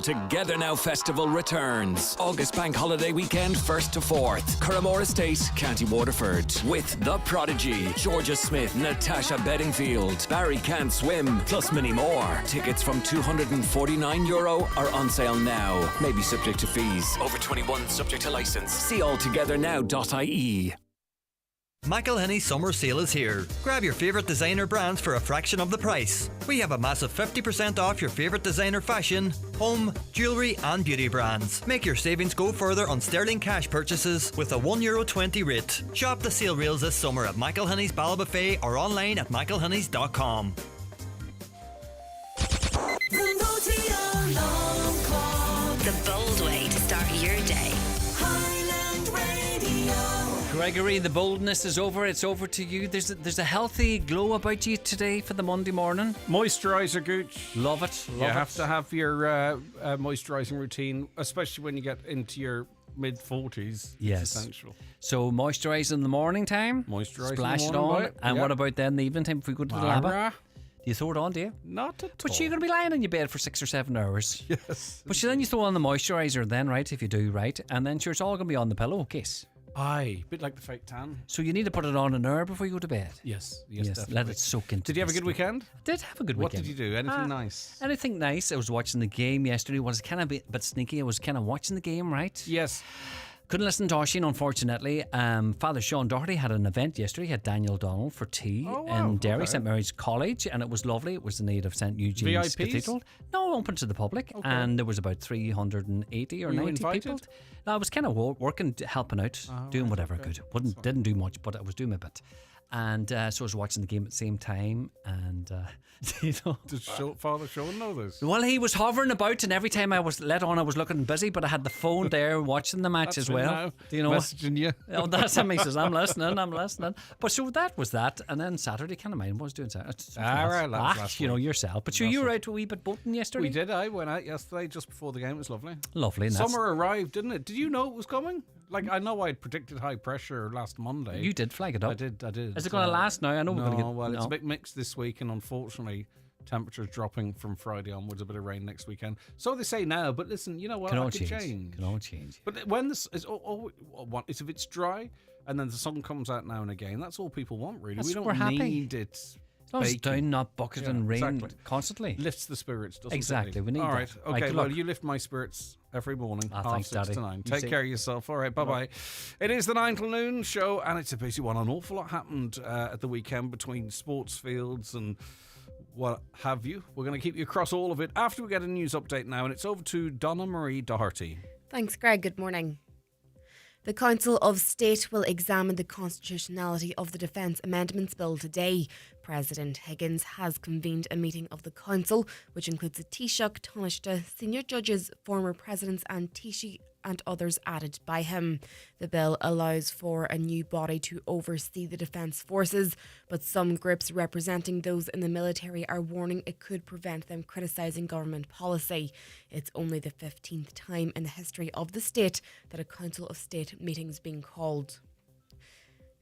Together Now Festival returns. August Bank Holiday Weekend, 1st to 4th. Curramore Estate, County Waterford. With The Prodigy, Georgia Smith, Natasha Bedingfield, Barry Can't Swim, plus many more. Tickets from €249 are on sale now. Maybe subject to fees. Over 21, subject to licence. See altogethernow.ie. McElhinney's summer sale is here. Grab your favourite designer brands for a fraction of the price. We have a massive 50% off your favourite designer fashion, home, jewellery and beauty brands. Make your savings go further on sterling cash purchases with a €1.20 rate. Shop the sale rails this summer at McElhinney's Ballabafay or online at mcelhinney's.com. The bold way to start your day. Gregory, the boldness is over. It's over to you. There's a healthy glow about you today for the Monday morning. Moisturiser, Gooch. Love it. You have to have your moisturising routine, especially when you get into your mid-40s. Yes. It's essential. So moisturise in the morning time. Moisturise Splash in the it morning. on. And what about then the evening time if we go to the lab? Do you throw it on, do you? Not at all. But you're going to be lying in your bed for 6 or 7 hours. Yes. But then you throw on the moisturiser then, right, if you do, right? And then sure, it's all going to be on the pillowcase. Aye, a bit like the fake tan. So you need to put it on an hour before you go to bed. Yes, Let it soak into. Did you have a good weekend? I did have a good What weekend. did you do? Anything nice? Anything nice? I was watching the game yesterday. Was kind of a bit sneaky. I was kind of watching the game, right? Yes. Couldn't listen to Oisin, unfortunately. Father Sean Doherty had an event yesterday. He had Daniel Donald for tea in Derry, St Mary's College, and it was lovely. It was in aid of St Eugene's VIPs? Cathedral. No, open to the public, and there was about 380 or 90 invited? people. No, I was kind of working, helping out, doing whatever I could. Didn't do much, but I was doing my bit. And so I was watching the game at the same time, and Did Father Sean know this? Well, he was hovering about, and every time I was let on, I was looking busy, but I had the phone there watching the match as well. Now, Do you know? messaging you. Oh, that's him. He says, I'm listening. But so that was that, and then Saturday, kind of mind what I was doing Saturday. Last you know week. yourself. But you were out a wee bit boating yesterday. We did. I went out yesterday just before the game. It was lovely. Lovely. And Summer arrived, didn't it? Did you know it was coming? Like, I know I'd predicted high pressure last Monday. You did flag it up. I did. Is it going to last now? I know we're going to get... Well, it's a bit mixed this week, and unfortunately, temperatures dropping from Friday onwards, a bit of rain next weekend. So they say now, but listen, you know what? Can all It change. Can all change. But when this is, it's if it's dry and then the sun comes out now and again, that's all people want, really. We don't need it. As long as it's down, not bucket and rain constantly. Lifts the spirits, doesn't it? Exactly, we need all that. right, okay, Right, well, you lift my spirits every morning, thanks, 6 Daddy. to 9. You Take see. care of yourself. All right, bye-bye. It is the 9 Til Noon Show, and it's a busy one. An awful lot happened at the weekend between sports fields and what have you. We're going to keep you across all of it after we get a news update now, and it's over to Donna Marie Doherty. Thanks, Greg. Good morning. The Council of State will examine the constitutionality of the Defence Amendments Bill today. President Higgins has convened a meeting of the Council, which includes the Taoiseach, Taoiseach, senior judges, former presidents and Taoiseach and others added by him. The bill allows for a new body to oversee the defence forces, but some groups representing those in the military are warning it could prevent them criticising government policy. It's only the 15th time in the history of the state that a Council of State meeting is being called.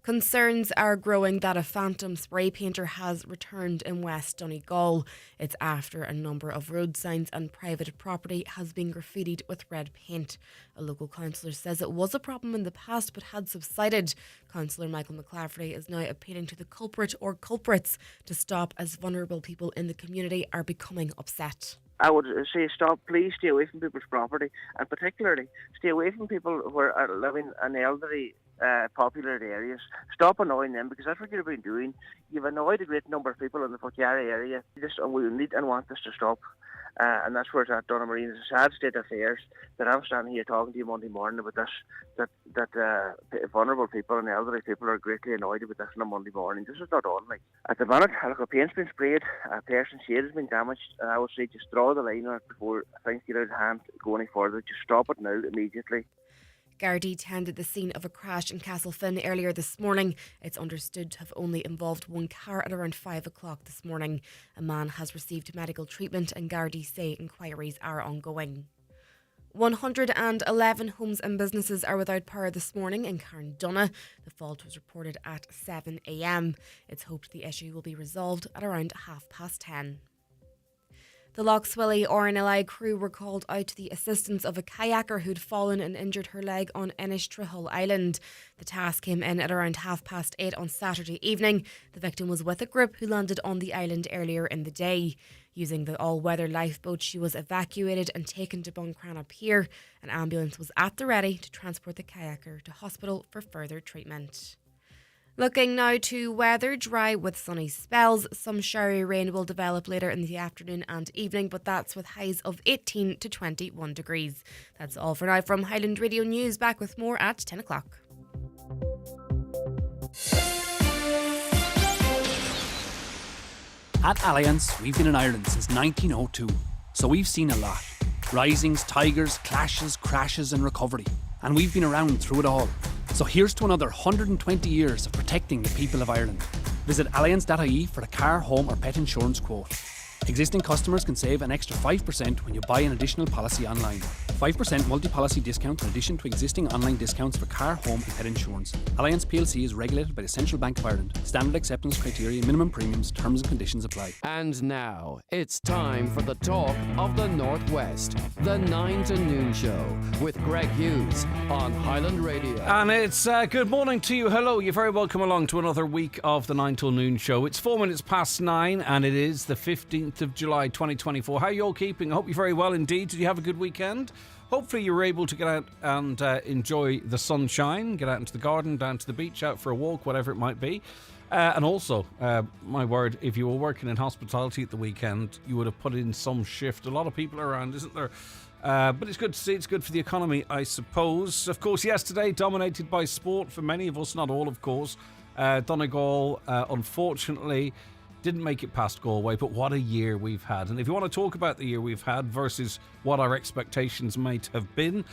Concerns are growing that a phantom spray painter has returned in West Donegal. It's after a number of road signs and private property has been graffitied with red paint. A local councillor says it was a problem in the past but had subsided. Councillor Michael McClafferty is now appealing to the culprit or culprits to stop as vulnerable people in the community are becoming upset. I would say please stay away from people's property, and particularly stay away from people who are living in elderly populated areas. Stop annoying them, because that's what you've been doing. You've annoyed a great number of people in the Focari area. We need and want this to stop. And that's where it's at, Donna Marie. It's a sad state of affairs that I'm standing here talking to you Monday morning about this, that vulnerable people and elderly people are greatly annoyed about this on a Monday morning. This is not on. Like, at the minute, a paint's been sprayed, a person's shade has been damaged, and I would say just draw the line on it before things get out of hand, go any further. Just stop it now, immediately. Gardaí tended the scene of a crash in Castlefin earlier this morning. It's understood to have only involved one car at around 5 o'clock this morning. A man has received medical treatment and Gardaí say inquiries are ongoing. 111 homes and businesses are without power this morning in Carndonagh. The fault was reported at 7 a.m. It's hoped the issue will be resolved at around 10:30. The Lough Swilly RNLI crew were called out to the assistance of a kayaker who'd fallen and injured her leg on Inishtrahull Island. The task came in at around 8:30 on Saturday evening. The victim was with a group who landed on the island earlier in the day. Using the all-weather lifeboat, she was evacuated and taken to Buncrana Pier. An ambulance was at the ready to transport the kayaker to hospital for further treatment. Looking now to weather, dry with sunny spells. Some showery rain will develop later in the afternoon and evening, but that's with highs of 18 to 21 degrees. That's all for now from Highland Radio News. Back with more at 10 o'clock. At Alliance, we've been in Ireland since 1902, so we've seen a lot. Risings, tigers, clashes, crashes and recovery. And we've been around through it all. So here's to another 120 years of protecting the people of Ireland. Visit alliance.ie for a car, home or pet insurance quote. Existing customers can save an extra 5% when you buy an additional policy online. 5% multi-policy discount in addition to existing online discounts for car, home and pet insurance. Alliance PLC is regulated by the Central Bank of Ireland. Standard acceptance criteria, minimum premiums, terms and conditions apply. And now, it's time for the talk of the Northwest. The 9 Til Noon Show with Greg Hughes on Highland Radio. And it's good morning to you. Hello, you're very welcome along to another week of the 9 Til Noon Show. It's 4 minutes past 9 and it is the 15th of July 2024. How are you all keeping? I hope you're very well indeed. Did you have a good weekend? Hopefully you were able to get out and enjoy the sunshine, get out into the garden, down to the beach, out for a walk, whatever it might be. And also, my word, if you were working in hospitality at the weekend, you would have put in some shift. A lot of people around, isn't there? But it's good to see. It's good for the economy, I suppose. Of course, yesterday, dominated by sport for many of us, not all, of course. Donegal, unfortunately, didn't make it past Galway, but what a year we've had. And if you want to talk about the year we've had versus what our expectations might have been,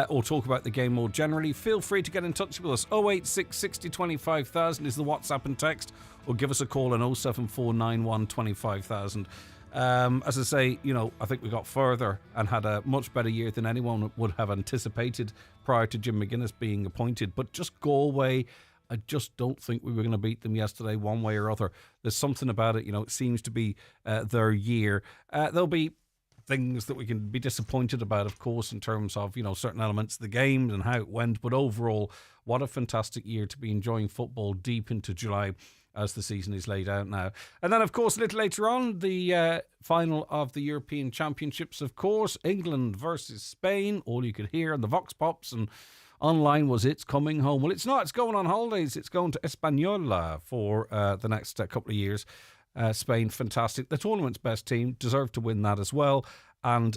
or talk about the game more generally, feel free to get in touch with us. 086 60 25,000 is the WhatsApp and text, or give us a call on 07491 25,000. As I say, you know, I think we got further and had a much better year than anyone would have anticipated prior to Jim McGuinness being appointed. But just Galway, I just don't think we were going to beat them yesterday one way or other. There's something about it, you know, it seems to be their year. There'll be things that we can be disappointed about, of course, in terms of, you know, certain elements of the game and how it went. But overall, what a fantastic year to be enjoying football deep into July as the season is laid out now. And then, of course, a little later on, the final of the European Championships, of course, England versus Spain. All you could hear on the Vox Pops and online was it's coming home. Well, it's not. It's going on holidays. It's going to Española for the next couple of years. Spain, fantastic. The tournament's best team, deserved to win that as well. And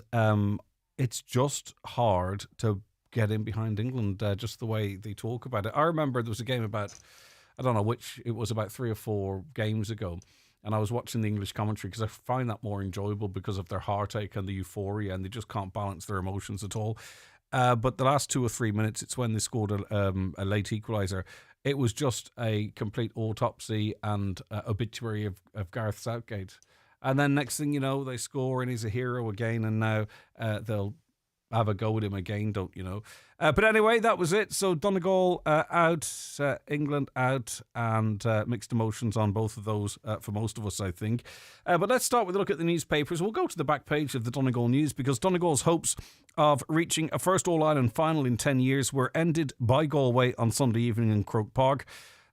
it's just hard to get in behind England, just the way they talk about it. I remember there was a game about, I don't know which, it was about 3 or 4 games ago. And I was watching the English commentary because I find that more enjoyable because of their heartache and the euphoria, and they just can't balance their emotions at all. But the last 2 or 3 minutes, it's when they scored a late equaliser. It was just a complete autopsy and obituary of Gareth Southgate. And then next thing you know, they score and he's a hero again. And now they'll have a go with him again, don't you know? But anyway, that was it. So Donegal out, England out, and mixed emotions on both of those for most of us, I think. But let's start with a look at the newspapers. We'll go to the back page of the Donegal News because Donegal's hopes of reaching a first All-Ireland final in 10 years were ended by Galway on Sunday evening in Croke Park.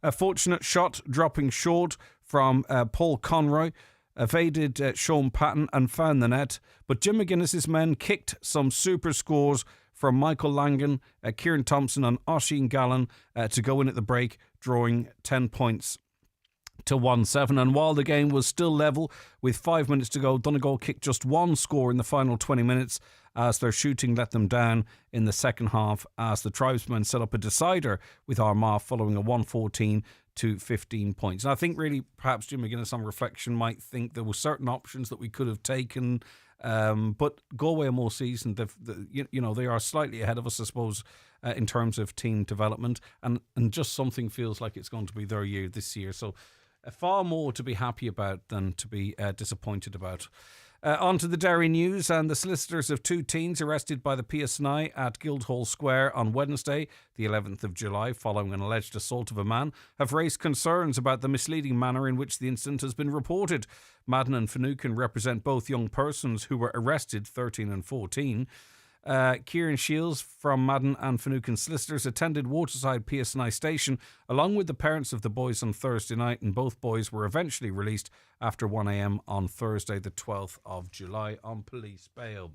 A fortunate shot dropping short from Paul Conroy evaded Sean Patton and found the net, but Jim McGuinness's men kicked some super scores from Michael Langan, Kieran Thompson and Oisin Gallen to go in at the break, drawing 10 points to 1-7. And while the game was still level with 5 minutes to go, Donegal kicked just one score in the final 20 minutes as their shooting let them down in the second half as the tribesmen set up a decider with Armagh following a 114 to 15 points. And I think really perhaps Jim McGuinness on reflection might think there were certain options that we could have taken, but Galway are more seasoned. They are slightly ahead of us, I suppose, in terms of team development, and just something feels like it's going to be their year this year. So far more to be happy about than to be disappointed about. On to the Derry news, and the solicitors of 2 teens arrested by the PSNI at Guildhall Square on Wednesday, the 11th of July, following an alleged assault of a man, have raised concerns about the misleading manner in which the incident has been reported. Madden and Finucane represent both young persons who were arrested, 13 and 14. Kieran Shields from Madden and Finucane solicitors attended Waterside PSNI station along with the parents of the boys on Thursday night, and both boys were eventually released after 1 a.m. on Thursday the 12th of July on police bail.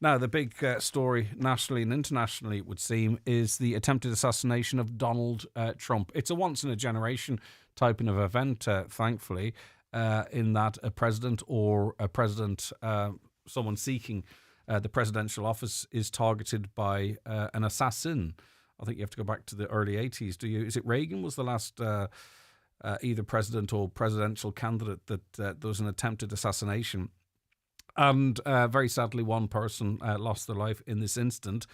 Now, the big story nationally and internationally, it would seem, is the attempted assassination of Donald Trump. It's a once-in-a-generation type of event, thankfully, in that a president or someone seeking the presidential office is targeted by an assassin. I think you have to go back to the early 80s. Do you? Is it Reagan was the last either president or presidential candidate that there was an attempted assassination? And very sadly, one person lost their life in this instant.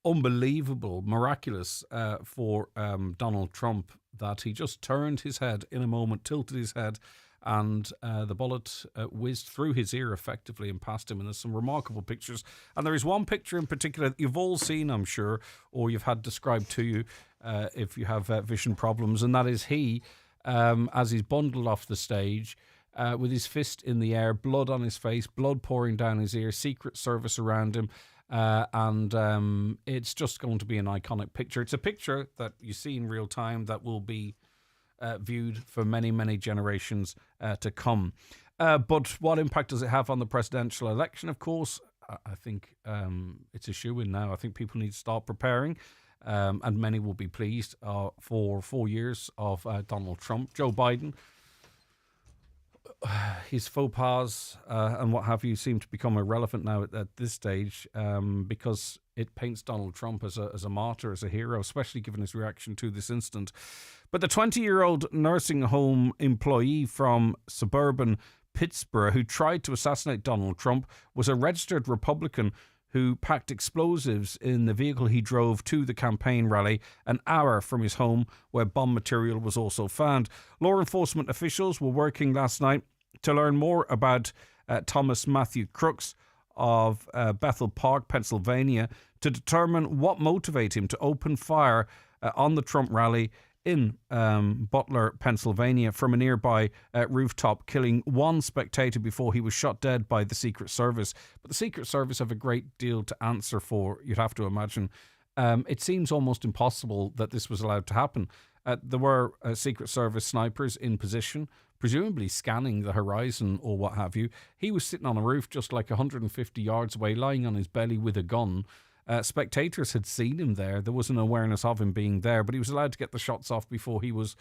Unbelievable, miraculous for Donald Trump that he just turned his head in a moment, tilted his head, and the bullet whizzed through his ear effectively and past him. And there's some remarkable pictures. And there is one picture in particular that you've all seen, I'm sure, or you've had described to you if you have vision problems. And that is he, as he's bundled off the stage with his fist in the air, blood on his face, blood pouring down his ear, Secret Service around him. And it's just going to be an iconic picture. It's a picture that you see in real time that will be viewed for many, many generations to come. But what impact does it have on the presidential election? Of course, I think it's a shoo-in now. I think people need to start preparing, and many will be pleased for 4 years of Donald Trump. Joe Biden, his faux pas and what have you seem to become irrelevant now at this stage because it paints Donald Trump as a martyr, as a hero, especially given his reaction to this incident. But the 20-year-old nursing home employee from suburban Pittsburgh who tried to assassinate Donald Trump was a registered Republican who packed explosives in the vehicle he drove to the campaign rally an hour from his home, where bomb material was also found. Law enforcement officials were working last night to learn more about Thomas Matthew Crooks of Bethel Park, Pennsylvania, to determine what motivated him to open fire on the Trump rally in Butler, Pennsylvania, from a nearby rooftop, killing one spectator before he was shot dead by the Secret Service. But the Secret Service have a great deal to answer for, you'd have to imagine. It seems almost impossible that this was allowed to happen. There were Secret Service snipers in position, presumably scanning the horizon or what have you. He was sitting on a roof just like 150 yards away, lying on his belly with a gun. Spectators had seen him there. There was an awareness of him being there, but he was allowed to get the shots off before he was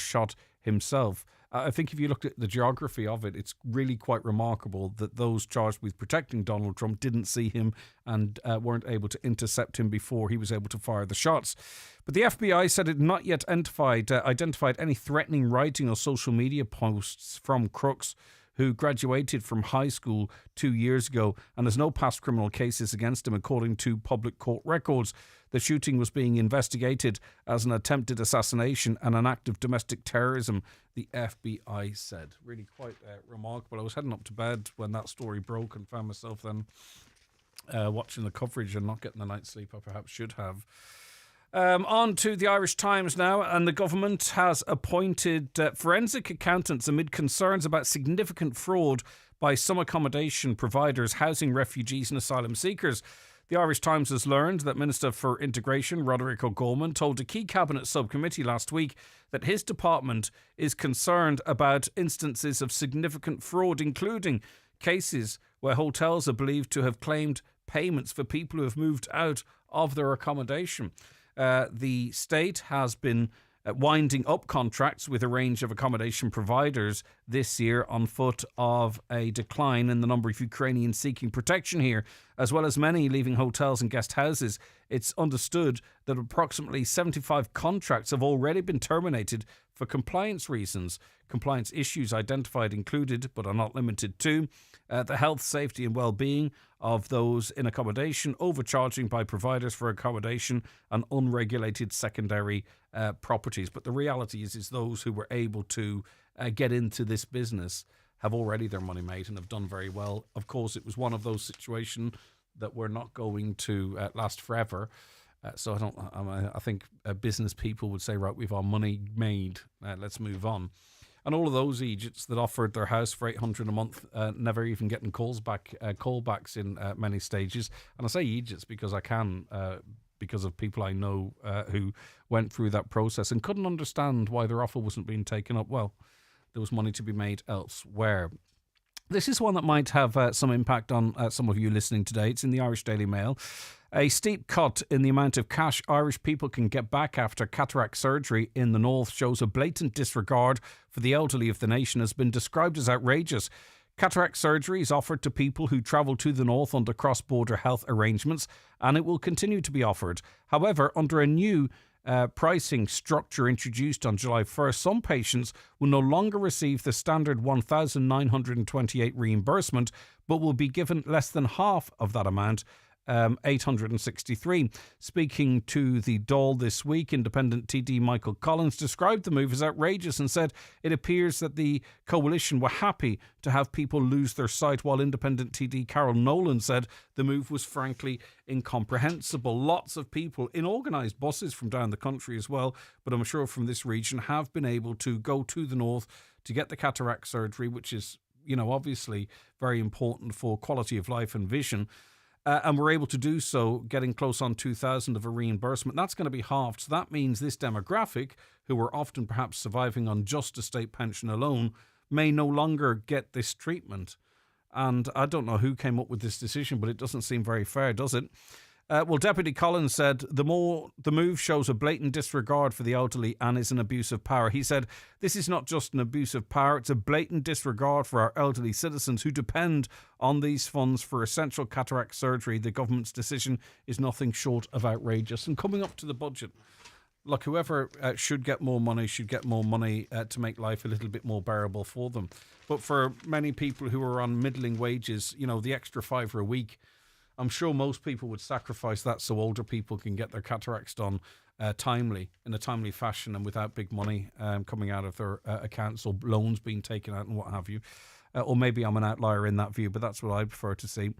shot himself. I think if you looked at the geography of it, it's really quite remarkable that those charged with protecting Donald Trump didn't see him and weren't able to intercept him before he was able to fire the shots. But the FBI said it had not yet identified any threatening writing or social media posts from Crooks, who graduated from high school 2 years ago and has no past criminal cases against him, according to public court records. The shooting was being investigated as an attempted assassination and an act of domestic terrorism, the FBI said. Really quite remarkable. I was heading up to bed when that story broke and found myself then watching the coverage and not getting the night's sleep I perhaps should have. On to the Irish Times now, and the government has appointed forensic accountants amid concerns about significant fraud by some accommodation providers housing refugees and asylum seekers. The Irish Times has learned that Minister for Integration Roderick O'Gorman told a key cabinet subcommittee last week that his department is concerned about instances of significant fraud, including cases where hotels are believed to have claimed payments for people who have moved out of their accommodation. The state has been winding up contracts with a range of accommodation providers this year on foot of a decline in the number of Ukrainians seeking protection here, as well as many leaving hotels and guest houses. It's understood that approximately 75 contracts have already been terminated for compliance reasons. Compliance issues identified included, but are not limited to, the health, safety and well-being of those in accommodation, overcharging by providers for accommodation and unregulated secondary properties. But the reality is those who were able to get into this business have already their money made and have done very well. Of course, it was one of those situations that we're not going to last forever. So I think business people would say, right, we've our money made, let's move on. And all of those Egypts that offered their house for $800 a month, never even getting callbacks in many stages. And I say Egypts because I can, because of people I know who went through that process and couldn't understand why their offer wasn't being taken up. Well, there was money to be made elsewhere. This is one that might have some impact on some of you listening today. It's in the Irish Daily Mail. A steep cut in the amount of cash Irish people can get back after cataract surgery in the north shows a blatant disregard for the elderly of the nation, has been described as outrageous. Cataract surgery is offered to people who travel to the north under cross-border health arrangements, and it will continue to be offered. However, under a new pricing structure introduced on July 1st, some patients will no longer receive the standard $1,928 reimbursement, but will be given less than half of that amount, $863. Speaking to the Dáil this week, independent TD Michael Collins described the move as outrageous and said it appears that the coalition were happy to have people lose their sight, while independent TD Carol Nolan said the move was frankly incomprehensible. Lots of people in organised buses from down the country as well, but I'm sure from this region, have been able to go to the north to get the cataract surgery, which is, obviously very important for quality of life and vision. And we're able to do so, getting close on 2,000 of a reimbursement. That's going to be halved. So that means this demographic, who are often perhaps surviving on just a state pension alone, may no longer get this treatment. And I don't know who came up with this decision, but it doesn't seem very fair, does it? Well, Deputy Collins said the move shows a blatant disregard for the elderly and is an abuse of power. He said, this is not just an abuse of power, it's a blatant disregard for our elderly citizens who depend on these funds for essential cataract surgery. The government's decision is nothing short of outrageous. And coming up to the budget, look, whoever should get more money to make life a little bit more bearable for them. But for many people who are on middling wages, the extra £5 a week, I'm sure most people would sacrifice that so older people can get their cataracts done in a timely fashion and without big money coming out of their accounts or loans being taken out and what have you. Or maybe I'm an outlier in that view, but that's what I prefer to see.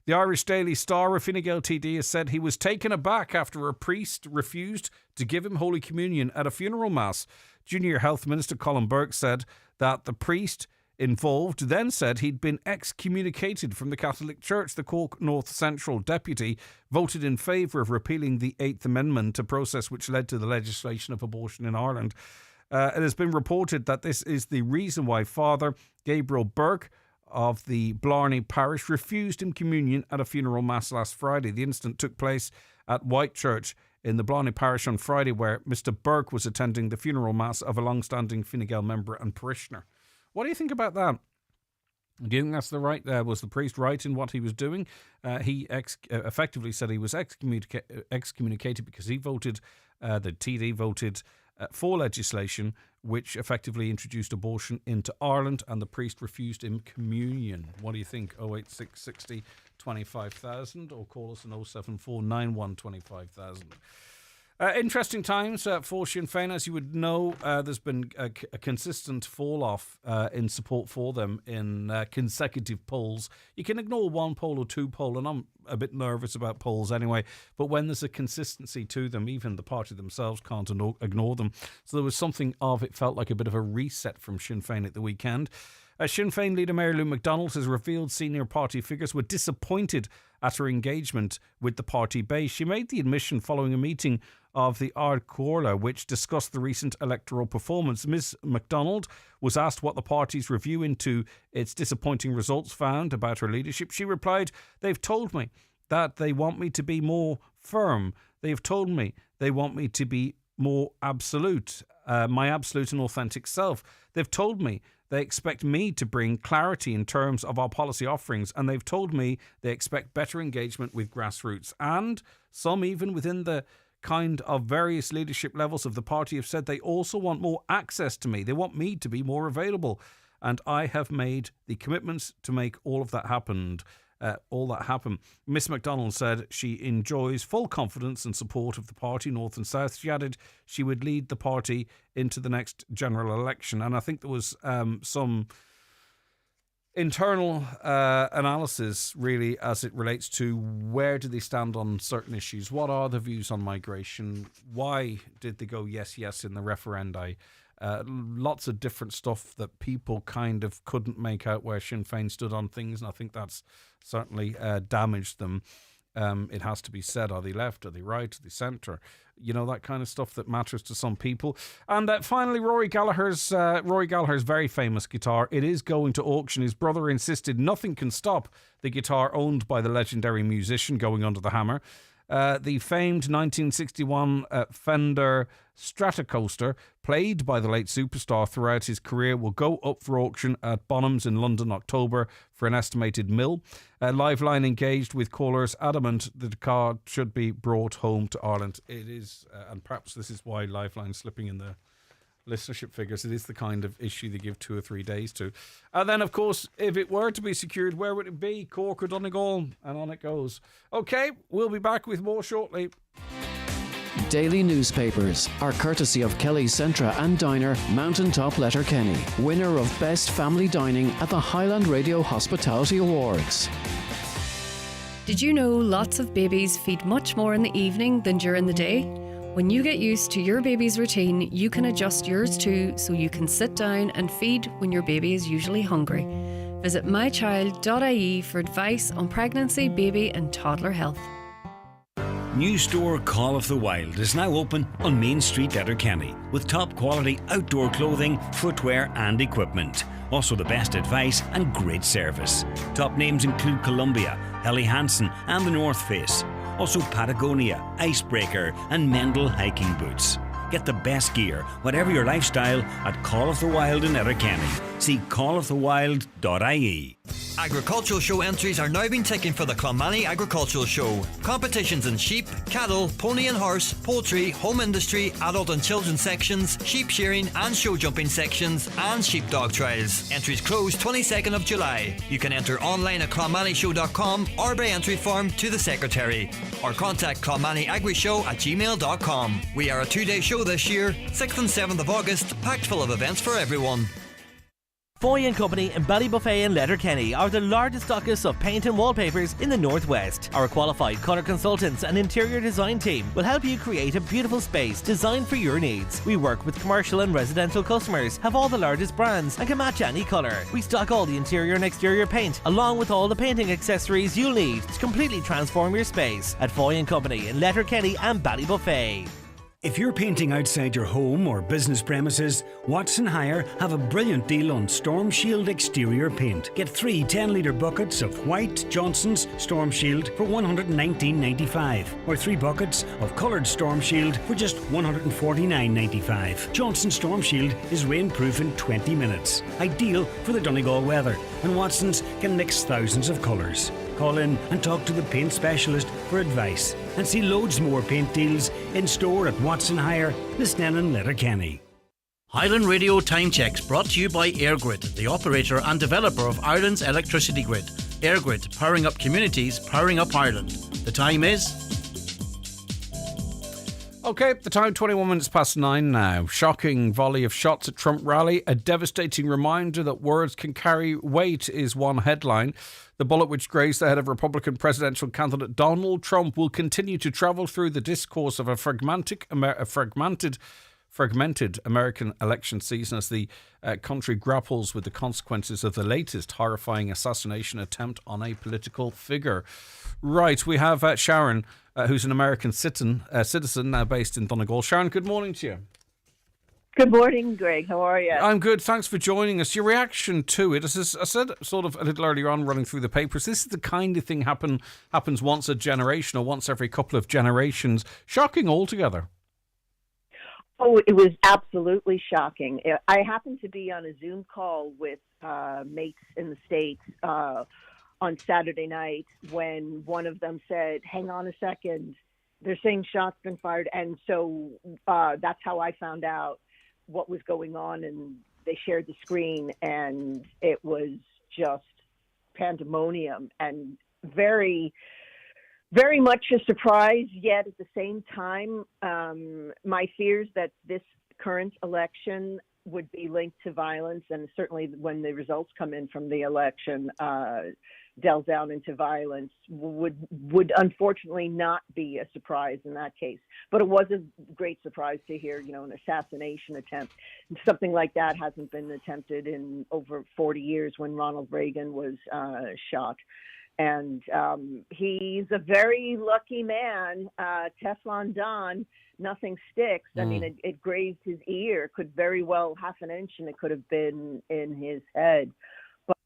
The Irish Daily Star, a Fine Gael TD, has said he was taken aback after a priest refused to give him Holy Communion at a funeral mass. Junior Health Minister Colin Burke said that the priest involved then said he'd been excommunicated from the Catholic Church. The Cork North Central deputy voted in favour of repealing the 8th Amendment, a process which led to the legislation of abortion in Ireland. It has been reported that this is the reason why Father Gabriel Burke of the Blarney Parish refused him communion at a funeral mass last Friday. The incident took place at White Church in the Blarney Parish on Friday, where Mr Burke was attending the funeral mass of a long-standing Fine Gael member and parishioner. What do you think about that? Do you think that's was the priest right in what he was doing? He effectively said he was excommunicated because he voted, the TD voted for legislation which effectively introduced abortion into Ireland, and the priest refused him communion. What do you think? 08660 25,000 or call us on 074 91 25,000. Interesting times for Sinn Féin. As you would know, there's been a consistent fall-off in support for them in consecutive polls. You can ignore one poll or two poll, and I'm a bit nervous about polls anyway, but when there's a consistency to them, even the party themselves can't ignore them. So there was something of, it felt like a bit of a reset from Sinn Féin at the weekend. Sinn Féin leader Mary Lou McDonald has revealed senior party figures were disappointed at her engagement with the party base. She made the admission following a meeting of the Ard Comhairle, which discussed the recent electoral performance. Ms McDonald was asked what the party's review into its disappointing results found about her leadership. She replied, "They've told me that they want me to be more firm. They've told me they want me to be more absolute, my absolute and authentic self. They've told me they expect me to bring clarity in terms of our policy offerings, and they've told me they expect better engagement with grassroots." And some, even within the kind of various leadership levels of the party, have said they also want more access to me. They want me to be more available. And I have made the commitments to make all that happen. Miss McDonald said she enjoys full confidence and support of the party, North and South. She added she would lead the party into the next general election. And I think there was some internal analysis, really, as it relates to where do they stand on certain issues? What are the views on migration? Why did they go yes in the referendi? Lots of different stuff that people kind of couldn't make out where Sinn Féin stood on things, and I think that's certainly damaged them. It has to be said. Are they left? Are they right? Are they centre? You know, that kind of stuff that matters to some people. And finally, Rory Gallagher's very famous guitar. It is going to auction. His brother insisted nothing can stop the guitar owned by the legendary musician going under the hammer. The famed 1961 Fender Stratocaster, played by the late superstar throughout his career, will go up for auction at Bonhams in London October for an estimated £1 million. Liveline engaged with callers adamant that the car should be brought home to Ireland. It is, and perhaps this is why Liveline's slipping in the listenership figures. It is the kind of issue they give 2 or 3 days to. And then, of course, if it were to be secured, where would it be? Cork or Donegal? And on it goes. Okay, we'll be back with more shortly. Daily newspapers are courtesy of Kelly's Centra and Diner, Mountaintop Letterkenny, winner of Best Family Dining at the Highland Radio Hospitality Awards. Did you know lots of babies feed much more in the evening than during the day? When you get used to your baby's routine, you can adjust yours too, so you can sit down and feed when your baby is usually hungry. Visit mychild.ie for advice on pregnancy, baby and toddler health. New store Call of the Wild is now open on Main Street, Letterkenny, with top quality outdoor clothing, footwear and equipment. Also the best advice and great service. Top names include Columbia, Helly Hansen and the North Face. Also Patagonia, Icebreaker and Mendel hiking boots. Get the best gear, whatever your lifestyle, at Call of the Wild in Letterkenny. See callofthewild.ie. Agricultural show entries are now being taken for the Clonmany Agricultural Show. Competitions in sheep, cattle, pony and horse, poultry, home industry, adult and children's sections, sheep shearing and show jumping sections, and sheepdog trials. Entries close 22nd of July. You can enter online at clonmanyshow.com or by entry form to the secretary. Or contact clonmanyagrishow@gmail.com. We are a 2-day show this year, 6th and 7th of August, packed full of events for everyone. Foy & Company in Ballybuffet and Letterkenny are the largest stockists of paint and wallpapers in the Northwest. Our qualified colour consultants and interior design team will help you create a beautiful space designed for your needs. We work with commercial and residential customers, have all the largest brands and can match any colour. We stock all the interior and exterior paint along with all the painting accessories you'll need to completely transform your space at Foy & Company in Letterkenny and Ballybuffet. If you're painting outside your home or business premises, Watson Hire have a brilliant deal on Storm Shield exterior paint. Get 3 10-litre buckets of white Johnson's Storm Shield for $119.95 or 3 buckets of coloured Storm Shield for just $149.95. Johnson's Storm Shield is rainproof in 20 minutes, ideal for the Donegal weather, and Watson's can mix thousands of colours. Call in and talk to the paint specialist for advice and see loads more paint deals in store at Watson Hire, Lisnen and Letterkenny. Highland Radio Time Checks brought to you by EirGrid, the operator and developer of Ireland's electricity grid. EirGrid, powering up communities, powering up Ireland. The time is... Okay, the time 21 minutes past 9 now. Shocking volley of shots at Trump rally. A devastating reminder that words can carry weight is one headline. The bullet which grazed the head of Republican presidential candidate Donald Trump will continue to travel through the discourse of a fragmented American election season as the country grapples with the consequences of the latest horrifying assassination attempt on a political figure. Right, we have Sharon, who's an American citizen now based in Donegal. Sharon, good morning to you. Good morning, Greg. How are you? I'm good. Thanks for joining us. Your reaction to it, as I said sort of a little earlier on running through the papers, this is the kind of thing happens once a generation or once every couple of generations. Shocking altogether. Oh, it was absolutely shocking. I happened to be on a Zoom call with mates in the States on Saturday night when one of them said, hang on a second, they're saying shots been fired. And so that's how I found out what was going on, and they shared the screen, and it was just pandemonium and very, very much a surprise, yet at the same time, my fears that this current election would be linked to violence, and certainly when the results come in from the election delve down into violence, would unfortunately not be a surprise in that case. But it was a great surprise to hear, an assassination attempt. Something like that hasn't been attempted in over 40 years when Ronald Reagan was shot. And he's a very lucky man. Teflon Don, nothing sticks. I mean, it grazed his ear, could very well half an inch, and it could have been in his head. But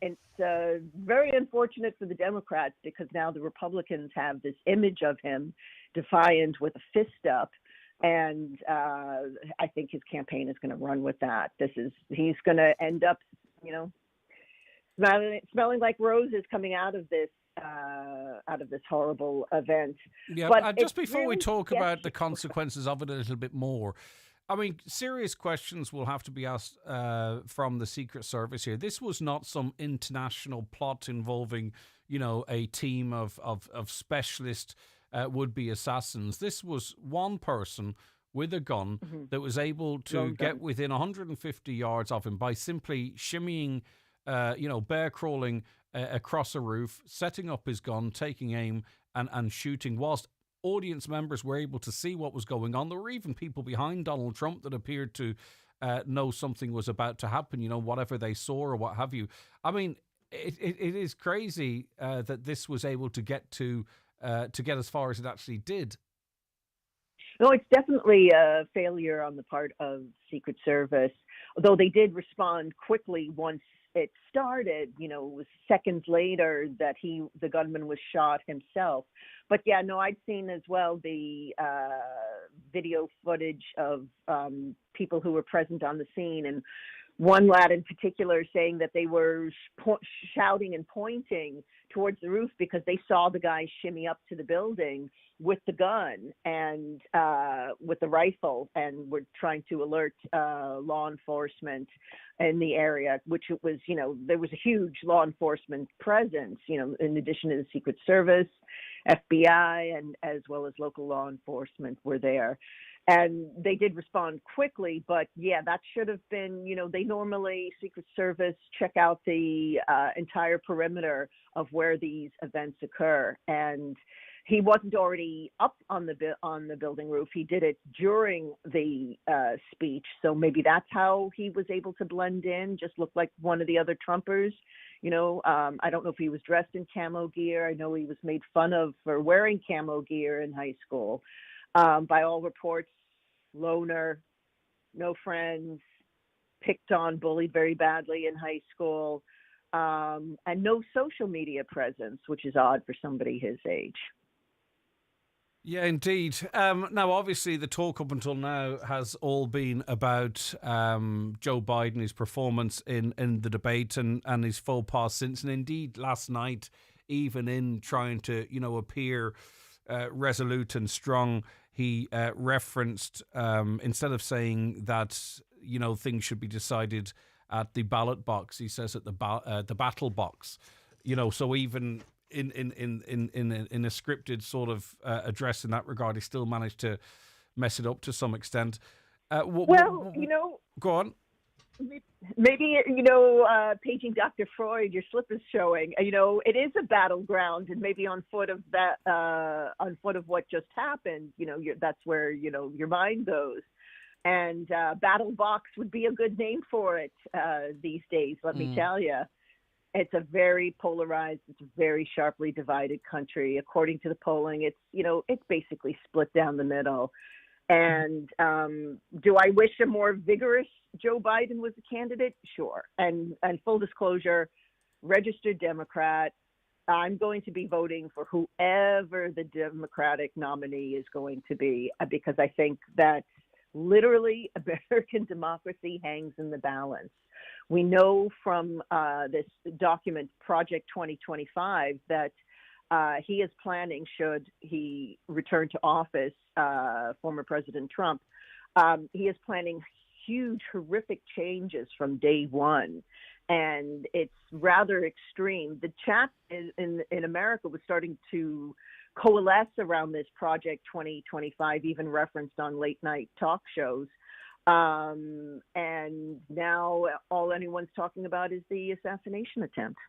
it's very unfortunate for the Democrats, because now the Republicans have this image of him defiant with a fist up. And I think his campaign is going to run with that. He's going to end up, smelling like roses coming out of this horrible event. Yeah, but just before really we talk about the consequences of it a little bit more, I mean, serious questions will have to be asked from the Secret Service here. This was not some international plot involving, a team of specialist would-be assassins. This was one person with a gun that was able to get within 150 yards of him by simply shimmying, bear crawling across a roof, setting up his gun, taking aim and shooting, whilst audience members were able to see what was going on. There were even people behind Donald Trump that appeared to know something was about to happen, whatever they saw or what have you. I mean, it is crazy that this was able to get as far as it actually did. No, it's definitely a failure on the part of Secret Service, although they did respond quickly once it started. It was seconds later that the gunman was shot himself. But yeah, no, I'd seen as well the video footage of people who were present on the scene, and one lad in particular saying that they were shouting and pointing towards the roof because they saw the guy shimmy up to the building with the gun and with the rifle, and were trying to alert law enforcement in the area, which it was, there was a huge law enforcement presence, in addition to the Secret Service, FBI, and as well as local law enforcement were there. And they did respond quickly, but yeah, that should have been, they normally, Secret Service, check out the entire perimeter of where these events occur. And he wasn't already up on the building roof. He did it during the speech. So maybe that's how he was able to blend in, just look like one of the other Trumpers. I don't know if he was dressed in camo gear. I know he was made fun of for wearing camo gear in high school. By all reports, loner, no friends, picked on, bullied very badly in high school, and no social media presence, which is odd for somebody his age. Yeah, indeed. Now, obviously, the talk up until now has all been about Joe Biden, his performance in the debate and his faux pas since. And indeed, last night, even in trying to, appear resolute and strong, he referenced, instead of saying that, things should be decided at the ballot box, he says at the battle box. So even in a scripted sort of address in that regard, he still managed to mess it up to some extent. Go on. Maybe, paging Dr. Freud, your slip is showing, it is a battleground, and maybe on foot of that, on foot of what just happened, that's where, your mind goes. And battle box would be a good name for it these days, let me tell you. It's a very polarized, it's a very sharply divided country. According to the polling, it's basically split down the middle. And do I wish a more vigorous Joe Biden was the candidate? Sure. And full disclosure, registered Democrat, I'm going to be voting for whoever the Democratic nominee is going to be, because I think that literally American democracy hangs in the balance. We know from this document, Project 2025, that he is planning, should he return to office, former President Trump, he is planning huge, horrific changes from day one. And it's rather extreme. The chat in America was starting to coalesce around this Project 2025, even referenced on late night talk shows. And now all anyone's talking about is the assassination attempt.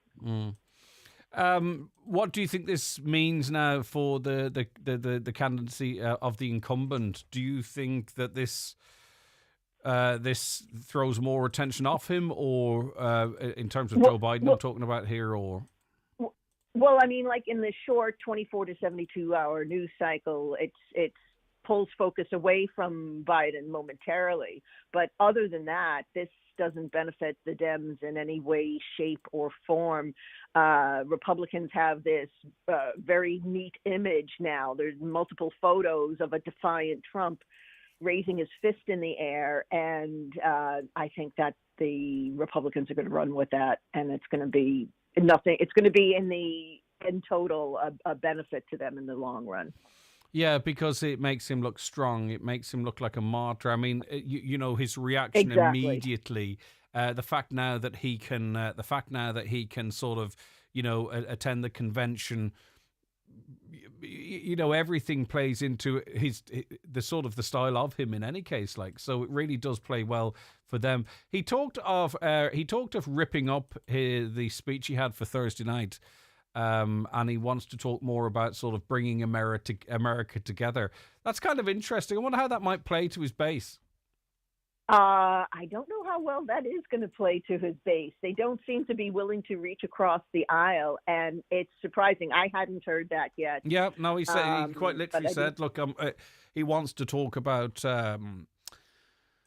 What do you think this means now for the candidacy of the incumbent? Do you think that this throws more attention off him, or in terms of Joe Biden I'm talking about here, or? Well, I mean, like in the short 24 to 72 hour news cycle, it's pulls focus away from Biden momentarily. But other than that, this doesn't benefit the Dems in any way, shape, or form. Republicans have this very neat image now. There's multiple photos of a defiant Trump raising his fist in the air, and I think that the Republicans are going to run with that, and it's going to be nothing. It's going to be in total a benefit to them in the long run. Yeah, because it makes him look strong. It makes him look like a martyr. I mean, you know, his reaction immediately. The fact now that he can sort of, you know, attend the convention. You know, everything plays into the style of him in any case. Like, so it really does play well for them. He talked of ripping up the speech he had for Thursday night. And he wants to talk more about sort of bringing America together. That's kind of interesting. I wonder how that might play to his base. I don't know how well that is going to play to his base. They don't seem to be willing to reach across the aisle, and it's surprising. I hadn't heard that yet. Yeah, no, he said he quite literally said, "Look, he wants to talk about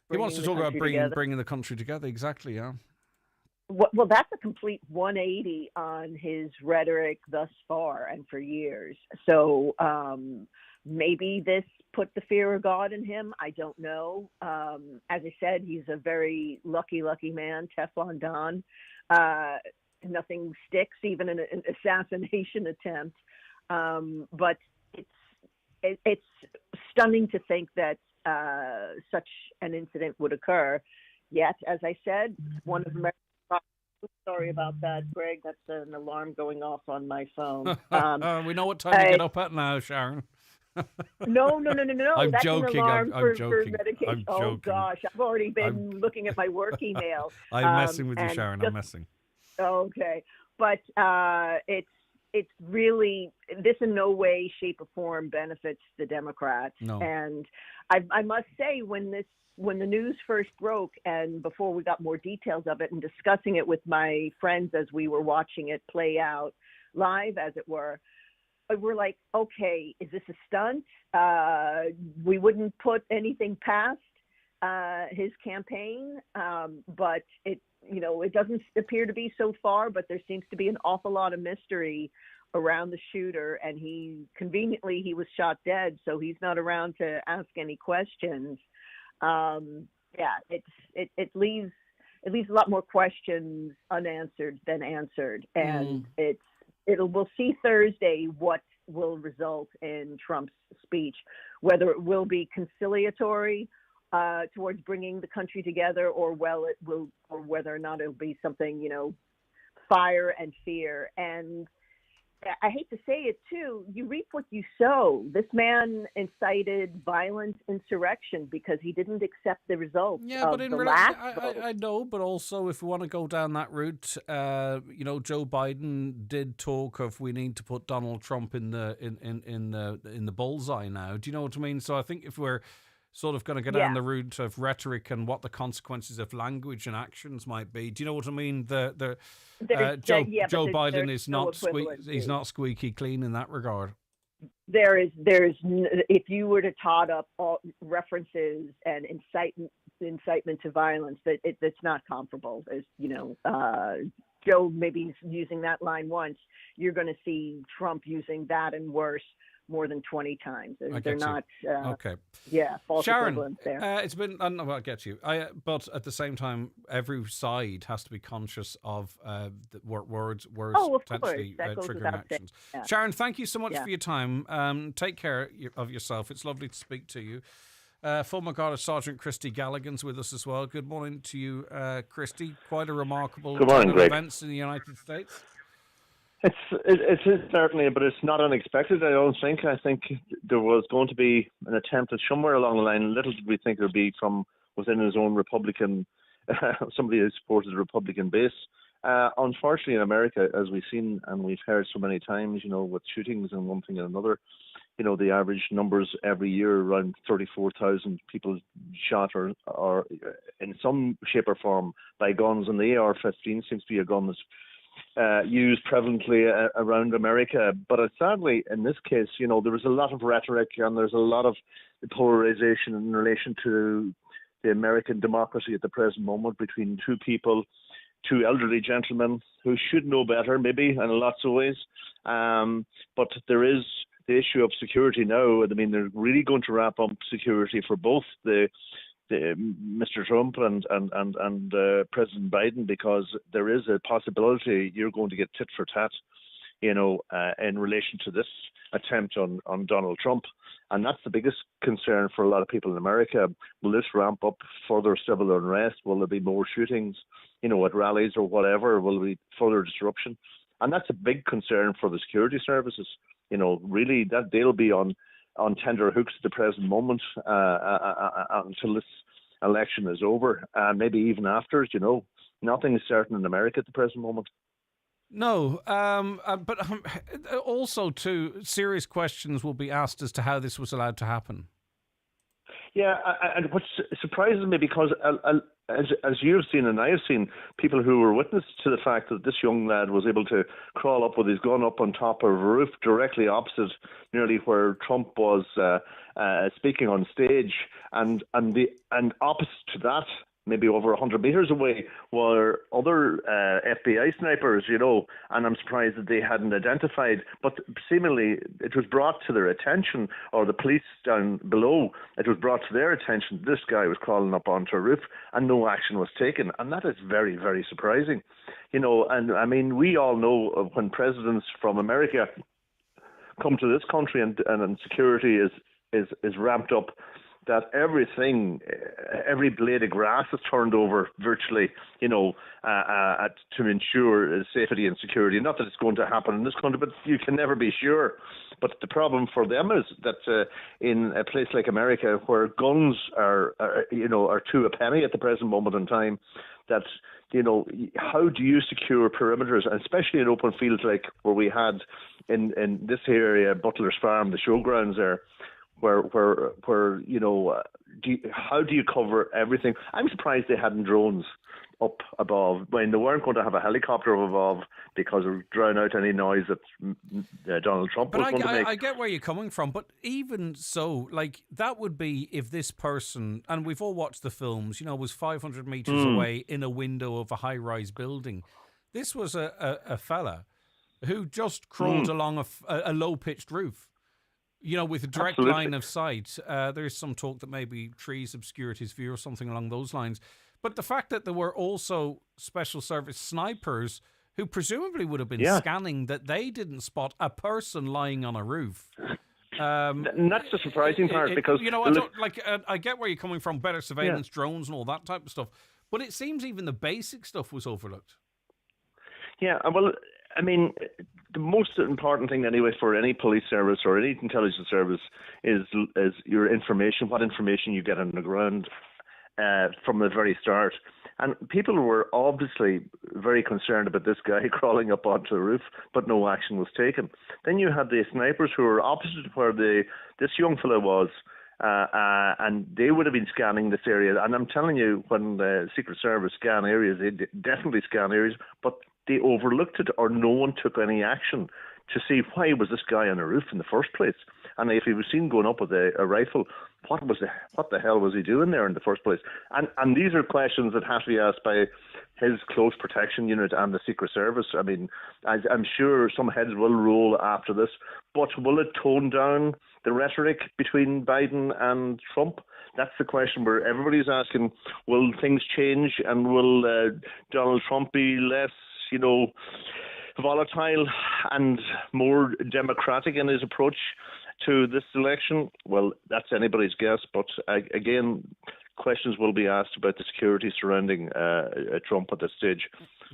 bringing the country together." Exactly. Yeah. Well, that's a complete 180 on his rhetoric thus far and for years. So maybe this put the fear of God in him. I don't know. As I said, he's a very lucky man, Teflon Don. Nothing sticks, even in an assassination attempt. But it's stunning to think that such an incident would occur. Yet, as I said, one of America's sorry about that, Greg. That's an alarm going off on my phone. We know what time you get up at now, Sharon. No. I'm That's joking. An alarm I'm for joking. medication. I'm oh joking. gosh, I've already been looking at my work email. I'm messing with you, Sharon. I'm messing. Okay, but it's really, this in no way, shape, or form benefits the Democrats. No. And I must say, when the news first broke, and before we got more details of it and discussing it with my friends as we were watching it play out live, as it were, we're like, okay, is this a stunt? We wouldn't put anything past his campaign, but it doesn't appear to be so far, but there seems to be an awful lot of mystery around the shooter, and he was shot dead, so he's not around to ask any questions. It leaves a lot more questions unanswered than answered, and we'll see Thursday what will result in Trump's speech, whether it will be conciliatory towards bringing the country together, or whether or not it'll be something, fire and fear. And I hate to say it too, you reap what you sow. This man incited violent insurrection because he didn't accept the results of the last vote. I know, but also if we want to go down that route, Joe Biden did talk of we need to put Donald Trump in the bullseye now. Do you know what I mean? So I think if we're sort of going to go down the route of rhetoric and what the consequences of language and actions might be. Do you know what I mean? Joe Biden is not he's not squeaky clean in that regard. There's if you were to tot up all references and incitement to violence, it's not comparable. There's Joe maybe using that line once, you're going to see Trump using that and worse more than 20 times. They're not okay. Yeah, false Sharon, equivalence there. It's been I get you. But at the same time, every side has to be conscious of the words potentially triggering actions. Yeah. Sharon, thank you so much for your time. Take care of yourself. It's lovely to speak to you. Former Garda Sergeant Christy Galligan's with us as well. Good morning to you, Christy. Quite a remarkable turn of events in the United States. It is certainly, but it's not unexpected, I don't think. I think there was going to be an attempt at somewhere along the line. Little did we think it would be from within his own Republican, somebody who supported the Republican base. Unfortunately, in America, as we've seen and we've heard so many times, with shootings and one thing and another, the average numbers every year around 34,000 people shot or in some shape or form by guns, and the AR-15 seems to be a gun that's used prevalently around America. But sadly, in this case, there was a lot of rhetoric and there's a lot of polarization in relation to the American democracy at the present moment between two elderly gentlemen who should know better, maybe, in lots of ways. But there is the issue of security now. I mean, they're really going to wrap up security for both the Mr. Trump and President Biden, because there is a possibility you're going to get tit for tat, in relation to this attempt on Donald Trump. And that's the biggest concern for a lot of people in America. Will this ramp up further civil unrest? Will there be more shootings, at rallies or whatever? Will there be further disruption? And that's a big concern for the security services. Really, that they'll be on tender hooks at the present moment until this election is over, and maybe even after. Nothing is certain in America at the present moment. No, but also too, serious questions will be asked as to how this was allowed to happen. Yeah, and what surprises me, because as you've seen and I have seen, people who were witness to the fact that this young lad was able to crawl up with his gun up on top of a roof directly opposite nearly where Trump was speaking on stage, and opposite to that, maybe over 100 meters away, were other FBI snipers, and I'm surprised that they hadn't identified. But seemingly it was brought to their attention, or the police down below, it was brought to their attention this guy was crawling up onto a roof and no action was taken. And that is very, very surprising. And I mean, we all know of when presidents from America come to this country and security is ramped up, that every blade of grass is turned over virtually, to ensure safety and security. Not that it's going to happen in this country, but you can never be sure. But the problem for them is that in a place like America, where guns are to a penny at the present moment in time, that how do you secure perimeters, and especially in open fields like where we had in this area, Butler's Farm, the showgrounds there, where how do you cover everything? I'm surprised they hadn't drones up above. When they weren't going to have a helicopter up above because it would drown out any noise that Donald Trump was going to make. I get where you're coming from, but even so, that would be if this person, and we've all watched the films, was 500 meters away in a window of a high-rise building. This was a fella who just crawled along a low-pitched roof. With a direct line of sight. There's some talk that maybe trees obscured his view or something along those lines. But the fact that there were also special service snipers who presumably would have been scanning, that they didn't spot a person lying on a roof. And that's the surprising part, because I get where you're coming from, better surveillance, drones and all that type of stuff. But it seems even the basic stuff was overlooked. Yeah, well, I mean, the most important thing anyway for any police service or any intelligence service is your information, what information you get on the ground from the very start. And people were obviously very concerned about this guy crawling up onto the roof, but no action was taken. Then you had the snipers who were opposite where this young fellow was, and they would have been scanning this area. And I'm telling you, when the Secret Service scan areas, they definitely scan areas, but they overlooked it, or no one took any action to see why was this guy on a roof in the first place. And if he was seen going up with a rifle, what the hell was he doing there in the first place? And these are questions that have to be asked by his close protection unit and the Secret Service. I mean, I'm sure some heads will roll after this, but will it tone down the rhetoric between Biden and Trump? That's the question where everybody's asking, will things change, and will Donald Trump be less, volatile and more democratic in his approach to this election? Well, that's anybody's guess, but again, questions will be asked about the security surrounding Trump at this stage.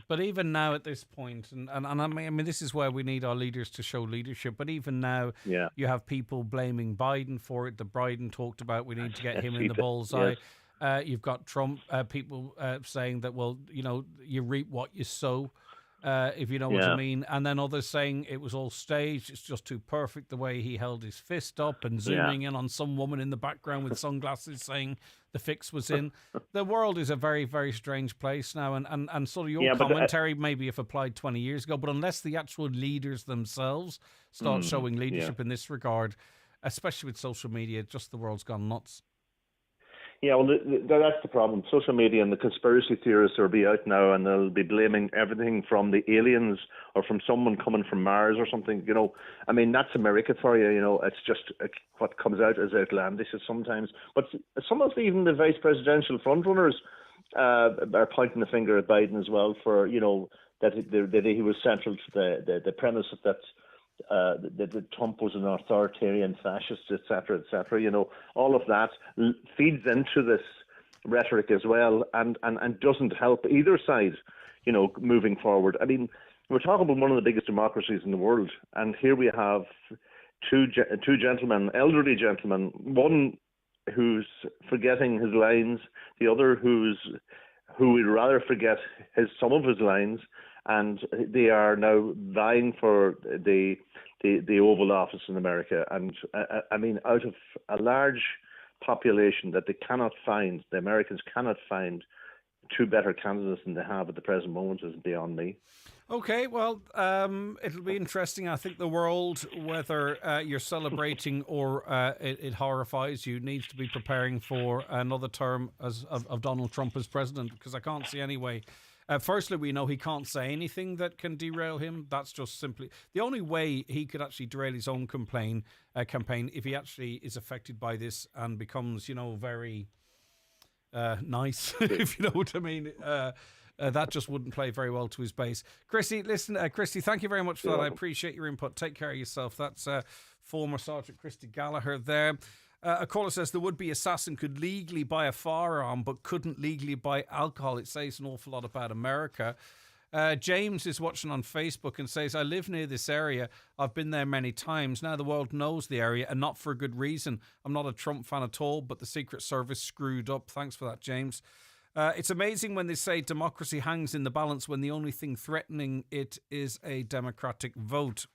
But even now at this point, and I mean, this is where we need our leaders to show leadership, but even now, you have people blaming Biden for it. The Biden talked about we need to get him in the bullseye. You've got Trump, people saying that, well, you reap what you sow, if you know what I mean. And then others saying it was all staged. It's just too perfect the way he held his fist up and zooming in on some woman in the background with sunglasses saying the fix was in. The world is a very, very strange place now. And sort of your commentary maybe if applied 20 years ago, but unless the actual leaders themselves start showing leadership in this regard, especially with social media, just the world's gone nuts. Yeah, well, that's the problem. Social media and the conspiracy theorists will be out now, and they'll be blaming everything from the aliens or from someone coming from Mars or something. I mean, that's America for you. It's just what comes out as outlandish sometimes. But some of even the vice presidential frontrunners are pointing the finger at Biden as well for that he was central to the premise of that. That Trump was an authoritarian fascist, etc., etc. All of that feeds into this rhetoric as well, and doesn't help either side, moving forward. I mean, we're talking about one of the biggest democracies in the world, and here we have two gentlemen, elderly gentlemen, one who's forgetting his lines, the other who would rather forget some of his lines. And they are now vying for the Oval Office in America. And I mean, out of a large population that the Americans cannot find two better candidates than they have at the present moment is beyond me. Okay, well, it'll be interesting. I think the world, whether you're celebrating or it horrifies you, needs to be preparing for another term of Donald Trump as president, because I can't see any way. Firstly, we know he can't say anything that can derail him. That's just simply the only way he could actually derail his own campaign if he actually is affected by this and becomes, very nice, if you know what I mean. That just wouldn't play very well to his base. Christy, Christy, thank you very much for that. I appreciate your input. Take care of yourself. That's former Sergeant Christy Gallagher there. A caller says the would-be assassin could legally buy a firearm but couldn't legally buy alcohol. It says an awful lot about America. James is watching on Facebook and says, I live near this area. I've been there many times. Now the world knows the area, and not for a good reason. I'm not a Trump fan at all, but the Secret Service screwed up. Thanks for that, James. It's amazing when they say democracy hangs in the balance when the only thing threatening it is a Democratic vote.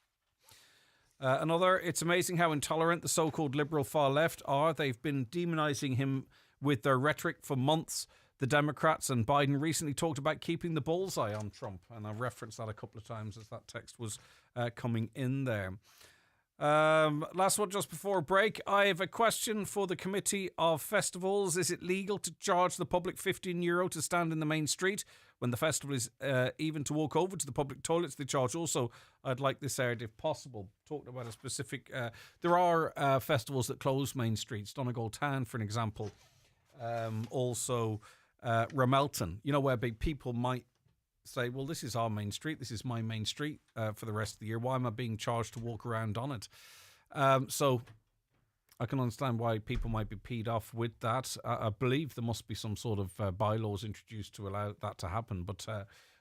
Another, it's amazing how intolerant the so-called liberal far left are. They've been demonizing him with their rhetoric for months. The Democrats and Biden recently talked about keeping the bullseye on Trump, and I referenced that a couple of times as that text was coming in there. Last one just before break. I have a question for the Committee of Festivals. Is it legal to charge the public €15 to stand in the main street when the festival is even to walk over to the public toilets? They charge also. I'd like this aired if possible. Talking about a specific... there are festivals that close main streets. Donegal Town, for an example. Also Ramelton, where big people might say, well, this is our main street, this is my main street for the rest of the year. Why am I being charged to walk around on it? So I can understand why people might be peed off with that. I believe there must be some sort of bylaws introduced to allow that to happen, but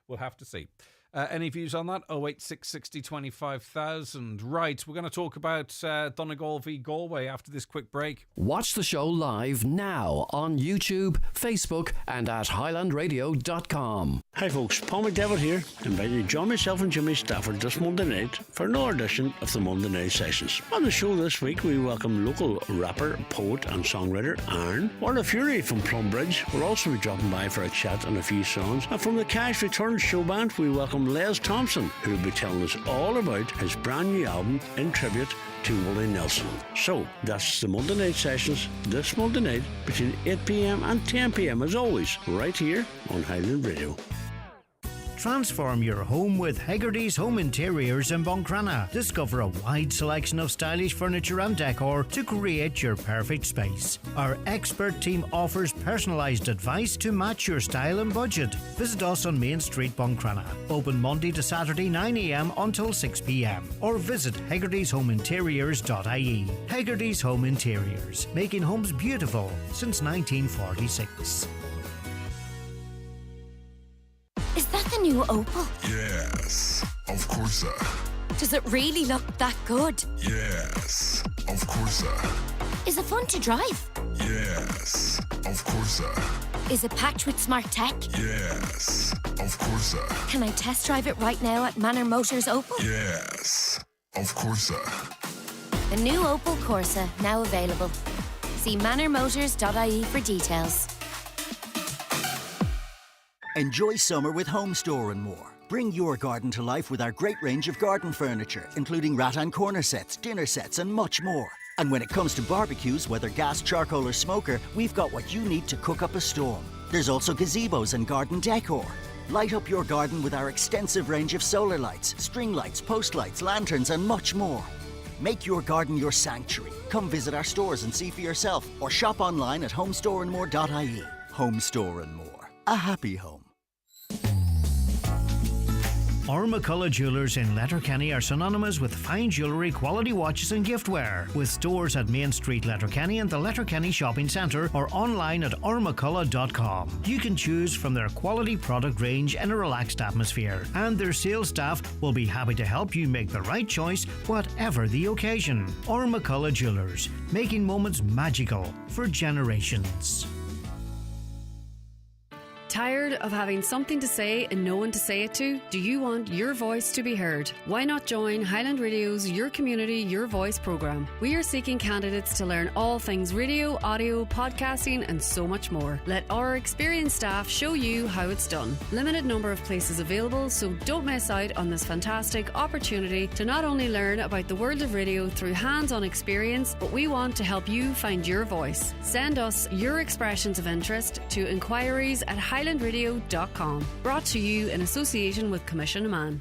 we'll have to see. Any views on that? 08660 25,000. Right, we're going to talk about Donegal v Galway after this quick break. Watch the show live now on YouTube, Facebook and at highlandradio.com. Hi folks, Paul McDevitt here, inviting you to join myself and Jimmy Stafford this Monday night for another edition of the Monday Night Sessions. On the show this week we welcome local rapper, poet and songwriter Aaron. Orla Fury from Plumbridge will also be dropping by for a chat and a few songs. And from the Cash Returns show band we welcome Les Thompson, who will be telling us all about his brand new album in tribute to Willie Nelson. So that's the Monday Night Sessions this Monday night between 8 p.m. and 10 p.m. as always, right here on Highland Radio. Transform your home with Hegarty's Home Interiors in Buncrana. Discover a wide selection of stylish furniture and decor to create your perfect space. Our expert team offers personalised advice to match your style and budget. Visit us on Main Street, Buncrana. Open Monday to Saturday 9 a.m. until 6 p.m. Or visit hegartyshomeinteriors.ie. Hegarty's Home Interiors, making homes beautiful since 1946. Is that the new Opel? Yes, of course. Does it really look that good? Yes, of course. Is it fun to drive? Yes, of course. Is it packed with smart tech? Yes, of course. Can I test drive it right now at Manor Motors Opel? Yes, of course. The new Opel Corsa, now available. See manormotors.ie for details. Enjoy summer with Home Store and more. Bring your garden to life with our great range of garden furniture, including rattan corner sets, dinner sets and much more. And when it comes to barbecues, whether gas, charcoal or smoker, we've got what you need to cook up a storm. There's also gazebos and garden decor. Light up your garden with our extensive range of solar lights, string lights, post lights, lanterns and much more. Make your garden your sanctuary. Come visit our stores and see for yourself or shop online at homestoreandmore.ie. Home Store and More. A happy home. McCullough Jewellers in Letterkenny are synonymous with fine jewellery, quality watches and giftware. With stores at Main Street, Letterkenny and the Letterkenny Shopping Centre or online at ormccullough.com. You can choose from their quality product range in a relaxed atmosphere, and their sales staff will be happy to help you make the right choice whatever the occasion. McCullough Jewellers, making moments magical for generations. Tired of having something to say and no one to say it to? Do you want your voice to be heard? Why not join Highland Radio's Your Community, Your Voice programme? We are seeking candidates to learn all things radio, audio, podcasting and so much more. Let our experienced staff show you how it's done. Limited number of places available, so don't miss out on this fantastic opportunity to not only learn about the world of radio through hands-on experience, but we want to help you find your voice. Send us your expressions of interest to inquiries at highlandradio.com. Brought to you in association with Commission Man.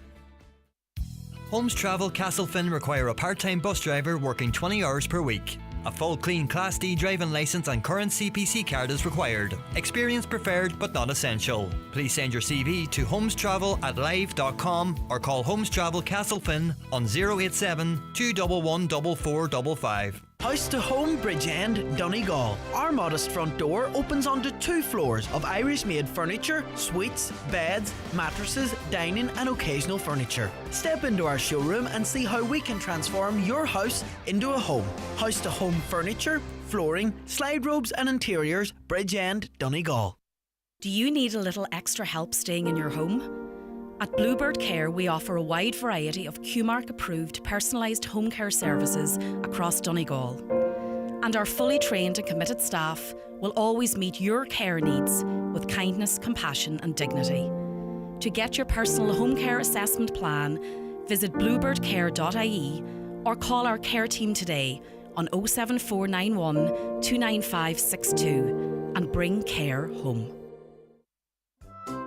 Holmes Travel Castlefin require a part-time bus driver working 20 hours per week. A full clean Class D driving licence and current CPC card is required. Experience preferred but not essential. Please send your CV to homestravel@live.com or call Holmes Travel Castlefin on 087 211 4455. House to Home Bridgend, Donegal. Our modest front door opens onto 2 floors of Irish-made furniture, suites, beds, mattresses, dining and occasional furniture. Step into our showroom and see how we can transform your house into a home. House to Home furniture, flooring, slide robes and interiors, Bridgend, Donegal. Do you need a little extra help staying in your home? At Bluebird Care, we offer a wide variety of QMark-approved personalised home care services across Donegal. And our fully trained and committed staff will always meet your care needs with kindness, compassion and dignity. To get your personal home care assessment plan, visit bluebirdcare.ie or call our care team today on 07491 29562 and bring care home.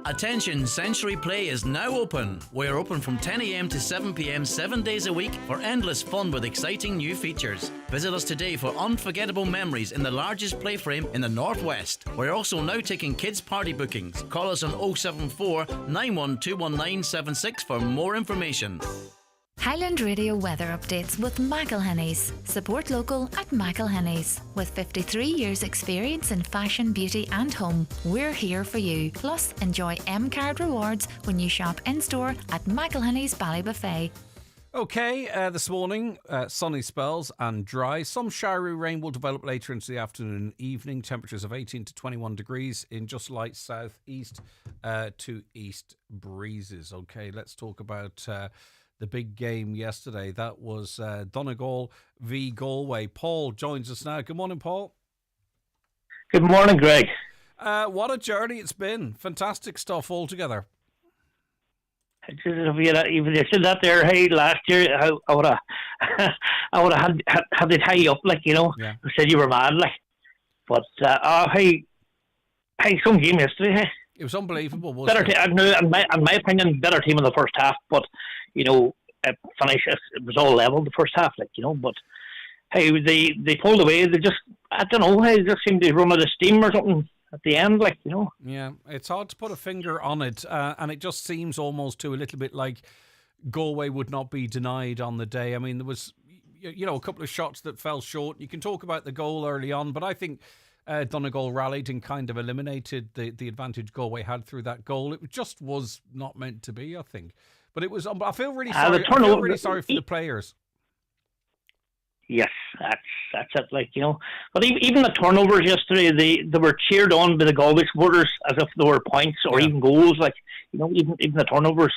Attention, Century Play is now open. We are open from 10 a.m. to 7 p.m. 7 days a week for endless fun with exciting new features. Visit us today for unforgettable memories in the largest playframe in the Northwest. We're also now taking kids' party bookings. Call us on 074 9121976 for more information. Highland Radio weather updates with McElhinney's. Support local at McElhinney's. With 53 years experience in fashion, beauty and home, we're here for you. Plus, enjoy M-Card rewards when you shop in-store at McElhinney's Ballybuffet. Okay, this morning, sunny spells and dry. Some showery rain will develop later into the afternoon and evening. Temperatures of 18 to 21 degrees in just light south-east to east breezes. Okay, let's talk about the big game yesterday. That was Donegal v Galway. Paul joins us now. Good morning, Paul. Good morning, Greg. What a journey it's been. Fantastic stuff altogether. If you said that there, hey, last year, I would have had it high up, like, you know. Yeah. I said you were mad, like. But hey, some game yesterday. Hey. It was unbelievable. Wasn't Better it? in my opinion, better team in the first half. But you know, it was all level the first half, like, you know. But hey, they pulled away. They just, I don't know. Hey, they just seemed to run out of steam or something at the end, like, you know. Yeah, it's hard to put a finger on it, and it just seems almost to a little bit like Galway would not be denied on the day. I mean, there was, you know, a couple of shots that fell short. You can talk about the goal early on, but I think Donegal rallied and kind of eliminated the advantage Galway had through that goal. It just was not meant to be, I think. But it was. I feel really sorry. I feel really sorry for the players. Yes, that's it, like, you know. But even the turnovers yesterday, they were cheered on by the Galway supporters as if they were points or even goals, like, you know, even the turnovers.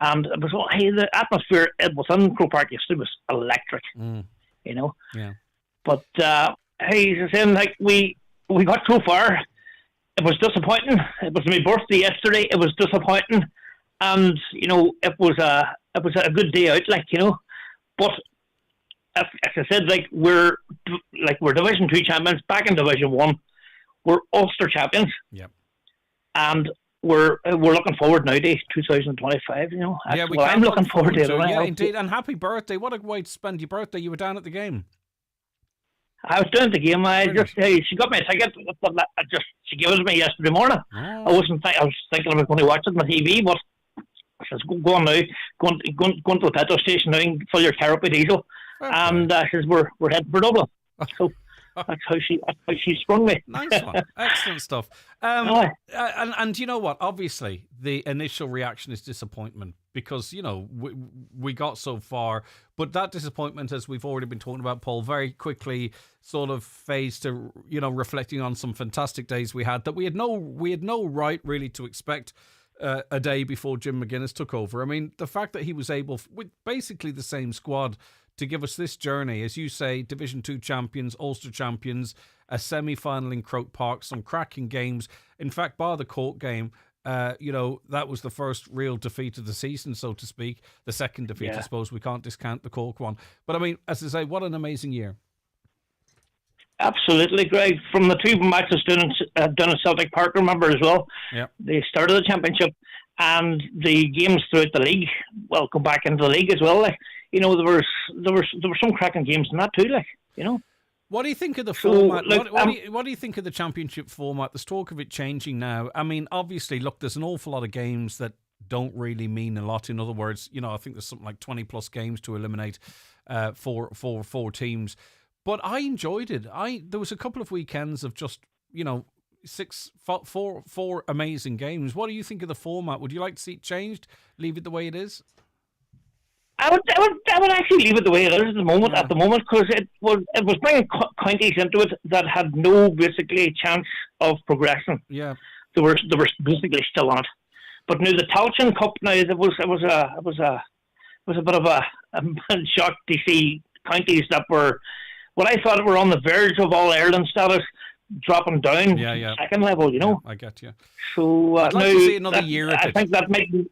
And it was, the atmosphere within Croke Park yesterday was electric, you know. Yeah. But as I saying, like, we got so far. It was disappointing. It was my birthday yesterday. It was disappointing, and you know, it was a good day out, like, you know. But as I said, like, we're Division 2 champions, back in Division 1. We're Ulster champions. Yep. And we're looking forward now to 2025. You know. I'm looking forward to it. Yeah, indeed. And happy birthday! What a way to spend your birthday. You were down at the game. I was doing the game. She got me a ticket. She gave it to me yesterday morning. Oh. I was thinking I was going to watch it on the TV, but she says, "Go on now. Go on to the petrol station now and fill your car up with diesel." Okay. And she says, "We're heading for Dublin." So that's how she sprung me. Nice one, excellent stuff. And you know what? Obviously, the initial reaction is disappointment because, you know, we got so far, but that disappointment, as we've already been talking about, Paul, very quickly sort of phased to, you know, reflecting on some fantastic days we had that we had no right really to expect a day before Jim McGuinness took over. I mean, the fact that he was able, with basically the same squad, to give us this journey, as you say, Division 2 champions, Ulster champions, a semi-final in Croke Park, some cracking games. In fact, bar the Cork game, you know, that was the first real defeat of the season, so to speak. The second defeat, I suppose. We can't discount the Cork one. But I mean, as I say, what an amazing year. Absolutely, Greg. From the two matches done at Celtic Park, remember, as well. Yeah. They started the championship, and the games throughout the league, well, come back into the league as well. Like, you know, there were some cracking games in that too, like, you know. What do you think of the format? What do you think of the championship format? There's talk of it changing now. I mean, obviously, look, there's an awful lot of games that don't really mean a lot. In other words, you know, I think there's something like 20 plus games to eliminate four teams. But I enjoyed it. There was a couple of weekends of just, you know, four amazing games. What do you think of the format? Would you like to see it changed? Leave it the way it is? I would actually leave it the way it is at the moment. At the moment, because it was bringing counties into it that had no basically chance of progressing. Yeah, they were basically still on it. But now the Tailteann Cup, now it was a bit of a shock to see counties that were what I thought were on the verge of All Ireland status dropping down to second level. You know, I get you. So I'd like to see another year of it. I think that might be.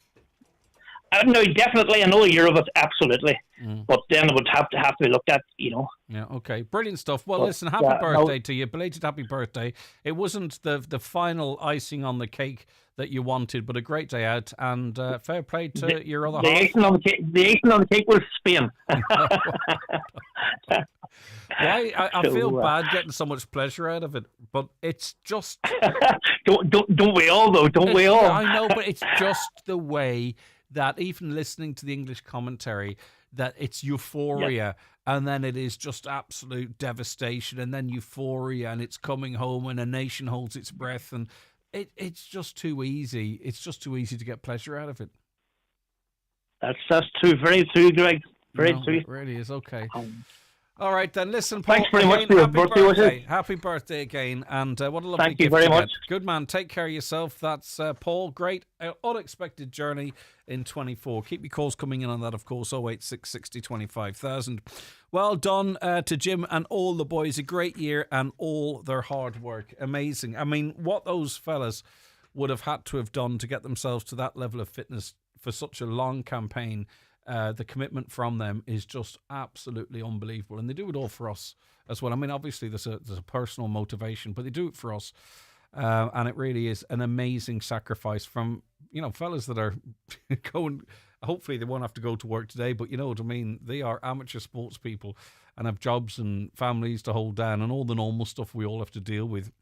No, definitely another year of it, absolutely. But then it would have to be looked at, you know. Yeah, okay. Brilliant stuff. Well, listen, happy birthday to you. Belated happy birthday. It wasn't the final icing on the cake that you wanted, but a great day out, and fair play to your other half. The icing on the cake was Spain. I feel bad getting so much pleasure out of it, but it's just... don't we all, though? Don't we all? I know, but it's just the way... that even listening to the English commentary, that it's euphoria, and then it is just absolute devastation, and then euphoria, and it's coming home, and a nation holds its breath, and it's just too easy. It's just too easy to get pleasure out of it. That's true. Very true, Greg. Very true. It really is. Okay. All right, then. Listen, Paul, thanks very much for your birthday. Happy birthday again, and what a lovely Thank you gift very to much. get. Good man. Take care of yourself. That's Paul. Great, unexpected journey in 24. Keep your calls coming in on that, of course. 086 60 25,000. Well done to Jim and all the boys. A great year and all their hard work. Amazing. I mean, what those fellas would have had to have done to get themselves to that level of fitness for such a long campaign. The commitment from them is just absolutely unbelievable, and they do it all for us as well. I mean, obviously there's a personal motivation, but they do it for us, and it really is an amazing sacrifice from, you know, fellas that are going. Hopefully they won't have to go to work today, but you know what I mean. They are amateur sports people and have jobs and families to hold down, and all the normal stuff we all have to deal with.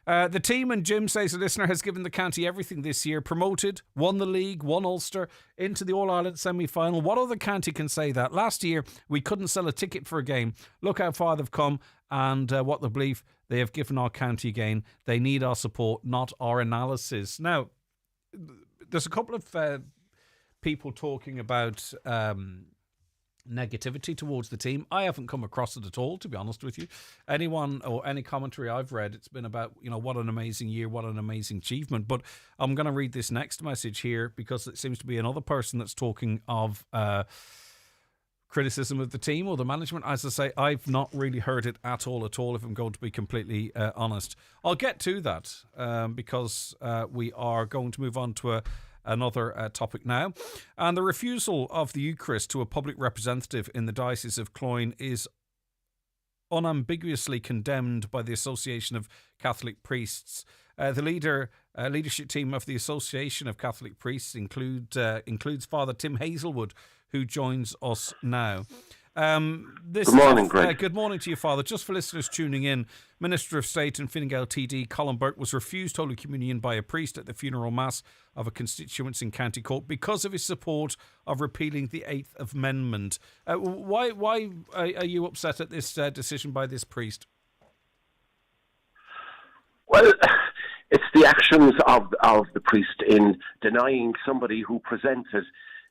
The team, and Jim says the listener, has given the county everything this year. Promoted, won the league, won Ulster, into the All-Ireland semi-final. What other county can say that? Last year, we couldn't sell a ticket for a game. Look how far they've come, and what the belief they have given our county again. They need our support, not our analysis. Now, there's a couple of people talking about negativity towards the team. I haven't come across it at all, to be honest with you. Anyone or any commentary I've read, it's been about, what an amazing year, what an amazing achievement. But I'm going to read this next message here because it seems to be another person that's talking of criticism of the team or the management. As I say, I've not really heard it at all, if I'm going to be completely honest. I'll get to that because we are going to move on to another topic now. And the refusal of the Eucharist to a public representative in the Diocese of Cloyne is unambiguously condemned by the Association of Catholic Priests. The leadership team of the Association of Catholic Priests includes Father Tim Hazelwood, who joins us now. Good morning, Greg. Good morning to you, Father. Just for listeners tuning in, Minister of State and Fine Gael TD Colin Burt was refused Holy Communion by a priest at the funeral mass of a constituency in County Cork because of his support of repealing the Eighth Amendment. Why are you upset at this decision by this priest? Well, it's the actions of the priest in denying somebody who presented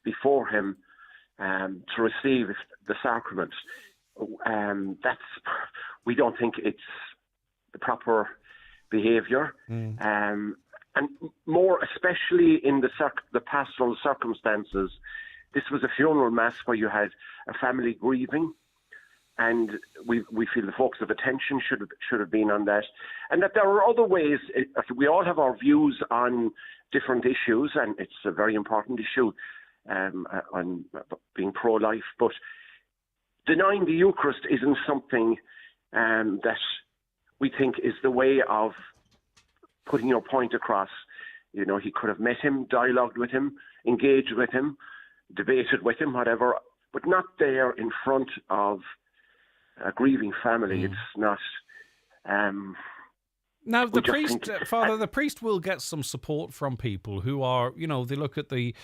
before him to receive the sacrament. We don't think it's the proper behaviour, and more especially in the pastoral circumstances. This was a funeral mass where you had a family grieving, and we feel the focus of attention should have been on that, and that there are other ways. We all have our views on different issues, and it's a very important issue on being pro-life, but denying the Eucharist isn't something that we think is the way of putting your point across. He could have met him, dialogued with him, engaged with him, debated with him, whatever, but not there in front of a grieving family. It's not. Now, the priest, Father, the priest will get some support from people who are, they look at the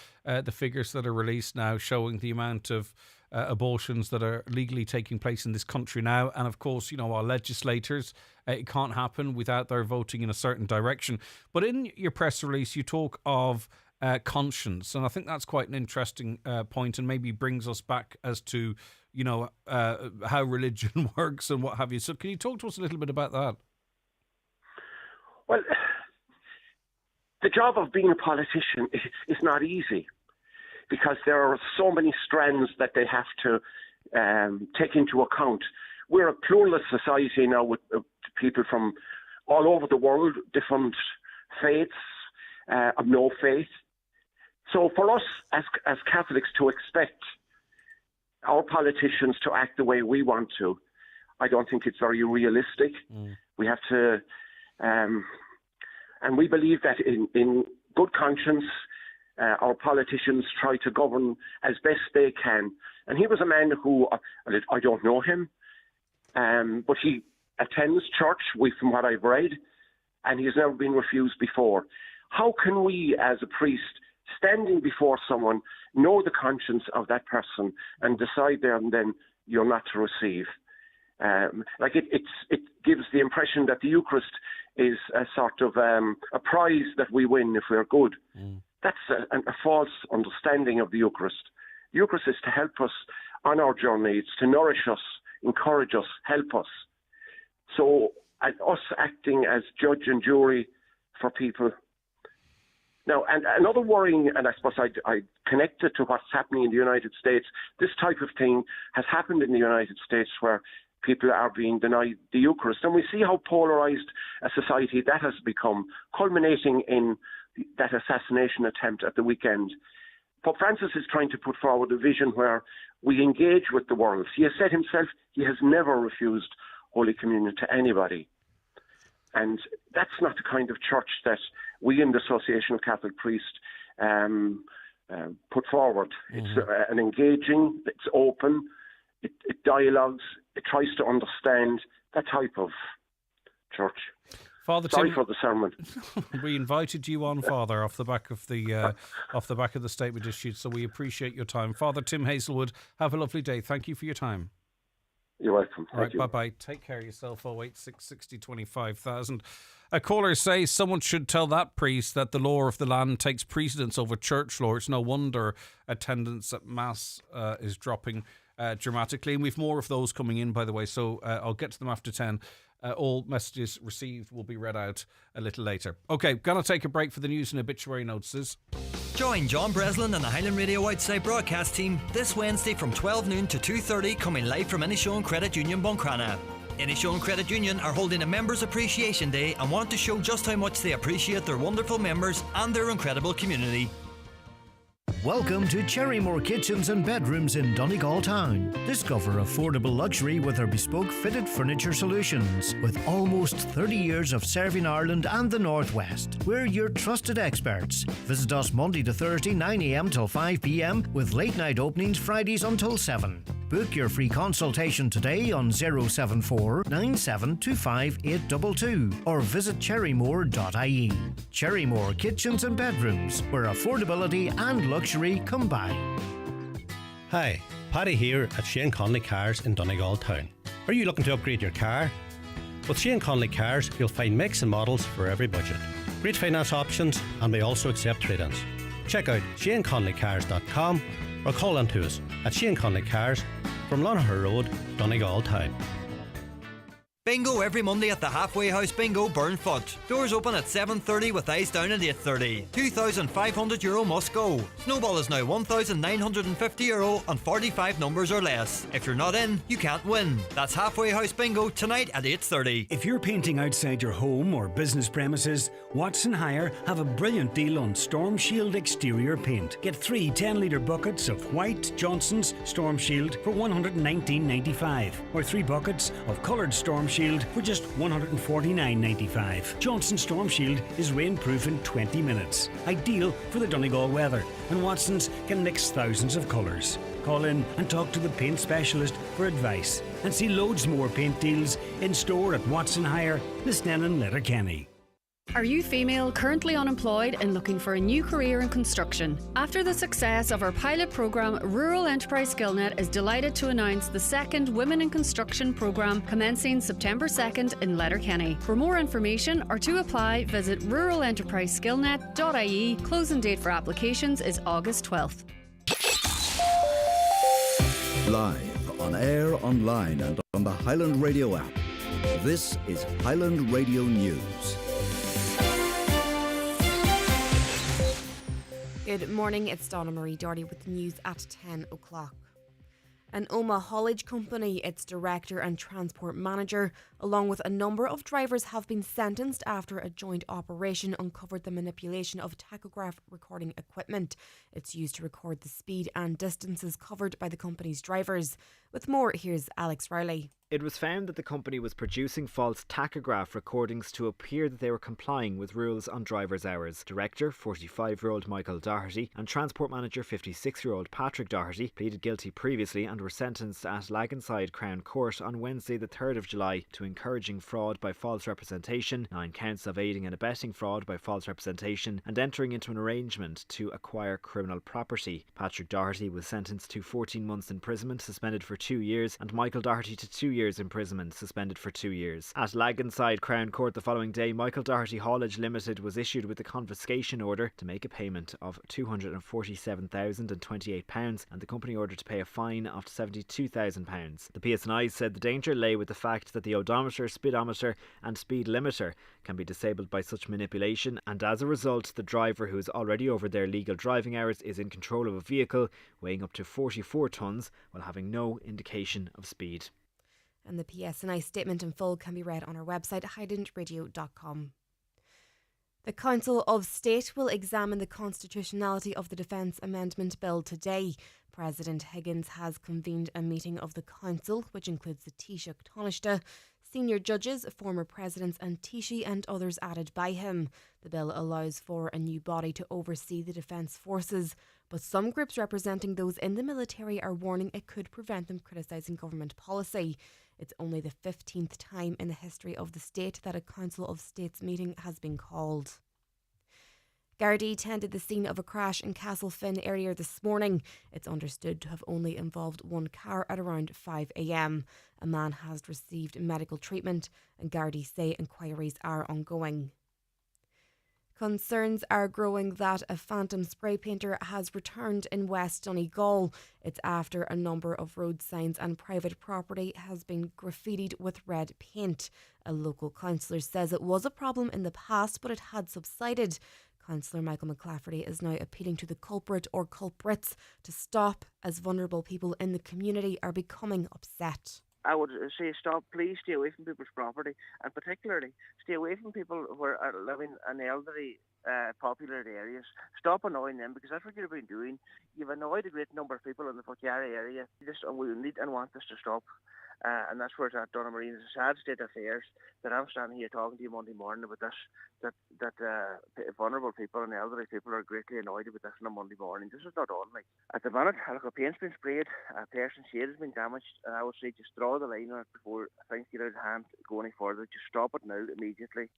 figures that are released now showing the amount of abortions that are legally taking place in this country now. And of course, our legislators, it can't happen without their voting in a certain direction. But in your press release, you talk of conscience. And I think that's quite an interesting point and maybe brings us back as to, how religion works and what have you. So can you talk to us a little bit about that? Well, the job of being a politician is not easy because there are so many strands that they have to take into account. We're a pluralist society now with people from all over the world, different faiths, of no faith. So for us as Catholics to expect our politicians to act the way we want to, I don't think it's very realistic. We have to... and we believe that in good conscience, our politicians try to govern as best they can. And he was a man who, I don't know him, but he attends church, from what I've read, and he has never been refused before. How can we, as a priest, standing before someone, know the conscience of that person and decide there and then you're not to receive? It gives the impression that the Eucharist is a sort of a prize that we win if we're good. That's a false understanding of the Eucharist. The Eucharist is to help us on our journey. It's to nourish us, encourage us, help us. So us acting as judge and jury for people. Now, and another worrying, and I suppose I connect it to what's happening in the United States, this type of thing has happened in the United States where people are being denied the Eucharist. And we see how polarised a society that has become, culminating in that assassination attempt at the weekend. Pope Francis is trying to put forward a vision where we engage with the world. He has said himself he has never refused Holy Communion to anybody. And that's not the kind of church that we in the Association of Catholic Priests put forward. It's an engaging, it's open, it dialogues, it tries to understand that type of church. Father Sorry Tim, for the sermon. We invited you on, Father, off the back of the statement issued, so we appreciate your time. Father Tim Hazelwood, have a lovely day. Thank you for your time. You're welcome. All right, bye-bye. Take care of yourself. 086 60 25,000. A caller says someone should tell that priest that the law of the land takes precedence over church law. It's no wonder attendance at Mass is dropping. dramatically. And we've more of those coming in, by the way, so I'll get to them after 10. All messages received will be read out a little later. Okay, gonna take a break for the news and obituary notices. Join John Breslin and the Highland Radio Outside broadcast team this Wednesday from 12 noon to 2:30, coming live from Inishowen Credit Union, Buncrana. Inishowen Credit Union are holding a Members Appreciation Day and want to show just how much they appreciate their wonderful members and their incredible community. Welcome to Cherrymore Kitchens and Bedrooms in Donegal Town. Discover affordable luxury with our bespoke fitted furniture solutions. With almost 30 years of serving Ireland and the Northwest, we're your trusted experts. Visit us Monday to Thursday 9 a.m. till 5 p.m. with late night openings Fridays until 7. Book your free consultation today on 074 9725 822 or visit cherrymore.ie. Cherrymore Kitchens and Bedrooms, where affordability and luxury combine. Hi, Paddy here at Shane Conley Cars in Donegal Town. Are you looking to upgrade your car? With Shane Conley Cars, you'll find makes and models for every budget. Great finance options, and we also accept trade-ins. Check out shaneconleycars.com or call in to us at Shane Conley Cars from Lonaher Road, Donegal Town. Bingo every Monday at the Halfway House Bingo, Burnfoot. Doors open at 7:30 with eyes down at 8:30. €2,500 must go. Snowball is now €1,950 on 45 numbers or less. If you're not in, you can't win. That's Halfway House Bingo tonight at 8:30. If you're painting outside your home or business premises, Watson Hire have a brilliant deal on Storm Shield exterior paint. Get 3 10-litre buckets of white Johnson's Storm Shield for $119.95, or 3 buckets of coloured Storm Shield for just $149.95. Johnson Storm Shield is rainproof in 20 minutes. Ideal for the Donegal weather, and Watson's can mix thousands of colours. Call in and talk to the paint specialist for advice, and see loads more paint deals in store at Watson Hire, Lisnenan, Letterkenny. Are you female, currently unemployed and looking for a new career in construction? After the success of our pilot programme, Rural Enterprise SkillNet is delighted to announce the second Women in Construction programme commencing September 2nd in Letterkenny. For more information or to apply, visit ruralenterpriseskillnet.ie. Closing date for applications is August 12th. Live, on air, online and on the Highland Radio app. This is Highland Radio News. Good morning, it's Donna Marie Doherty with the news at 10 o'clock. An Oma haulage company, its director and transport manager, along with a number of drivers, have been sentenced after a joint operation uncovered the manipulation of tachograph recording equipment. It's used to record the speed and distances covered by the company's drivers. With more, here's Alex Rowley. It was found that the company was producing false tachograph recordings to appear that they were complying with rules on driver's hours. Director, 45-year-old Michael Doherty, and Transport Manager, 56-year-old Patrick Doherty, pleaded guilty previously and were sentenced at Laganside Crown Court on Wednesday the 3rd of July to encouraging fraud by false representation, 9 counts of aiding and abetting fraud by false representation, and entering into an arrangement to acquire criminal property. Patrick Doherty was sentenced to 14 months imprisonment, suspended for 2 years, and Michael Doherty to 2 years imprisonment, suspended for 2 years. At Laganside Crown Court the following day, Michael Doherty Haulage Limited was issued with a confiscation order to make a payment of £247,028 and the company ordered to pay a fine of £72,000. The PSNI said the danger lay with the fact that the odometer, speedometer and speed limiter can be disabled by such manipulation, and as a result the driver, who is already over their legal driving hours, is in control of a vehicle weighing up to 44 tonnes while having no indication of speed. And the PSNI statement in full can be read on our website, highlandradio.com. The Council of State will examine the constitutionality of the Defence Amendment Bill today. President Higgins has convened a meeting of the Council, which includes the Taoiseach Taoiseach, senior judges, former presidents and Taoiseach and others added by him. The bill allows for a new body to oversee the defence forces, but some groups representing those in the military are warning it could prevent them criticising government policy. It's only the 15th time in the history of the state that a Council of States meeting has been called. Gardaí tended the scene of a crash in Castlefin earlier this morning. It's understood to have only involved one car at around 5 a.m. A man has received medical treatment and Gardaí say inquiries are ongoing. Concerns are growing that a phantom spray painter has returned in West Donegal. It's after a number of road signs and private property has been graffitied with red paint. A local councillor says it was a problem in the past, but it had subsided. Councillor Michael McClafferty is now appealing to the culprit or culprits to stop, as vulnerable people in the community are becoming upset. I would say stop, please stay away from people's property, and particularly stay away from people who are living in elderly populated areas. Stop annoying them, because that's what you've been doing. You've annoyed a great number of people in the Fokiara area. We need and want this to stop. And that's where it's at, Donamarine. It's a sad state of affairs that I'm standing here talking to you Monday morning about this, that vulnerable people and elderly people are greatly annoyed about this on a Monday morning. This is not on. Like, at the minute, a paint's been sprayed, a person's shade has been damaged, and I would say just draw the line on it before things get out of hand, go any further. Just stop it now, immediately.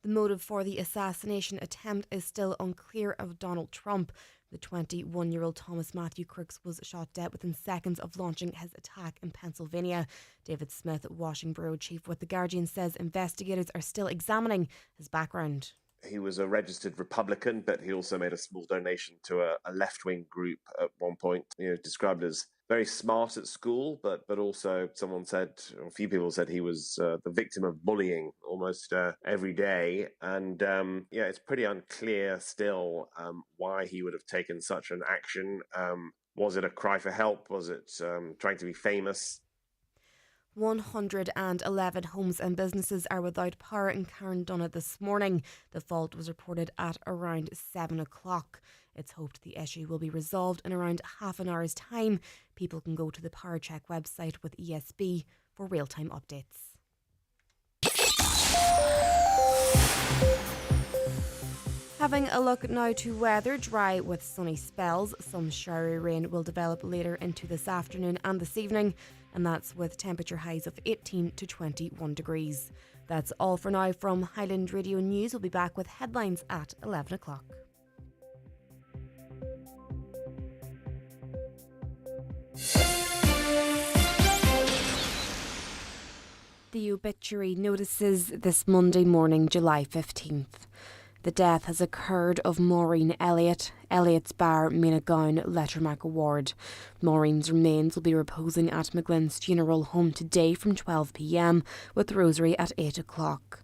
The motive for the assassination attempt is still unclear of Donald Trump. The 21-year-old Thomas Matthew Crooks was shot dead within seconds of launching his attack in Pennsylvania. David Smith, Washington Bureau Chief with The Guardian, says investigators are still examining his background. He was a registered Republican, but he also made a small donation to a left-wing group at one point, described as very smart at school, but also someone said, or a few people said, he was the victim of bullying almost every day. And it's pretty unclear still why he would have taken such an action. Was it a cry for help? Was it trying to be famous? 111 homes and businesses are without power in Carndonagh this morning. The fault was reported at around 7 o'clock. It's hoped the issue will be resolved in around half an hour's time. People can go to the Power Check website with ESB for real-time updates. Having a look now to weather, dry with sunny spells. Some showery rain will develop later into this afternoon and this evening, and that's with temperature highs of 18 to 21 degrees. That's all for now from Highland Radio News. We'll be back with headlines at 11 o'clock. The obituary notices this Monday morning, July 15th. The death has occurred of Maureen Elliott, Elliott's Bar, Menagown, Lettermack Award. Maureen's remains will be reposing at McGlynn's funeral home today from 12 p.m, with rosary at 8 o'clock.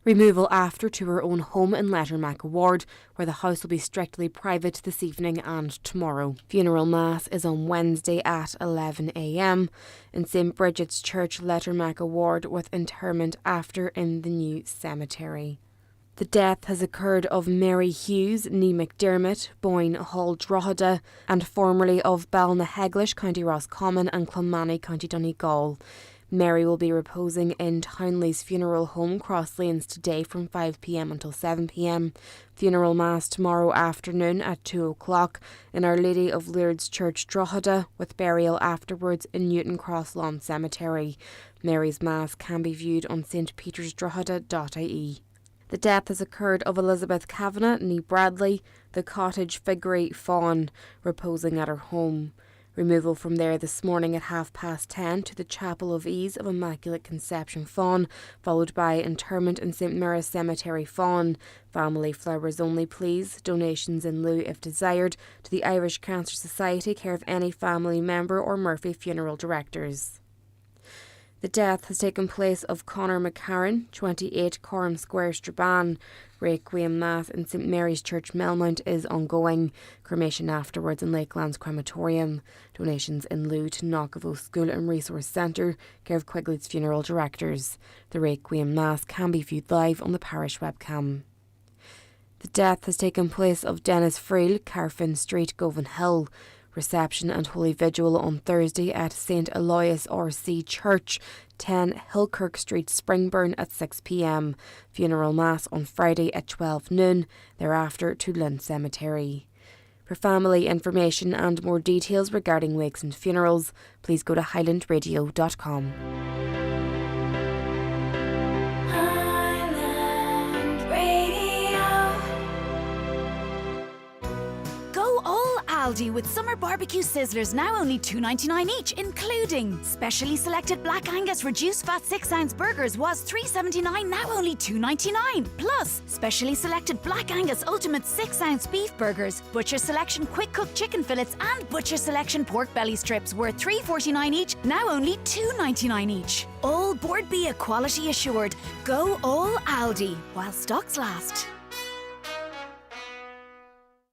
Removal after to her own home in Lettermack Award, where the house will be strictly private this evening and tomorrow. Funeral Mass is on Wednesday at 11 a.m. in St Bridget's Church, Lettermack Award, with interment after in the new cemetery. The death has occurred of Mary Hughes, Nee McDermott, Boyne Hall Drogheda, and formerly of Balnaheglish, County Roscommon, and Clonmany, County Donegal. Mary will be reposing in Townley's funeral home, Cross Lanes, today from 5 p.m. until 7 p.m. Funeral Mass tomorrow afternoon at 2 o'clock in Our Lady of Lourdes Church, Drogheda, with burial afterwards in Newton Cross Lawn Cemetery. Mary's Mass can be viewed on stpetersdrogheda.ie. The death has occurred of Elizabeth Kavanagh, Nee Bradley, the cottage Figgery Fawn, reposing at her home. Removal from there this morning at 10:30 to the Chapel of Ease of Immaculate Conception Fawn, followed by interment in St Mary's Cemetery Fawn. Family flowers only, please. Donations in lieu if desired to the Irish Cancer Society, care of any family member or Murphy Funeral Directors. The death has taken place of Conor McCarran, 28 Coram Square, Strabane. Requiem Mass in St Mary's Church, Melmount is ongoing. Cremation afterwards in Lakelands Crematorium. Donations in lieu to Knockavo School and Resource Centre, care of Quigley's Funeral Directors. The Requiem Mass can be viewed live on the parish webcam. The death has taken place of Dennis Friel, Carfin Street, Govan Hill. Reception and Holy Vigil on Thursday at St Aloysius R.C. Church, 10 Hillkirk Street, Springburn at 6 p.m. Funeral Mass on Friday at 12 noon, thereafter to Lynn Cemetery. For family information and more details regarding wakes and funerals, please go to highlandradio.com. Aldi with summer barbecue sizzlers now only $2.99 each, including specially selected Black Angus reduced fat 6-ounce burgers was $3.79, now only $2.99. Plus, specially selected Black Angus Ultimate 6-ounce beef burgers, Butcher Selection quick cooked chicken fillets, and Butcher Selection pork belly strips were $3.49 each, now only $2.99 each. All Board Bia quality assured. Go all Aldi while stocks last.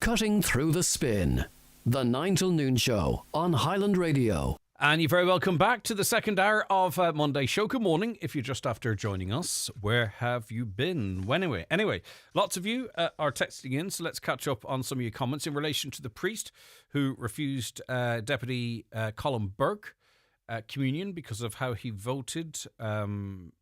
Cutting through the spin. The 9 Til Noon Show on Highland Radio. And you're very welcome back to the second hour of Monday show. Good morning. If you're just after joining us, where have you been? Anyway, lots of you are texting in, so let's catch up on some of your comments in relation to the priest who refused Deputy Colin Burke communion because of how he voted in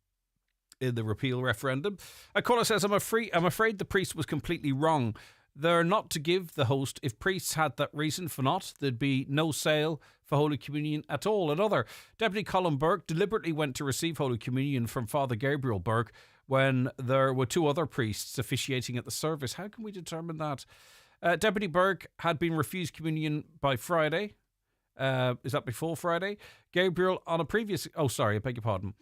the repeal referendum. A caller says, I'm afraid the priest was completely wrong. They're not to give the host. If priests had that reason for not, there'd be no sale for Holy Communion at all. Another, Deputy Colin Burke deliberately went to receive Holy Communion from Father Gabriel Burke when there were two other priests officiating at the service. How can we determine that? Deputy Burke had been refused communion by Friday. Is that before Friday? Gabriel on a previous... Oh, sorry, I beg your pardon.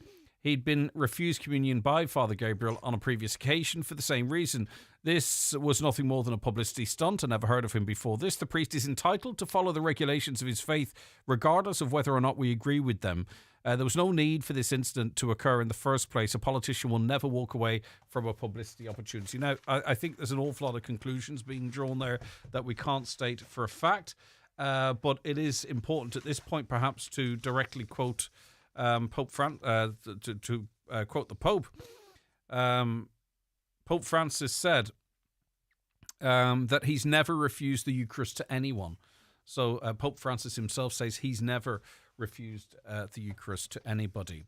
He'd been refused communion by Father Gabriel on a previous occasion for the same reason. This was nothing more than a publicity stunt. I never heard of him before this. The priest is entitled to follow the regulations of his faith, regardless of whether or not we agree with them. There was no need for this incident to occur in the first place. A politician will never walk away from a publicity opportunity. Now, I think there's an awful lot of conclusions being drawn there that we can't state for a fact. But it is important at this point, perhaps, to directly quote Pope quote the Pope. Pope Francis said that he's never refused the Eucharist to anyone. So Pope Francis himself says he's never refused the Eucharist to anybody.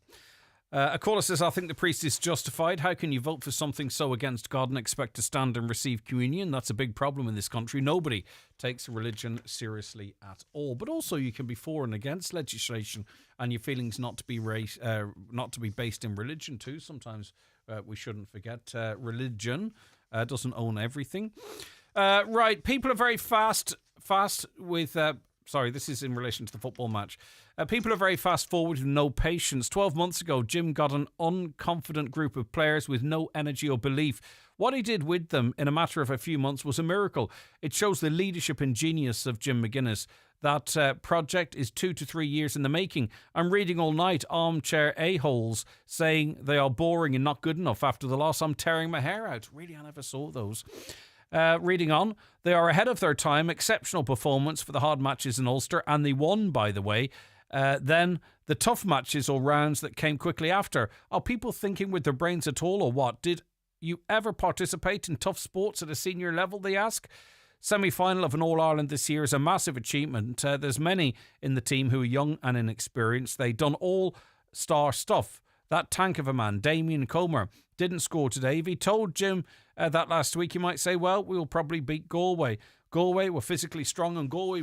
A caller says, I think the priest is justified. How can you vote for something so against God and expect to stand and receive communion? That's a big problem in this country. Nobody takes religion seriously at all. But also you can be for and against legislation and your feelings not to be based in religion too. Sometimes we shouldn't forget religion doesn't own everything. Right, people are very fast with... Sorry, this is in relation to the football match. People are very fast forward with no patience. 12 months ago, Jim got an unconfident group of players with no energy or belief. What he did with them in a matter of a few months was a miracle. It shows the leadership and genius of Jim McGuinness. That project is 2 to 3 years in the making. I'm reading all night armchair a-holes saying they are boring and not good enough after the loss. I'm tearing my hair out. Really, I never saw those. Reading on, they are ahead of their time. Exceptional performance for the hard matches in Ulster, and they won, by the way. Then the tough matches or rounds that came quickly after. Are people thinking with their brains at all, or what? Did you ever participate in tough sports at a senior level, they ask? Semi-final of an All-Ireland this year is a massive achievement. There's many in the team who are young and inexperienced. They done all-star stuff. That tank of a man, Damien Comer, didn't score today. If he told Jim that last week, you might say, well, we'll probably beat Galway. Galway were physically strong and Donegal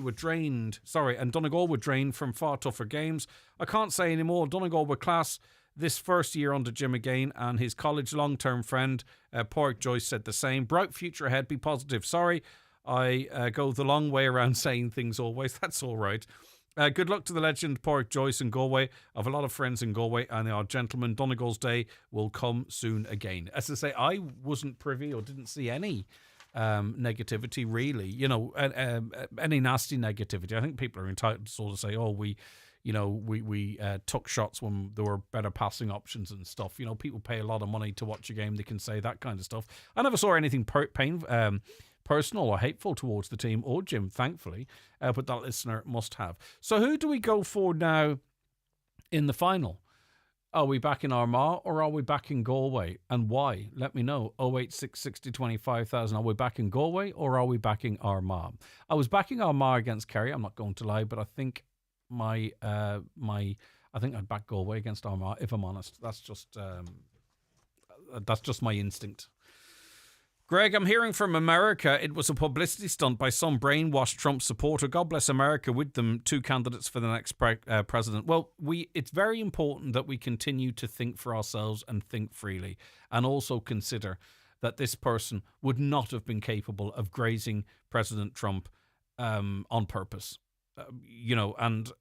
were drained from far tougher games. I can't say any more. Donegal were class this first year under Jim again, and his college long-term friend, Pádraig Joyce, said the same. Bright future ahead, be positive. Sorry, I go the long way around saying things always. That's all right. Good luck to the legend, Pádraig Joyce in Galway. I have a lot of friends in Galway, and they are gentlemen. Donegal's day will come soon again. As I say, I wasn't privy or didn't see any negativity, really. Any nasty negativity. I think people are entitled to sort of say, oh, we took shots when there were better passing options and stuff. People pay a lot of money to watch a game. They can say that kind of stuff. I never saw anything personal or hateful towards the team or Jim, thankfully, but that listener must have. So who do we go for now in the final? Are we back in Armagh or are we back in Galway? And why? Let me know. 086 60 25,000. Are we back in Galway or are we backing Armagh? I was backing Armagh against Kerry, I'm not going to lie, but I think I think I'd back Galway against Armagh, if I'm honest. That's just my instinct. Greg, I'm hearing from America it was a publicity stunt by some brainwashed Trump supporter. God bless America with them, 2 candidates for the next president. Well, it's very important that we continue to think for ourselves and think freely, and also consider that this person would not have been capable of grazing President Trump on purpose, and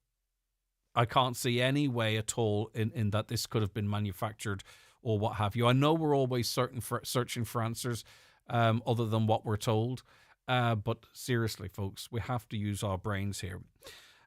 I can't see any way at all in that this could have been manufactured or what have you. I know we're always searching for answers other than what we're told, but seriously, folks, we have to use our brains here.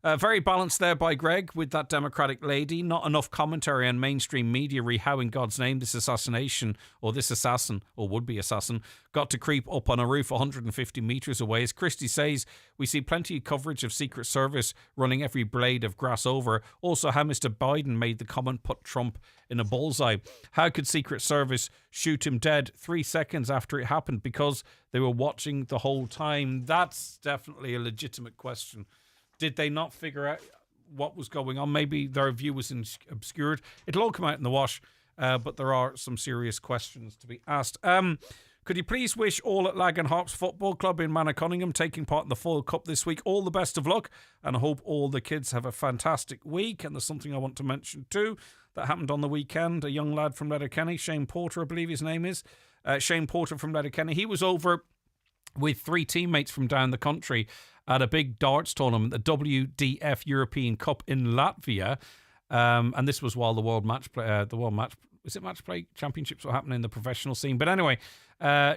Very balanced there by Greg with that Democratic lady. Not enough commentary on mainstream media re how in God's name this assassination or this assassin or would-be assassin got to creep up on a roof 150 metres away. As Christie says, we see plenty of coverage of Secret Service running every blade of grass over. Also how Mr. Biden made the comment put Trump in a bullseye. How could Secret Service shoot him dead 3 seconds after it happened? Because they were watching the whole time. That's definitely a legitimate question. Did they not figure out what was going on? Maybe their view was obscured. It'll all come out in the wash, but there are some serious questions to be asked. Could you please wish all at Lag and Harps Football Club in Manor taking part in the Fall Cup this week all the best of luck, and I hope all the kids have a fantastic week. And there's something I want to mention too that happened on the weekend. A young lad from Letterkenny, Shane Porter, I believe his name is. Shane Porter from Letterkenny. He was over with 3 teammates from down the country at a big darts tournament, the WDF European Cup in Latvia, and this was while the World Match Play Championships were happening in the professional scene. But anyway,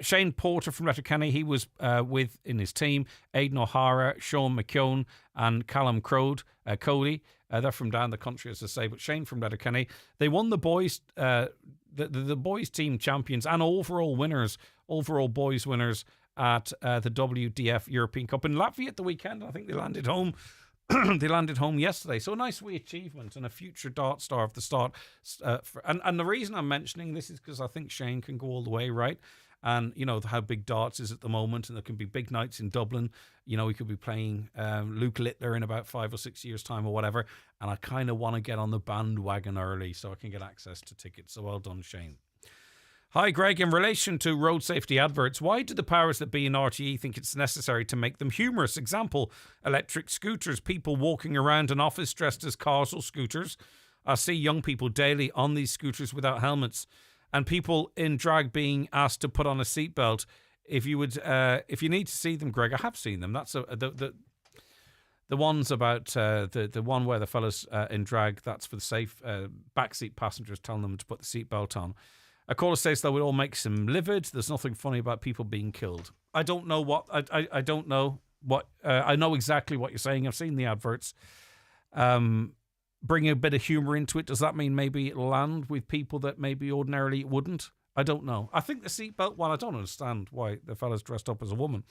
Shane Porter from Letterkenny, he was with in his team Aidan O'Hara, Sean McKeown, and Callum Cody. They're from down the country, as I say. But Shane from Letterkenny, they won the boys, the boys team champions and overall boys winners at the WDF European Cup in Latvia at the weekend. I think they landed home. They landed home yesterday. So a nice wee achievement and a future dart star of the start. And the reason I'm mentioning this is because I think Shane can go all the way, right? And, how big darts is at the moment, and there can be big nights in Dublin. He could be playing Luke Littler in about 5 or 6 years' time or whatever. And I kind of want to get on the bandwagon early so I can get access to tickets. So well done, Shane. Hi, Greg. In relation to road safety adverts, why do the powers that be in RTE think it's necessary to make them humorous? Example, electric scooters, people walking around an office dressed as cars or scooters. I see young people daily on these scooters without helmets, and people in drag being asked to put on a seatbelt. If you need to see them, Greg, I have seen them. That's the ones about the one where the fellas in drag. That's for the safe backseat passengers, telling them to put the seatbelt on. A caller says, though, it all makes him livid. There's nothing funny about people being killed. I don't know what... I don't know what... I know exactly what you're saying. I've seen the adverts. Bringing a bit of humour into it, does that mean maybe it'll land with people that maybe ordinarily it wouldn't? I don't know. I think the seatbelt one, I don't understand why the fella's dressed up as a woman,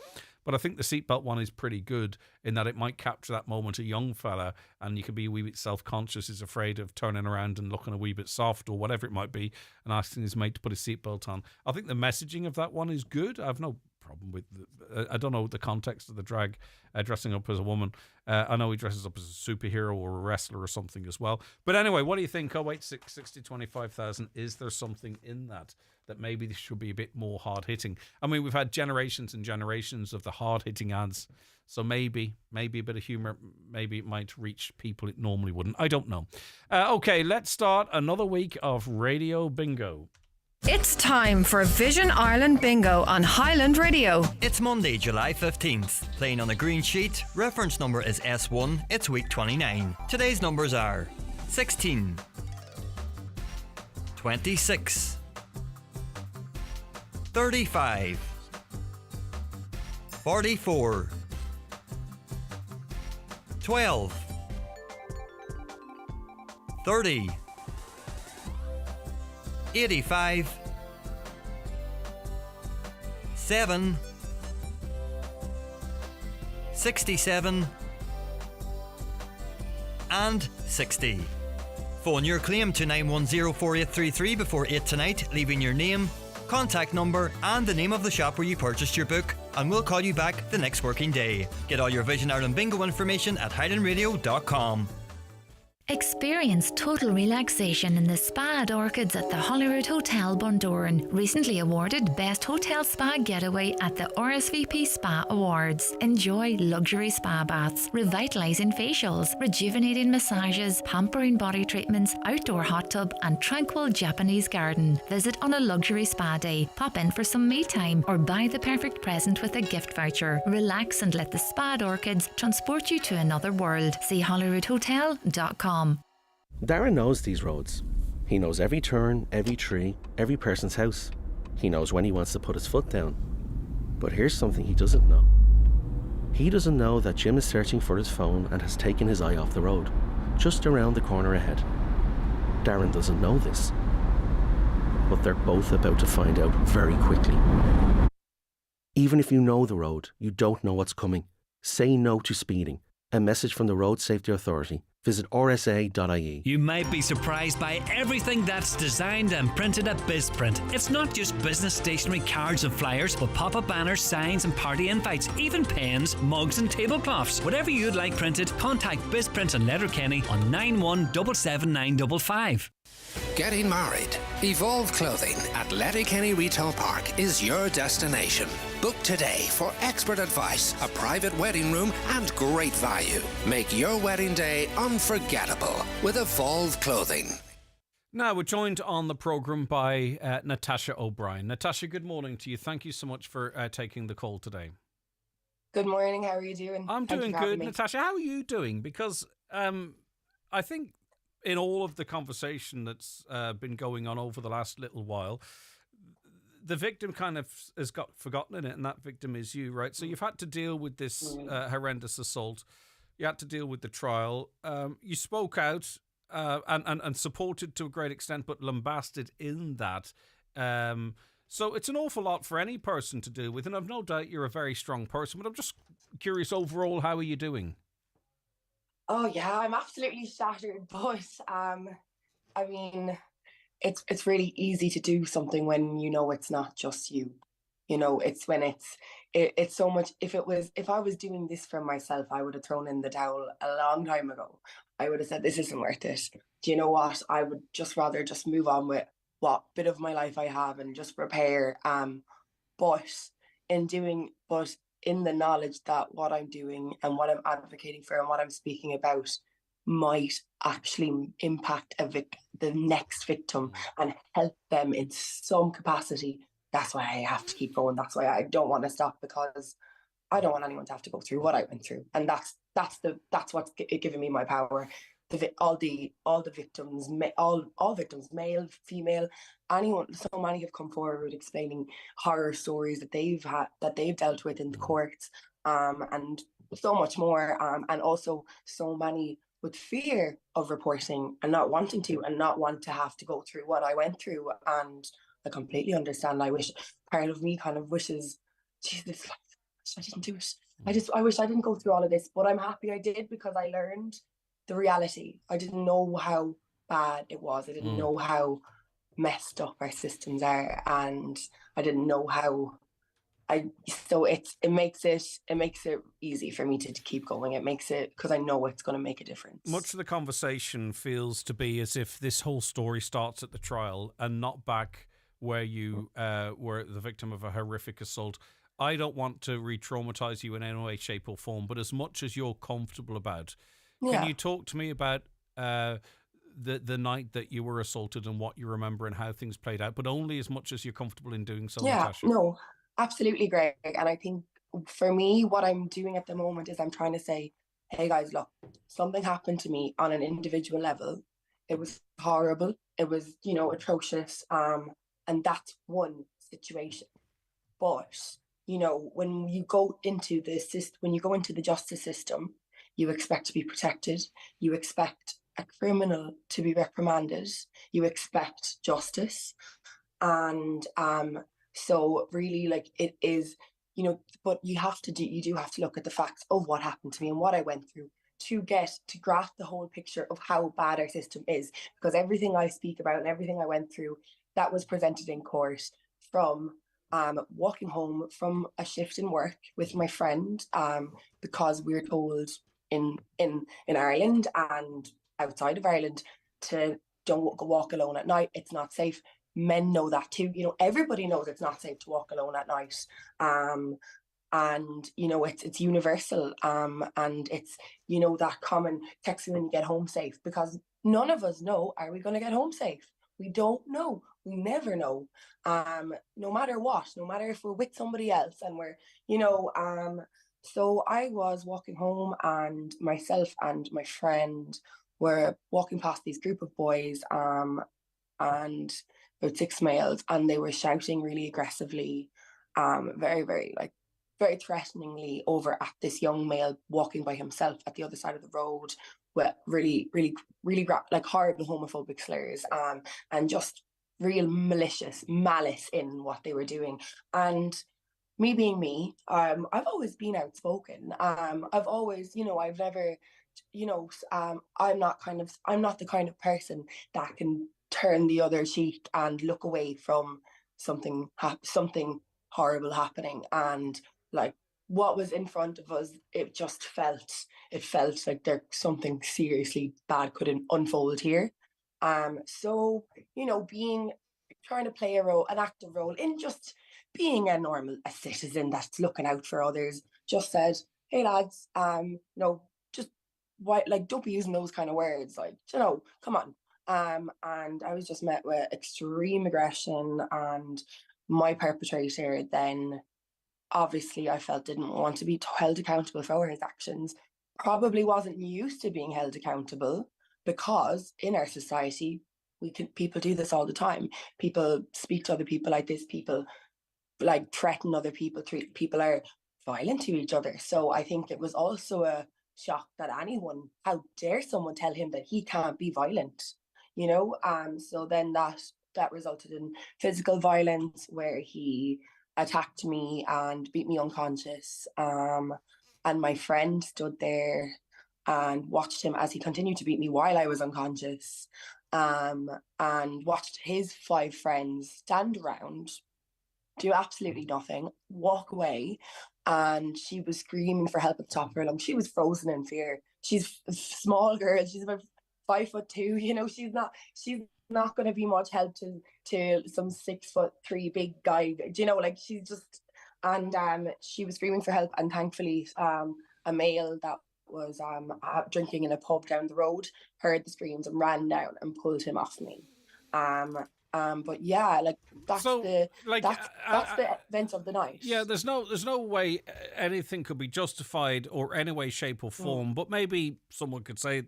but I think the seatbelt one is pretty good in that it might capture that moment, a young fella, and you could be a wee bit self-conscious, is afraid of turning around and looking a wee bit soft or whatever it might be, and asking his mate to put his seatbelt on. I think the messaging of that one is good. I have no problem with I don't know the context of the drag dressing up as a woman. I know he dresses up as a superhero or a wrestler or something as well. But anyway, what do you think? 086 60 25,000. Is there something in that maybe this should be a bit more hard-hitting? I mean, we've had generations and generations of the hard-hitting ads, so maybe a bit of humour, maybe it might reach people it normally wouldn't. I don't know. Okay, let's start another week of Radio Bingo. It's time for Vision Ireland Bingo on Highland Radio. It's Monday, July 15th. Playing on a green sheet. Reference number is S1. It's week 29. Today's numbers are 16, 26, 35, 44, 12, 30, 85, 7, 67, and 60. Phone your claim to 910-4833 before 8 tonight, leaving your name, contact number and the name of the shop where you purchased your book, and we'll call you back the next working day. Get all your Vision Ireland Bingo information at highlandradio.com. Experience total relaxation in the spa at Orchids at the Holyrood Hotel, Bundoran. Recently awarded Best Hotel Spa Getaway at the RSVP Spa Awards. Enjoy luxury spa baths, revitalising facials, rejuvenating massages, pampering body treatments, outdoor hot tub and tranquil Japanese garden. Visit on a luxury spa day, pop in for some me time or buy the perfect present with a gift voucher. Relax and let the spa at Orchids transport you to another world. See holyroodhotel.com. Darren knows these roads. He knows every turn, every tree, every person's house. He knows when he wants to put his foot down. But here's something he doesn't know. He doesn't know that Jim is searching for his phone and has taken his eye off the road, just around the corner ahead. Darren doesn't know this. But they're both about to find out very quickly. Even if you know the road, you don't know what's coming. Say no to speeding. A message from the Road Safety Authority. Visit rsa.ie. You might be surprised by everything that's designed and printed at BizPrint. It's not just business stationery, cards and flyers, but pop-up banners, signs and party invites, even pens, mugs and tablecloths. Whatever you'd like printed, contact BizPrint and Letterkenny on 9177955. Getting married? Evolve Clothing at Letterkenny Retail Park is your destination. Book today for expert advice, a private wedding room and great value. Make your wedding day unforgettable with Evolve Clothing. Now, we're joined on the programme by Natasha O'Brien. Natasha, good morning to you. Thank you so much for taking the call today. Good morning. How are you doing? I'm doing good. Natasha, how are you doing? Because I think in all of the conversation that's been going on over the last little while, the victim kind of has got forgotten in it, and that victim is you, right? So you've had to deal with this horrendous assault. You had to deal with the trial. You spoke out and supported to a great extent, but lambasted in that. So it's an awful lot for any person to deal with, and I've no doubt you're a very strong person, but I'm just curious overall, how are you doing? Oh, yeah, I'm absolutely shattered, but I mean, it's really easy to do something when you know it's not just you. You know, it's when it's so much. If I was doing this for myself, I would have thrown in the towel a long time ago. I would have said, this isn't worth it. Do you know what? I would just rather just move on with what bit of my life I have and just repair. But in the knowledge that what I'm doing and what I'm advocating for and what I'm speaking about might actually impact the next victim and help them in some capacity, that's why I have to keep going. That's why I don't want to stop, because I don't want anyone to have to go through what I went through. And that's what's giving me my power. All the victims, all victims, male, female, anyone. So many have come forward explaining horror stories that they've dealt with in the courts, and so much more, and also so many with fear of reporting and not wanting to, and not want to have to go through what I went through. And I completely understand. I wish, part of me kind of wishes, Jesus, I didn't do it. I wish I didn't go through all of this, but I'm happy I did, because I learned the reality. I didn't know how bad it was. I didn't know how messed up our systems are, and I didn't know how. So it makes it easy for me to keep going. It makes it, because I know it's going to make a difference. Much of the conversation feels to be as if this whole story starts at the trial and not back where you were the victim of a horrific assault. I don't want to re-traumatize you in any way, shape or form, but as much as you're comfortable about, can you talk to me about the night that you were assaulted and what you remember and how things played out, but only as much as you're comfortable in doing so, Natasha? No, absolutely, Greg. And I think for me, what I'm doing at the moment is I'm trying to say, hey guys, look, something happened to me on an individual level. It was horrible. It was, atrocious. And that's one situation. But, when you go into the justice system, you expect to be protected. You expect a criminal to be reprimanded. You expect justice. And so really, like, it is, but you do have to look at the facts of what happened to me and what I went through to grasp the whole picture of how bad our system is. Because everything I speak about and everything I went through, that was presented in court from walking home from a shift in work with my friend, because we were told in Ireland and outside of Ireland to don't walk alone at night. It's not safe. Men know that too. Everybody knows it's not safe to walk alone at night. And it's universal. And it's that common text when you get home safe, because none of us know, are we going to get home safe? We don't know. We never know. No matter what, no matter if we're with somebody else and we're, so I was walking home and myself and my friend were walking past this group of boys, and about 6 males, and they were shouting really aggressively, very, very very threateningly over at this young male walking by himself at the other side of the road with really, really, really horrible homophobic slurs, and just real malice in what they were doing. And me being me, I've always been outspoken. I've always, I've never, I'm not the kind of person that can turn the other cheek and look away from something horrible happening. And what was in front of us, it felt like there's something seriously bad could unfold here. So, trying to play an active role in just being a citizen that's looking out for others, just said, hey lads, just why, don't be using those kind of words, come on. And I was just met with extreme aggression, and my perpetrator then, obviously, I felt didn't want to be held accountable for his actions, probably wasn't used to being held accountable, because in our society, people do this all the time. People speak to other people like this. People threaten other people. People are violent to each other. So I think it was also a shock that how dare someone tell him that he can't be violent, So then that resulted in physical violence, where he attacked me and beat me unconscious. And my friend stood there and watched him as he continued to beat me while I was unconscious, and watched his 5 friends stand around, do absolutely nothing, walk away. And she was screaming for help at the top of her lungs. She was frozen in fear. She's a small girl. She's about 5'2". She's not going to be much help to some 6'3" big guy. She's just, and she was screaming for help. And thankfully, a male that was drinking in a pub down the road heard the screams and ran down and pulled him off me. But yeah, that's the event of the night. Yeah, there's no way anything could be justified or any way, shape or form. But maybe someone could say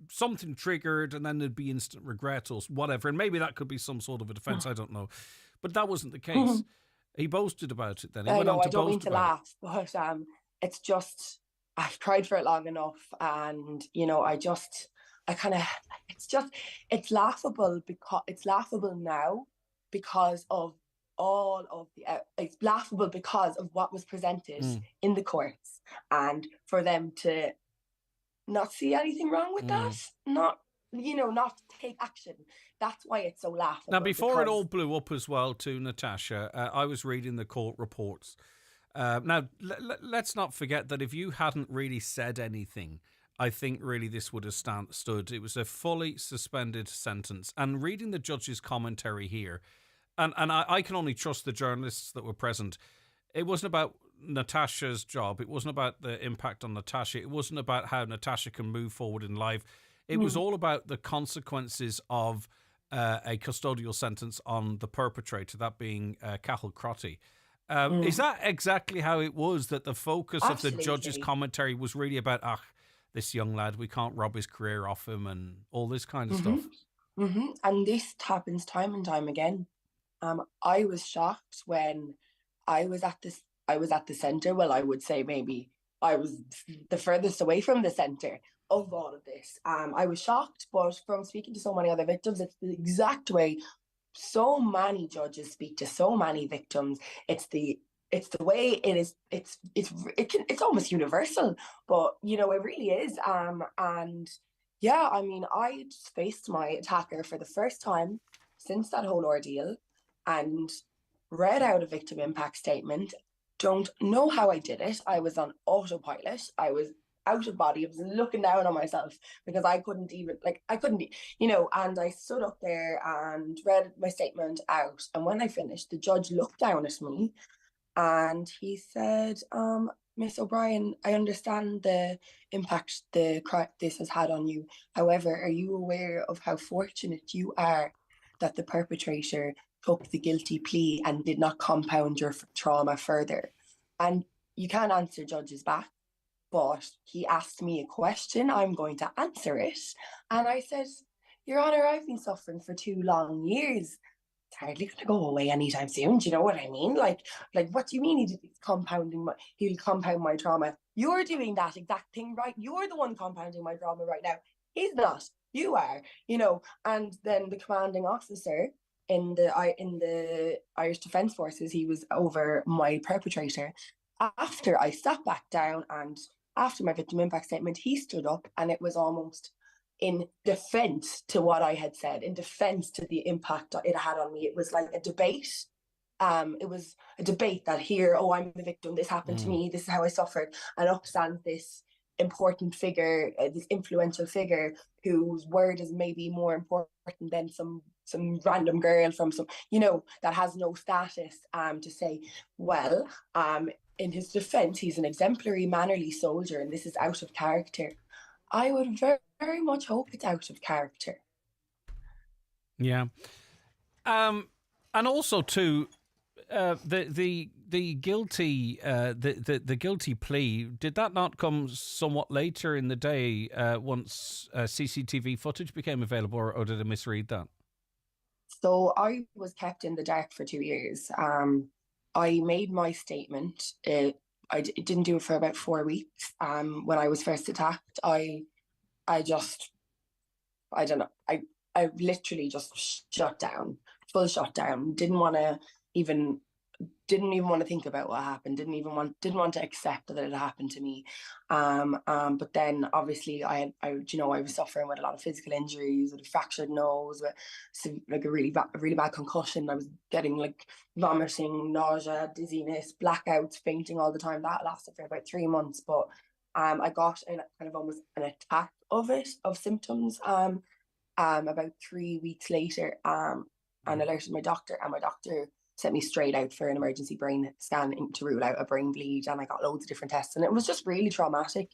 something triggered, and then there'd be instant regret or whatever, and maybe that could be some sort of a defence. I don't know, but that wasn't the case. He boasted about it. Then he went on to boast about it. I don't mean to laugh, but it's just, I've tried for it long enough, and it's laughable now because of all of it's laughable because of what was presented in the courts, and for them to not see anything wrong with that, not take action. That's why it's so laughable. Now, before it all blew up as well, to Natasha, I was reading the court reports. Now, let's not forget that if you hadn't really said anything, I think really this would have stood. It was a fully suspended sentence. And reading the judge's commentary here, and I can only trust the journalists that were present, it wasn't about Natasha's job. It wasn't about the impact on Natasha. It wasn't about how Natasha can move forward in life. It was all about the consequences of a custodial sentence on the perpetrator, that being Cathal Crotty. Is that exactly how it was, that the focus Absolutely. Of the judge's commentary was really about, this young lad, we can't rob his career off him and all this kind of stuff? And this happens time and time again. I was shocked when I was at the centre. Well, I would say maybe I was the furthest away from the centre of all of this. I was shocked, but from speaking to so many other victims, it's the exact way so many judges speak to so many victims. It's the way it is. It's almost universal, but it really is. And yeah, I mean, I just faced my attacker for the first time since that whole ordeal, and read out a victim impact statement. Don't know how I did it. I was on autopilot. I was out of body. I was looking down on myself because I couldn't, and I stood up there and read my statement out. And when I finished, the judge looked down at me and he said, Miss O'Brien, I understand the impact this has had on you. However, are you aware of how fortunate you are that the perpetrator took the guilty plea and did not compound your trauma further? And you can't answer judges back, but he asked me a question, I'm going to answer it. And I said, Your Honour, I've been suffering for 2 long years. It's hardly going to go away anytime soon. Do you know what I mean? Like, what do you mean he'll compound my trauma? You're doing that exact thing, right? You're the one compounding my trauma right now. He's not. You are, And then the commanding officer in the Irish Defence Forces, he was over my perpetrator. After I sat back down and after my victim impact statement, he stood up, and it was almost in defence to what I had said, in defence to the impact it had on me. It was like a debate. It was a debate that here, I'm the victim, this happened to me, this is how I suffered, and up stands this important figure, this influential figure whose word is maybe more important than some random girl from that has no status, to say, well, in his defence, he's an exemplary, mannerly soldier, and this is out of character. I would very, very much hope it's out of character. Yeah. And also too, the guilty the guilty plea, did that not come somewhat later in the day once CCTV footage became available, or did I misread that? So I was kept in the dark for 2 years. I made my statement. I didn't do it for about 4 weeks. When I was first attacked, I literally just shut down, full shutdown. Didn't even want to think about what happened. Didn't want to accept that it had happened to me. But then obviously I was suffering with a lot of physical injuries, with a fractured nose, with like a really bad concussion. I was getting like vomiting, nausea, dizziness, blackouts, fainting all the time. That lasted for about 3 months. But I got kind of almost an attack of symptoms about 3 weeks later, and alerted my doctor, and my doctor sent me straight out for an emergency brain scan to rule out a brain bleed, and I got loads of different tests, and it was just really traumatic.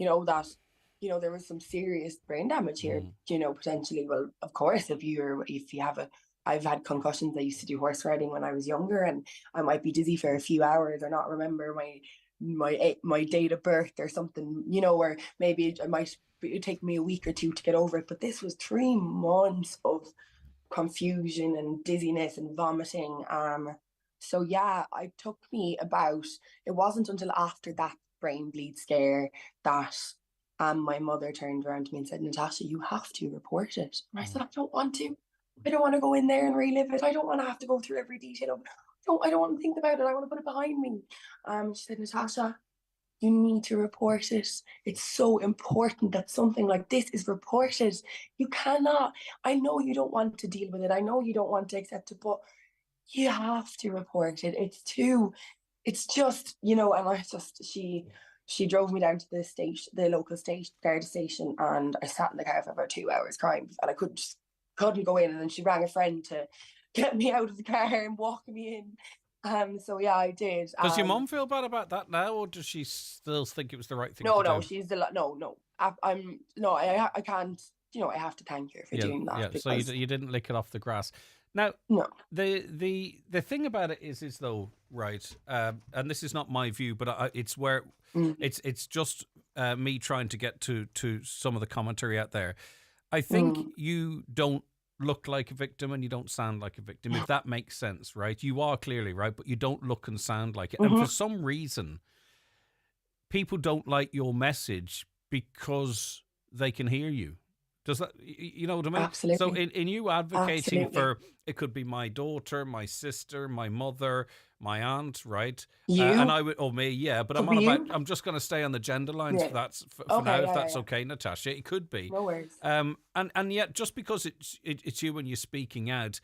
There was some serious brain damage here, potentially. Well, of course, I've had concussions. I used to do horse riding when I was younger, and I might be dizzy for a few hours or not remember my date of birth or something, or maybe it'd take me a week or two to get over it. But this was 3 months of confusion and dizziness and vomiting. So yeah, it took me it wasn't until after that brain bleed scare that my mother turned around to me and said, Natasha, you have to report it. And I said, I don't want to go in there and relive it. I don't want to have to go through every detail of it. I don't want to think about it. I want to put it behind me. She said, Natasha, you need to report it. It's so important that something like this is reported. You cannot. I know you don't want to deal with it. I know you don't want to accept it, but you have to report it. It's just, and she drove me down to the local guard station, and I sat in the car for about 2 hours crying, and I couldn't go in. And then she rang a friend to get me out of the car and walk me in. So yeah, I did. Does your mum feel bad about that now, or does she still think it was the right thing to do? No, she's I can't. I have to thank her for doing that. Yeah. So you didn't lick it off the grass. Now, no. The thing about it is though, right? And this is not my view, but it's where it's just me trying to get to some of the commentary out there. I think you don't look like a victim and you don't sound like a victim, if that makes sense, right? You are clearly, right, but you don't look and sound like it. And for some reason, people don't like your message because they can hear you. Does that, you know what I mean? Absolutely. So in you advocating for, it could be my daughter, my sister, my mother, my aunt, right? You? And I would, or me, yeah. But I'm just going to stay on the gender lines for that for now, if that's okay, Natasha. It could be. No worries. And yet, just because it's you and you're speaking out,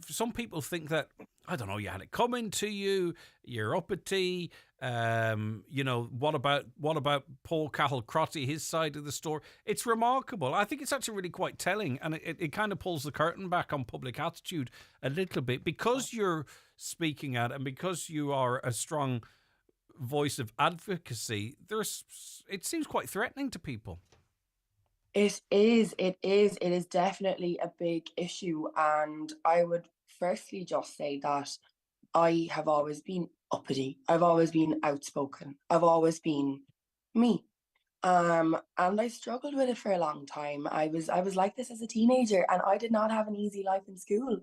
some people think that, I don't know, you had it coming to you, you're uppity. What about Paul Cahill-Crotty, his side of the story? It's remarkable. I think it's actually really quite telling, and it kind of pulls the curtain back on public attitude a little bit, because you're speaking out and because you are a strong voice of advocacy. It seems quite threatening to people. It is definitely a big issue, and I would firstly just say that I have always been uppity. I've always been outspoken. I've always been me. And I struggled with it for a long time. I was like this as a teenager, and I did not have an easy life in school.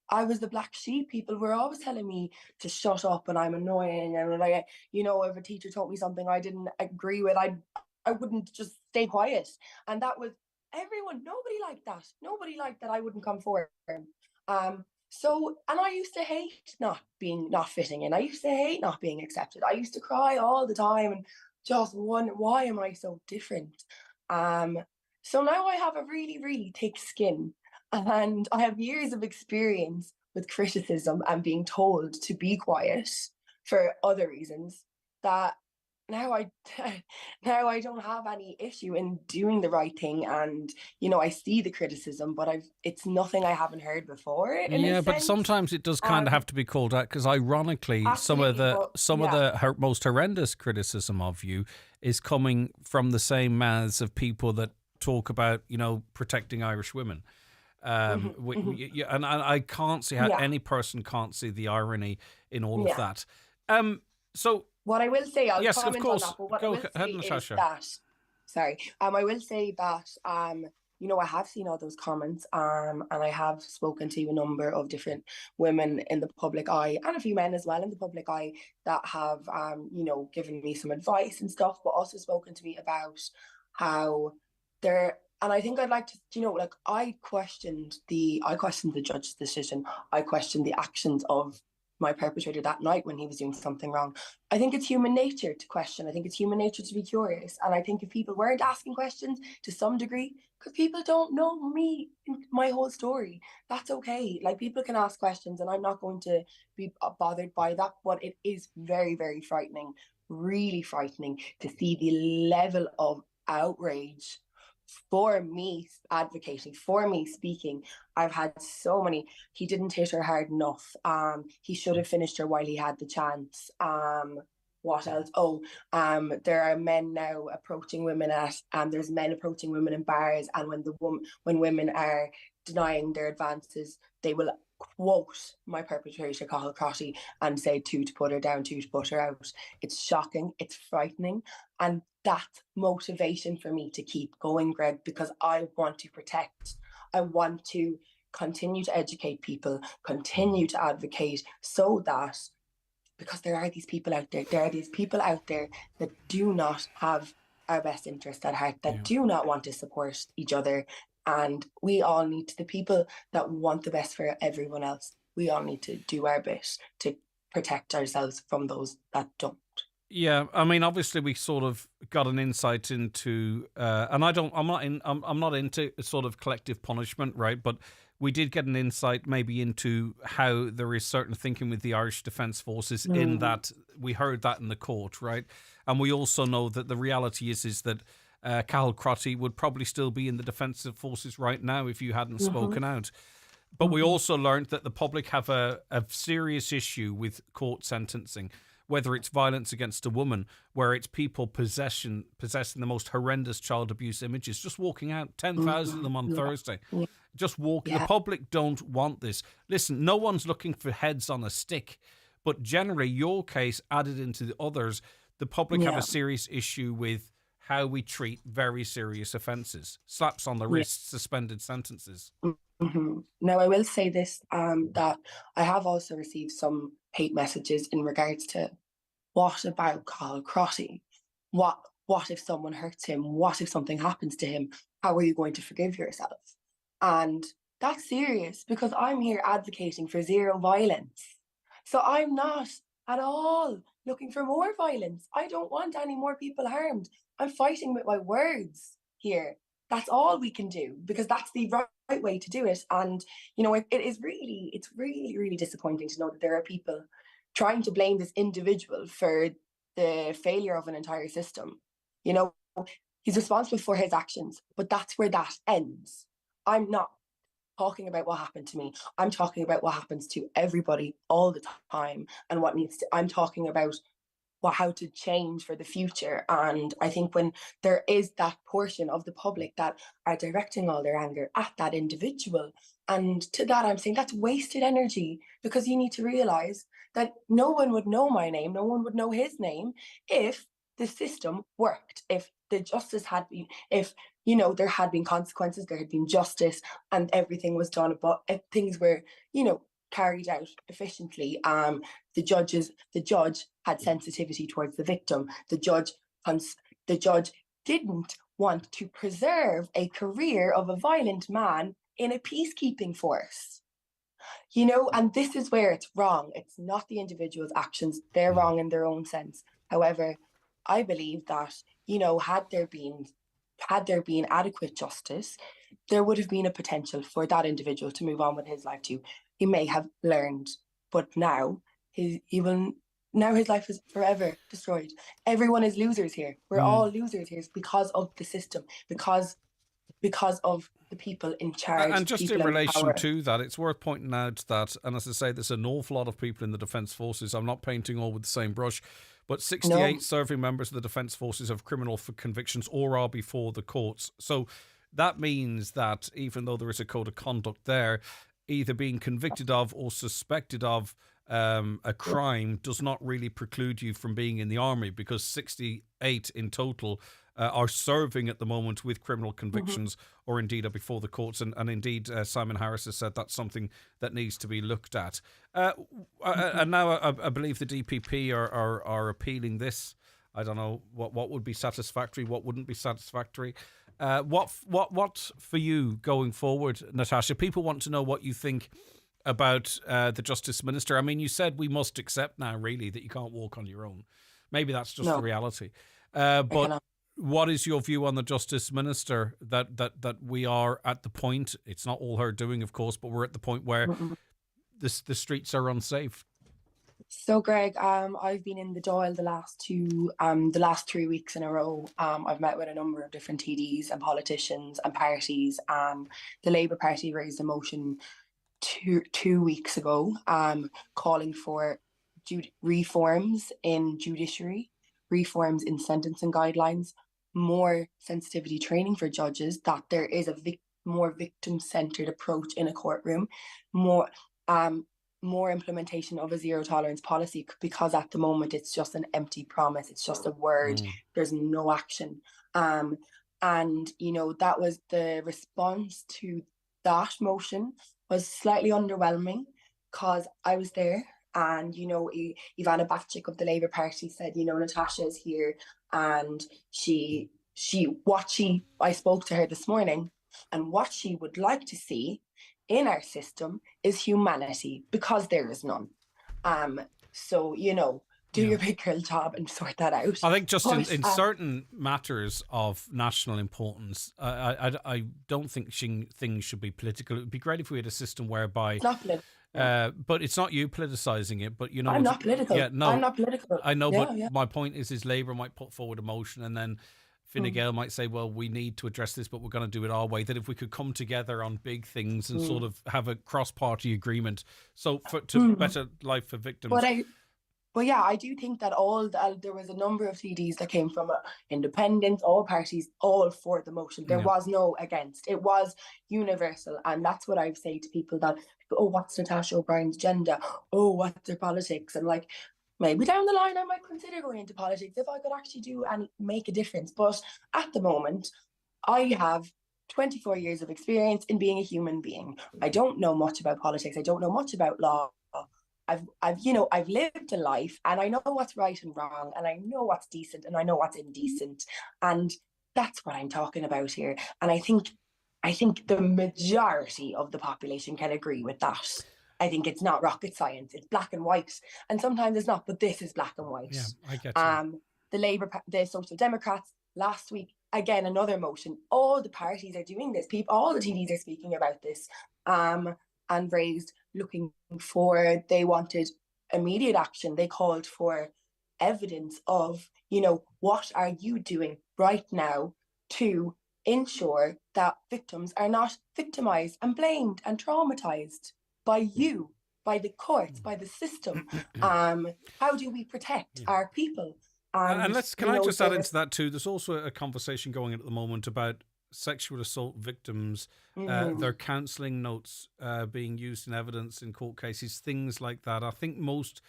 I was the black sheep. People were always telling me to shut up and I'm annoying, and if a teacher told me something I didn't agree with, I wouldn't just stay quiet. And that was everyone. Nobody liked that. Nobody liked that I wouldn't come forward. And I used to hate not fitting in. I used to hate not being accepted. I used to cry all the time and just wonder, why am I so different? So now I have a really, really thick skin, and I have years of experience with criticism and being told to be quiet for other reasons, that now I don't have any issue in doing the right thing. And I see the criticism, but it's nothing I haven't heard before. But sometimes it does kind of have to be called out, because ironically, some of the most horrendous criticism of you is coming from the same mouths of people that talk about protecting Irish women. And I can't see how any person can't see the irony in all of that. So what I will say, I'll yes, comment of course. on that, but what Go I will ahead, say Natasha. is that, sorry, I will say that, I have seen all those comments, and I have spoken to a number of different women in the public eye, and a few men as well in the public eye, that have, given me some advice and stuff, but also spoken to me about how they're. And I think I'd like to, I questioned the judge's decision. I questioned the actions of my perpetrator that night when he was doing something wrong. I think it's human nature to question. I think it's human nature to be curious. And I think if people weren't asking questions to some degree, because people don't know me, my whole story, that's okay. Like, people can ask questions and I'm not going to be bothered by that. But it is very, very frightening, really frightening to see the level of outrage for me advocating, for me speaking. I've had so many. He didn't hit her hard enough. He should have finished her while he had the chance. What else? There are men now approaching women there's men approaching women in bars, and when women are denying their advances, they will quote my perpetrator, Cahill-Crotty, and say to put her down, to put her out. It's shocking, it's frightening, and that's motivation for me to keep going, Greg, because I want to protect. I want to continue to educate people, continue to advocate, so that, because there are these people out there, that do not have our best interest at heart, that do not want to support each other. And we all need to, the people that want the best for everyone else, we all need to do our bit to protect ourselves from those that don't. Yeah, I mean, obviously we sort of got an insight into, and I'm not into sort of collective punishment, right? But we did get an insight maybe into how there is certain thinking with the Irish Defence Forces, in that we heard that in the court, right? And we also know that the reality is that Cahill-Crotty would probably still be in the Defensive Forces right now if you hadn't spoken out. But we also learned that the public have a serious issue with court sentencing, whether it's violence against a woman, where it's people possessing the most horrendous child abuse images, just walking out, 10,000 of them on Thursday. Just walking. The public don't want this. Listen, no one's looking for heads on a stick, but generally your case added into the others, the public have a serious issue with how we treat very serious offences. Slaps on the wrist, suspended sentences. Now, I will say this, that I have also received some hate messages in regards to, what about Cahill-Crotty? What if someone hurts him? What if something happens to him? How are you going to forgive yourself? And that's serious, because I'm here advocating for zero violence. So I'm not at all looking for more violence. I don't want any more people harmed. I'm fighting with my words here. That's all we can do, because that's the right way to do it. And, you know, it's really, really disappointing to know that there are people trying to blame this individual for the failure of an entire system. You know, he's responsible for his actions, but that's where that ends. I'm not talking about what happened to me. I'm talking about what happens to everybody all the time, and I'm talking about how to change for the future. And I think when there is that portion of the public that are directing all their anger at that individual, and to that I'm saying that's wasted energy, because you need to realize that no one would know my name, no one would know his name if the system worked, if the justice had been, if, you know, there had been consequences, there had been justice, and everything was done, but if things were, you know, carried out efficiently. The judge had sensitivity towards the victim. The judge didn't want to preserve a career of a violent man in a peacekeeping force. You know, and this is where it's wrong. It's not the individual's actions. They're wrong in their own sense. However, I believe that, you know, had there been adequate justice, there would have been a potential for that individual to move on with his life too. He may have learned, but now his life is forever destroyed. Everyone is losers here. We're all losers here because of the system, because of the people in charge. And just in relation to that, it's worth pointing out that, and as I say, there's an awful lot of people in the Defence Forces. I'm not painting all with the same brush, but 68 serving members of the Defence Forces have criminal convictions or are before the courts. So that means that even though there is a code of conduct there, either being convicted of or suspected of a crime does not really preclude you from being in the army, because 68 in total are serving at the moment with criminal convictions or indeed are before the courts. And indeed, Simon Harris has said that's something that needs to be looked at. And now I believe the DPP are appealing this. I don't know what would be satisfactory, what wouldn't be satisfactory. What for you going forward, Natasha? People want to know what you think about the Justice Minister. I mean, you said we must accept now, really, that you can't walk on your own. Maybe that's just the reality. But what is your view on the Justice Minister? That we are at the point, it's not all her doing, of course, but we're at the point where the streets are unsafe. So, Greg, I've been in the Dáil the last 3 weeks in a row. I've met with a number of different TDs and politicians and parties. The Labour Party raised a motion two weeks ago, calling for reforms in judiciary, reforms in sentencing guidelines, more sensitivity training for judges, that there is a more victim-centred approach in a courtroom, more implementation of a zero tolerance policy, because at the moment it's just an empty promise, it's just a word, there's no action. And, you know, that was the response to that motion was slightly underwhelming, because I was there, and, you know, Ivana Bacik of the Labour Party said, you know, Natasha is here, and I spoke to her this morning, and what she would like to see in our system is humanity, because there is none. So, you know, do your big girl job and sort that out. I think just in certain matters of national importance, I don't think things should be political. It would be great if we had a system whereby... It's not political. But it's not you politicising it, but you know... I'm not political. Yeah, no, I'm not political. I know, but my point is Labour might put forward a motion, and then Fine Gael might say, well, we need to address this, but we're going to do it our way. That if we could come together on big things and sort of have a cross-party agreement, so to better life for victims. But yeah, I do think that there was a number of TDs that came from independents, all parties, all for the motion. There was no against. It was universal. And that's what I say to people that, oh, what's Natasha O'Brien's agenda? Oh, what's her politics? And like, maybe down the line I might consider going into politics if I could actually do and make a difference. But at the moment, I have 24 years of experience in being a human being. I don't know much about politics. I don't know much about law. I've lived a life, and I know what's right and wrong, and I know what's decent and I know what's indecent. And that's what I'm talking about here. And I think the majority of the population can agree with that. I think it's not rocket science. It's black and white. And sometimes it's not, but this is black and white. Yeah, I get you. The Social Democrats last week again, another motion. All the parties are doing this. All the TDs are speaking about this, and raised they wanted immediate action. They called for evidence of, what are you doing right now to ensure that victims are not victimized and blamed and traumatized by you, by the courts, by the system. How do we protect our people? And can I just add into that too? There's also a conversation going on at the moment about sexual assault victims, their counselling notes being used in evidence in court cases, things like that. I think most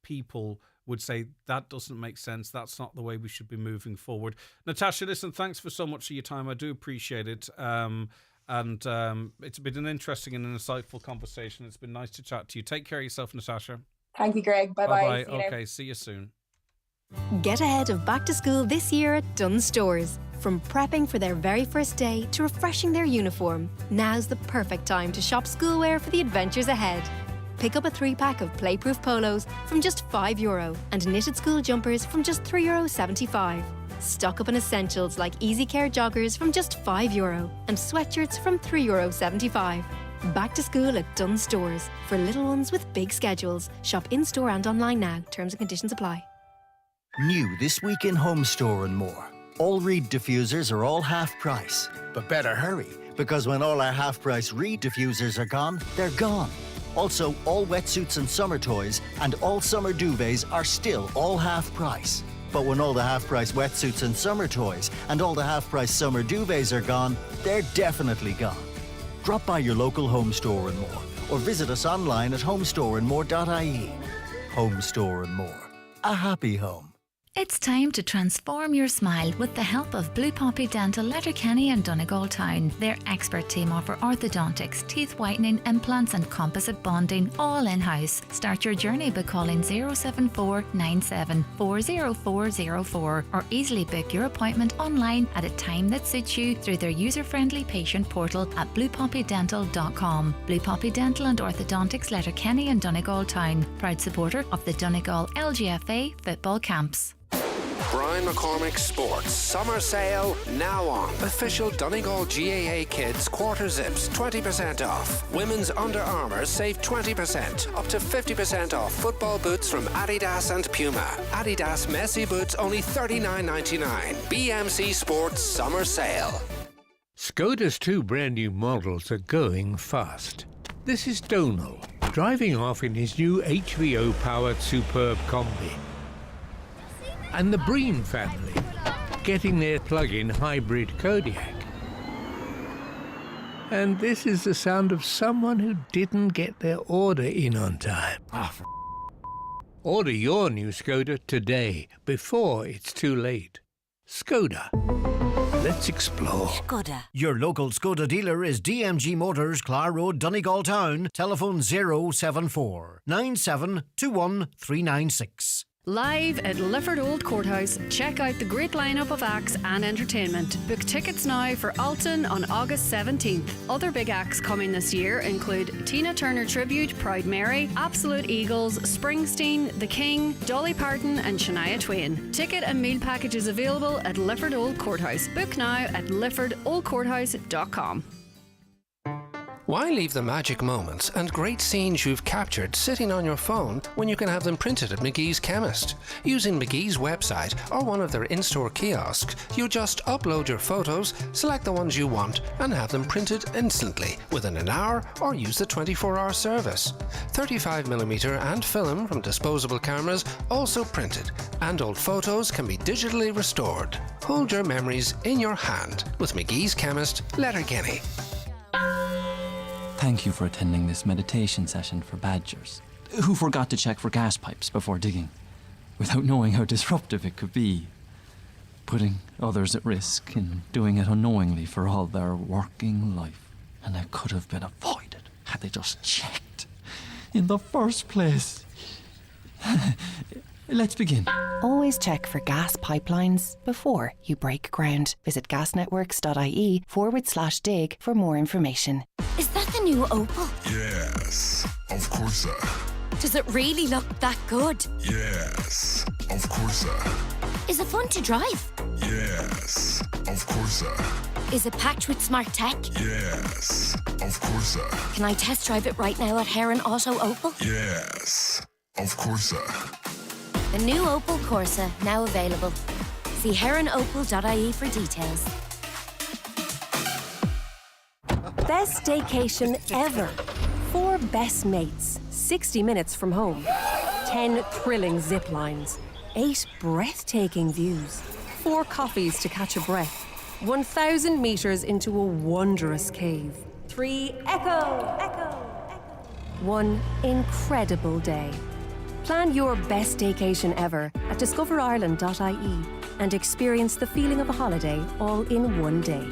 people would say that doesn't make sense. That's not the way we should be moving forward. Natasha, listen, thanks for so much of your time. I do appreciate it. And it's been an interesting and an insightful conversation. It's been nice to chat to you. Take care of yourself, Natasha. Thank you, Greg. Bye-bye. Okay, see you soon. Get ahead of back to school this year at Dunnes Stores. From prepping for their very first day to refreshing their uniform, now's the perfect time to shop schoolwear for the adventures ahead. Pick up a 3-pack of playproof polos from just €5 and knitted school jumpers from just €3.75. Stock up on essentials like Easy Care joggers from just €5 and sweatshirts from €3.75. Back to school at Dunnes Stores for little ones with big schedules. Shop in-store and online now. Terms and conditions apply. New this week in Home Store and More. All Reed diffusers are all half price. But better hurry, because when all our half price Reed diffusers are gone, they're gone. Also, all wetsuits and summer toys and all summer duvets are still all half price. But when all the half price wetsuits and summer toys and all the half price summer duvets are gone, they're definitely gone. Drop by your local Home Store and More or visit us online at homestoreandmore.ie. Home Store and More. A happy home. It's time to transform your smile with the help of Blue Poppy Dental, Letterkenny and Donegal Town. Their expert team offer orthodontics, teeth whitening, implants and composite bonding all in-house. Start your journey by calling 074 97 40404 or easily book your appointment online at a time that suits you through their user-friendly patient portal at bluepoppydental.com. Blue Poppy Dental and Orthodontics, Letterkenny and Donegal Town. Proud supporter of the Donegal LGFA football camps. Brian McCormick Sports Summer Sale now on. Official Donegal GAA Kids quarter zips 20% off. Women's Under Armour save 20%. Up to 50% off football boots from Adidas and Puma. Adidas Messi boots only $39.99. BMC Sports Summer Sale. Skoda's 2 brand new models are going fast. This is Donal, driving off in his new HVO-powered Superb Combi. And the Breen family, getting their plug-in hybrid Kodiaq. And this is the sound of someone who didn't get their order in on time. Order your new Skoda today, before it's too late. Skoda. Let's explore. Skoda. Your local Skoda dealer is DMG Motors, Clar Road, Donegal Town. Telephone 074 9721 396. Live at Lifford Old Courthouse, check out the great lineup of acts and entertainment. Book tickets now for Alton on August 17th. Other big acts coming this year include Tina Turner Tribute, Proud Mary, Absolute Eagles, Springsteen, The King, Dolly Parton and Shania Twain. Ticket and meal packages available at Lifford Old Courthouse. Book now at LiffordOldCourthouse.com. Why leave the magic moments and great scenes you've captured sitting on your phone when you can have them printed at McGee's Chemist? Using McGee's website or one of their in-store kiosks, you just upload your photos, select the ones you want, and have them printed instantly within an hour, or use the 24-hour service. 35mm and film from disposable cameras also printed, and old photos can be digitally restored. Hold your memories in your hand with McGee's Chemist, Letterkenny. Thank you for attending this meditation session for badgers who forgot to check for gas pipes before digging, without knowing how disruptive it could be, putting others at risk and doing it unknowingly for all their working life. And it could have been avoided had they just checked in the first place. Let's begin. Always check for gas pipelines before you break ground. Visit gasnetworks.ie/dig for more information. Is that the new Opel? Yes, of course. Does it really look that good? Yes, of course. Is it fun to drive? Yeah. Yes, of course. Is it packed with smart tech? Yes, of course. Can I test drive it right now at Heron Auto Opel? Yes, of course. The new Opel Corsa, now available. See heronopel.ie for details. Best staycation ever. 4 best mates, 60 minutes from home. 10 thrilling zip lines. 8 breathtaking views. 4 coffees to catch a breath. 1,000 metres into a wondrous cave. 3 echo. 1 incredible day. Plan your best staycation ever at discoverireland.ie and experience the feeling of a holiday all in one day.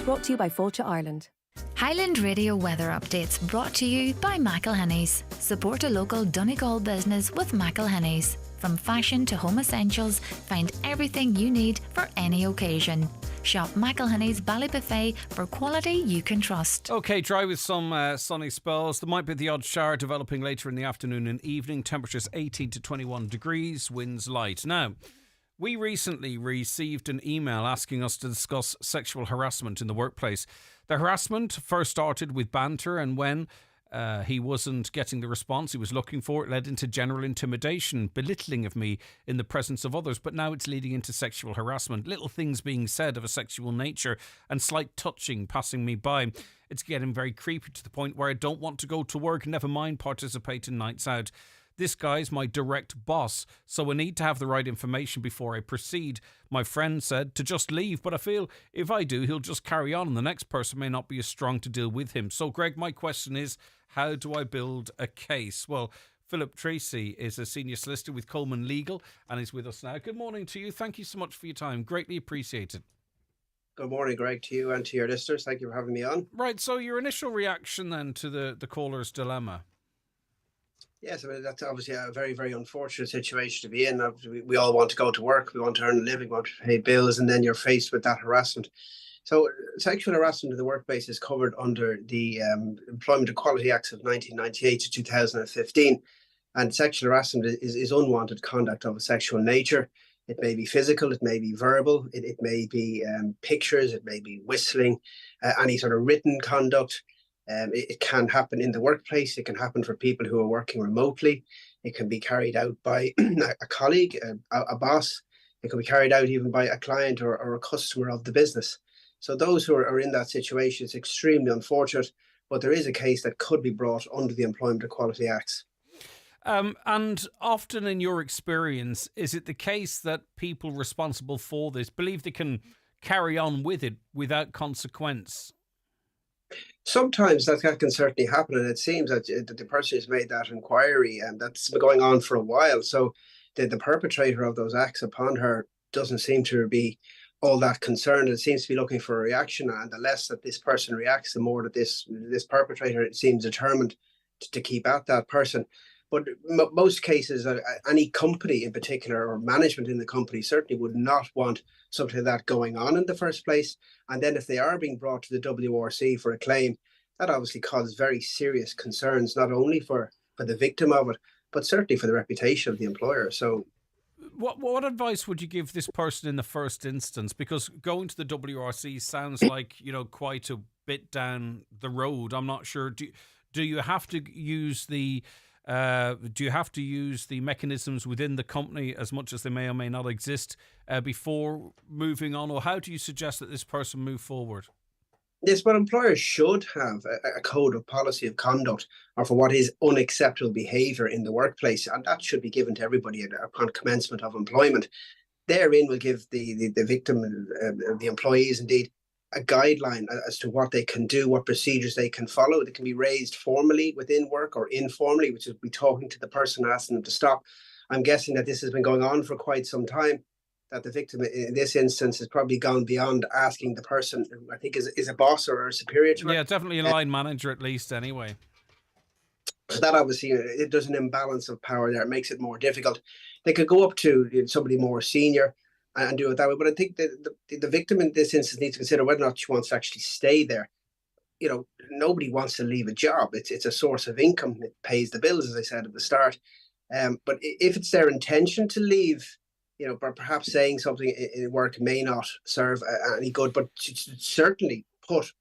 Brought to you by Fáilte Ireland. Highland Radio weather updates brought to you by McElhenny's. Support a local Donegal business with McElhenny's. From fashion to home essentials, find everything you need for any occasion. Shop McElhenny's Ballybuffet for quality you can trust. Okay, dry with some sunny spells. There might be the odd shower developing later in the afternoon and evening. Temperatures 18 to 21 degrees, winds light. Now, we recently received an email asking us to discuss sexual harassment in the workplace. The harassment first started with banter, and when he wasn't getting the response he was looking for, it led into general intimidation, belittling of me in the presence of others. But now it's leading into sexual harassment, little things being said of a sexual nature and slight touching passing me by. It's getting very creepy to the point where I don't want to go to work, never mind participate in nights out. This guy's my direct boss, so I need to have the right information before I proceed. My friend said to just leave, but I feel if I do, he'll just carry on and the next person may not be as strong to deal with him. So, Greg, my question is, how do I build a case? Well, Philip Tracy is a senior solicitor with Coleman Legal and is with us now. Good morning to you. Thank you so much for your time. Greatly appreciated. Good morning, Greg, to you and to your listeners. Thank you for having me on. Right, so your initial reaction then to the caller's dilemma? Yes, I mean, that's obviously a very, very unfortunate situation to be in. We all want to go to work, we want to earn a living, we want to pay bills, and then you're faced with that harassment. So sexual harassment in the workplace is covered under the Employment Equality Acts of 1998 to 2015. And sexual harassment is unwanted conduct of a sexual nature. It may be physical, it may be verbal, it may be pictures, it may be whistling, any sort of written conduct. It can happen in the workplace. It can happen for people who are working remotely. It can be carried out by a colleague, a boss. It can be carried out even by a client or a customer of the business. So those who are in that situation, it's extremely unfortunate, but there is a case that could be brought under the Employment Equality Acts. And often in your experience, is it the case that people responsible for this believe they can carry on with it without consequence? Sometimes that can certainly happen, and it seems that the person who's made that inquiry, and that's been going on for a while. So the perpetrator of those acts upon her doesn't seem to be all that concerned. It seems to be looking for a reaction, and the less that this person reacts, the more that this perpetrator seems determined to keep at that person. But most cases, any company in particular or management in the company certainly would not want something like that going on in the first place. And then if they are being brought to the WRC for a claim, that obviously causes very serious concerns, not only for the victim of it, but certainly for the reputation of the employer. So what advice would you give this person in the first instance? Because going to the WRC sounds like, quite a bit down the road. I'm not sure. Do you have to use the mechanisms within the company, as much as they may or may not exist, before moving on? Or how do you suggest that this person move forward? Yes, but employers should have a code of policy of conduct or for what is unacceptable behaviour in the workplace, and that should be given to everybody upon commencement of employment. Therein will give the victim, the employees indeed, a guideline as to what they can do, what procedures they can follow. They can be raised formally within work or informally, which is be talking to the person, asking them to stop. I'm guessing that this has been going on for quite some time, that the victim in this instance has probably gone beyond asking the person, I think is a boss or a superior to her. Yeah, definitely a line manager at least anyway. So that obviously, there's an imbalance of power there. It makes it more difficult. They could go up to somebody more senior and do it that way. But I think the victim in this instance needs to consider whether or not she wants to actually stay there. Nobody wants to leave a job. It's a source of income. It pays the bills, as I said at the start. But if it's their intention to leave, perhaps saying something in work may not serve any good, but she should certainly put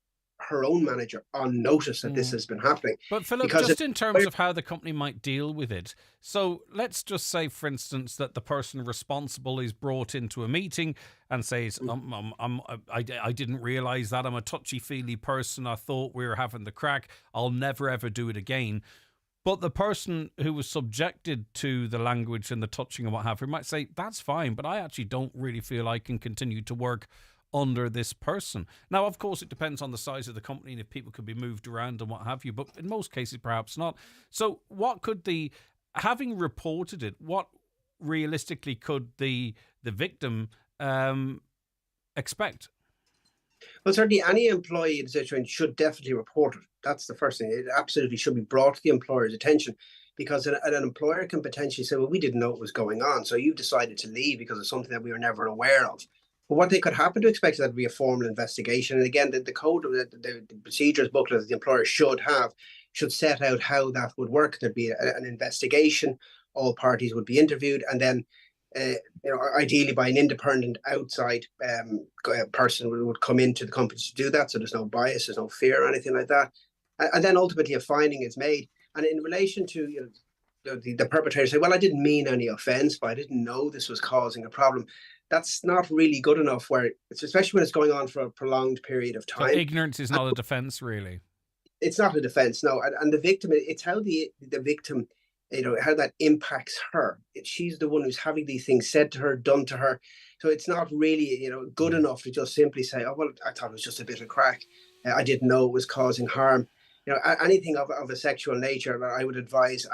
her own manager on notice that this has been happening. But Philip, just in terms of how the company might deal with it, so let's just say, for instance, that the person responsible is brought into a meeting and says, I didn't realise that, I'm a touchy-feely person, I thought we were having the crack, I'll never ever do it again. But the person who was subjected to the language and the touching and what have you might say, that's fine, but I actually don't really feel I can continue to work under this person. Now, of course, it depends on the size of the company and if people can be moved around and what have you, but in most cases, perhaps not. So what could having reported it, what realistically could the victim expect? Well, certainly any employee in the situation should definitely report it. That's the first thing. It absolutely should be brought to the employer's attention, because an employer can potentially say, well, we didn't know what was going on, so you decided to leave because of something that we were never aware of. But what they could happen to expect is that to be a formal investigation. And again, the code, the procedures booklet that the employer should set out how that would work. There'd be an investigation, all parties would be interviewed, and then ideally by an independent outside person would come into the company to do that. So there's no bias, there's no fear or anything like that. And then ultimately a finding is made. And in relation to the perpetrator say, well, I didn't mean any offence, but I didn't know this was causing a problem. That's not really good enough, especially when it's going on for a prolonged period of time. So ignorance is not a defence, really. It's not a defence, no. And the victim, it's how the victim, how that impacts her. She's the one who's having these things said to her, done to her. So it's not really, good enough to just simply say, oh, well, I thought it was just a bit of crack. I didn't know it was causing harm. Anything of a sexual nature, I would advise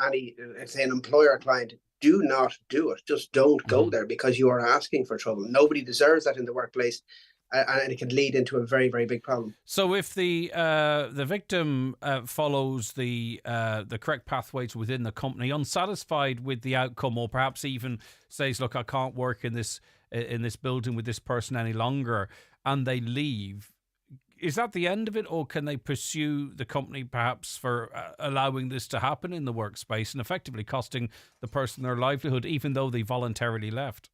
say an employer or client, do not do it. Just don't go there, because you are asking for trouble. Nobody deserves that in the workplace. And it can lead into a very, very big problem. So if the victim follows the correct pathways within the company, unsatisfied with the outcome, or perhaps even says, look, I can't work in this building with this person any longer, and they leave, is that the end of it, or can they pursue the company perhaps for allowing this to happen in the workspace and effectively costing the person their livelihood, even though they voluntarily left?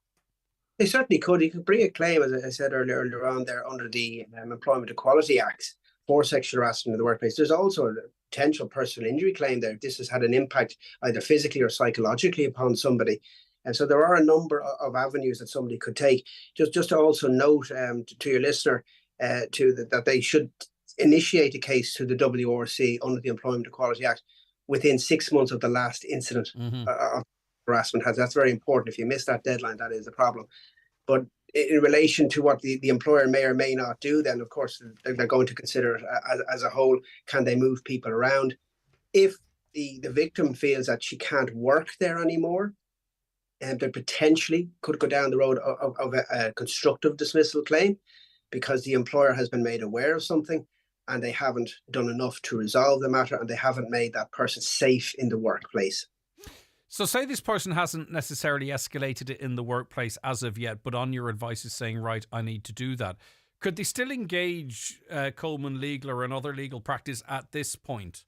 They certainly could. You could bring a claim, as I said earlier on there, under the Employment Equality Act for sexual harassment in the workplace. There's also a potential personal injury claim there if this has had an impact either physically or psychologically upon somebody. And so there are a number of avenues that somebody could take. Just to also note to your listener that they should initiate a case to the WRC under the Employment Equality Act within 6 months of the last incident of harassment. That's very important. If you miss that deadline, that is a problem. But in relation to what the employer may or may not do, then of course they're going to consider it as a whole. Can they move people around? If the victim feels that she can't work there anymore, and they potentially could go down the road of a constructive dismissal claim, because the employer has been made aware of something and they haven't done enough to resolve the matter, and they haven't made that person safe in the workplace. So say this person hasn't necessarily escalated it in the workplace as of yet, but on your advice is saying, right, I need to do that. Could they still engage Coleman Legal or another legal practice at this point?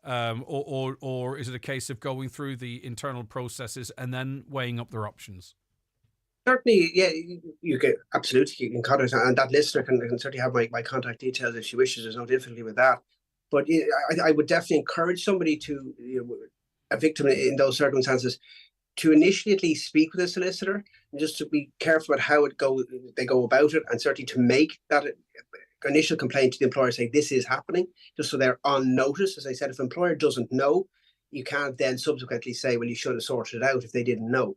Or is it a case of going through the internal processes and then weighing up their options? Certainly, yeah, you can absolutely, you can contact, and that listener can certainly have my contact details if she wishes. There's no difficulty with that. But I would definitely encourage somebody a victim in those circumstances, to initially at least speak with a solicitor, and just to be careful about how they go about it, and certainly to make that initial complaint to the employer, say this is happening, just so they're on notice. As I said, if an employer doesn't know, you can't then subsequently say, well, you should have sorted it out if they didn't know.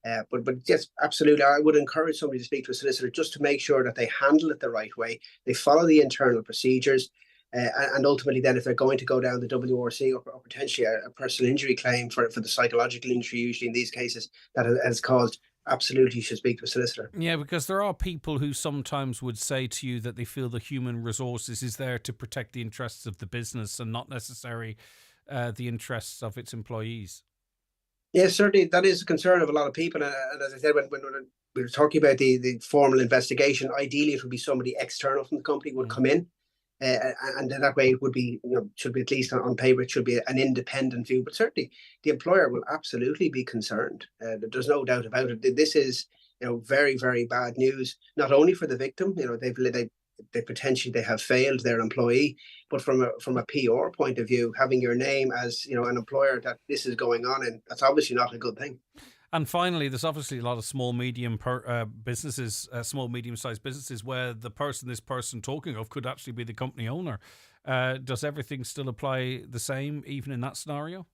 But yes, absolutely, I would encourage somebody to speak to a solicitor just to make sure that they handle it the right way, they follow the internal procedures, and ultimately then if they're going to go down the WRC or potentially a personal injury claim for the psychological injury, usually in these cases, that has caused, absolutely you should speak to a solicitor. Yeah, because there are people who sometimes would say to you that they feel the human resources is there to protect the interests of the business and not necessarily the interests of its employees. Yes, certainly that is a concern of a lot of people. And as I said, when we were talking about the formal investigation, ideally it would be somebody external from the company would come in. And then that way it would be, should be, at least on paper, it should be an independent view. But certainly the employer will absolutely be concerned. There's no doubt about it. This is very, very bad news, not only for the victim, they potentially have failed their employee, but from a PR point of view, having your name as an employer that this is going on, and that's obviously not a good thing. And finally, there's obviously a lot of small, medium-sized businesses where this person talking of could actually be the company owner. Does everything still apply the same, even in that scenario?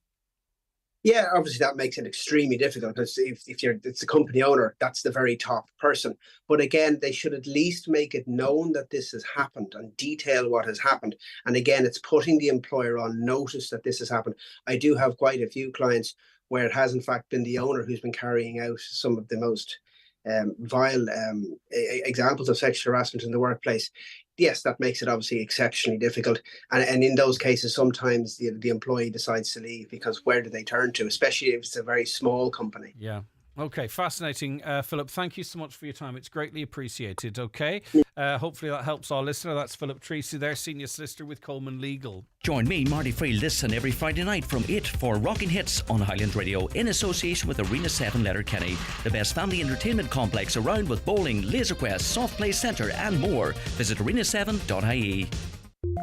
Yeah, obviously that makes it extremely difficult, because if it's the company owner, that's the very top person. But again, they should at least make it known that this has happened and detail what has happened. And again, it's putting the employer on notice that this has happened. I do have quite a few clients where it has in fact been the owner who's been carrying out some of the most vile examples of sexual harassment in the workplace. Yes, that makes it obviously exceptionally difficult. And in those cases, sometimes the employee decides to leave, because where do they turn to, especially if it's a very small company? Yeah. Okay, fascinating. Philip, thank you so much for your time. It's greatly appreciated, okay? Hopefully that helps our listener. That's Philip Treacy there, Senior Solicitor with Coleman Legal. Join me, Marty Friel, this and every Friday night from 8 for Rockin' Hits on Highland Radio in association with Arena 7 Letterkenny, the best family entertainment complex around, with bowling, laser quest, soft play centre and more. Visit arena7.ie.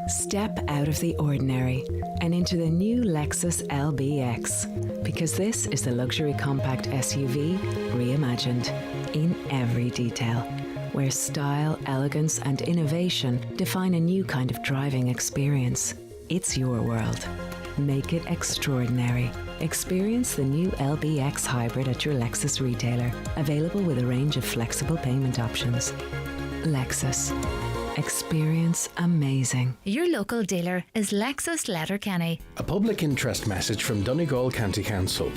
Step out of the ordinary and into the new Lexus LBX, because this is the luxury compact SUV reimagined in every detail, where style, elegance and innovation define a new kind of driving experience. It's your world. Make it extraordinary. Experience the new LBX Hybrid at your Lexus retailer, available with a range of flexible payment options. Lexus. Experience amazing. Your local dealer is Lexus Letterkenny. A public interest message from Donegal County Council.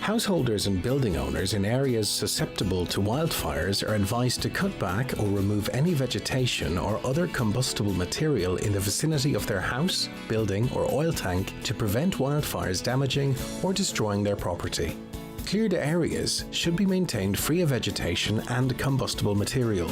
Householders and building owners in areas susceptible to wildfires are advised to cut back or remove any vegetation or other combustible material in the vicinity of their house, building or oil tank to prevent wildfires damaging or destroying their property. Cleared areas should be maintained free of vegetation and combustible material.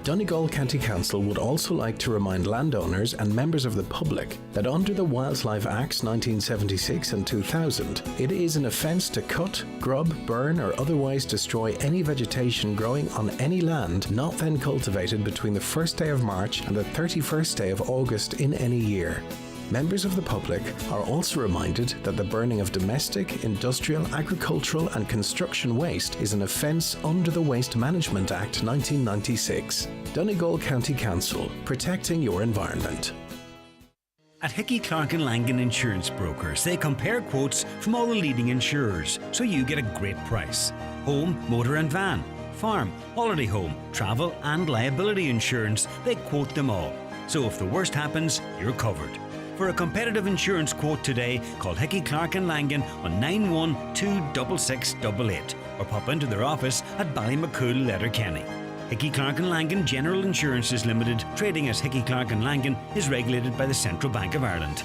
Donegal County Council would also like to remind landowners and members of the public that under the Wildlife Acts 1976 and 2000, it is an offence to cut, grub, burn or otherwise destroy any vegetation growing on any land not then cultivated between the 1st day of March and the 31st day of August in any year. Members of the public are also reminded that the burning of domestic, industrial, agricultural and construction waste is an offence under the Waste Management Act 1996. Donegal County Council, protecting your environment. At Hickey, Clark and Langan Insurance Brokers, they compare quotes from all the leading insurers, so you get a great price. Home, motor and van, farm, holiday home, travel and liability insurance, they quote them all. So if the worst happens, you're covered. For a competitive insurance quote today, call Hickey, Clark and Langan on 9126688 or pop into their office at Ballymacool, Letterkenny. Hickey, Clark and Langan General Insurances Limited, trading as Hickey, Clark and Langan, is regulated by the Central Bank of Ireland.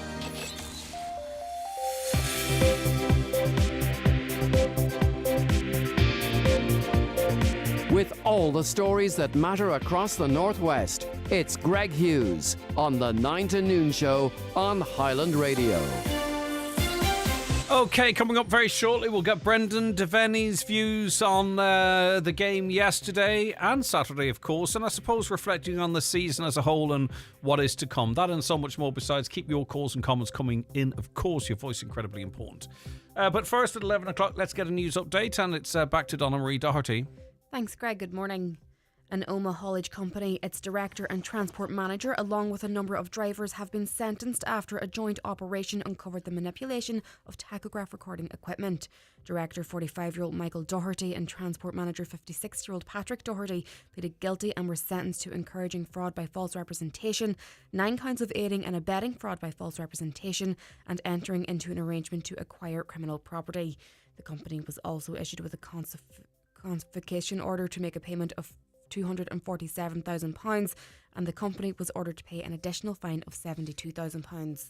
With all the stories that matter across the Northwest, it's Greg Hughes on the 9 to Noon Show on Highland Radio. Okay, coming up very shortly, we'll get Brendan Devaney's views on the game yesterday and Saturday, of course, and I suppose reflecting on the season as a whole and what is to come. That and so much more besides. Keep your calls and comments coming in, of course, your voice incredibly important. But first, at 11 o'clock, let's get a news update, and it's back to Donna Marie Doherty. Thanks, Greg. Good morning. An Omagh haulage company, its director and transport manager, along with a number of drivers, have been sentenced after a joint operation uncovered the manipulation of tachograph recording equipment. Director 45-year-old Michael Doherty and transport manager 56-year-old Patrick Doherty pleaded guilty and were sentenced to encouraging fraud by false representation, 9 counts of aiding and abetting fraud by false representation, and entering into an arrangement to acquire criminal property. The company was also issued with a confiscation order to make a payment of £247,000, and the company was ordered to pay an additional fine of £72,000.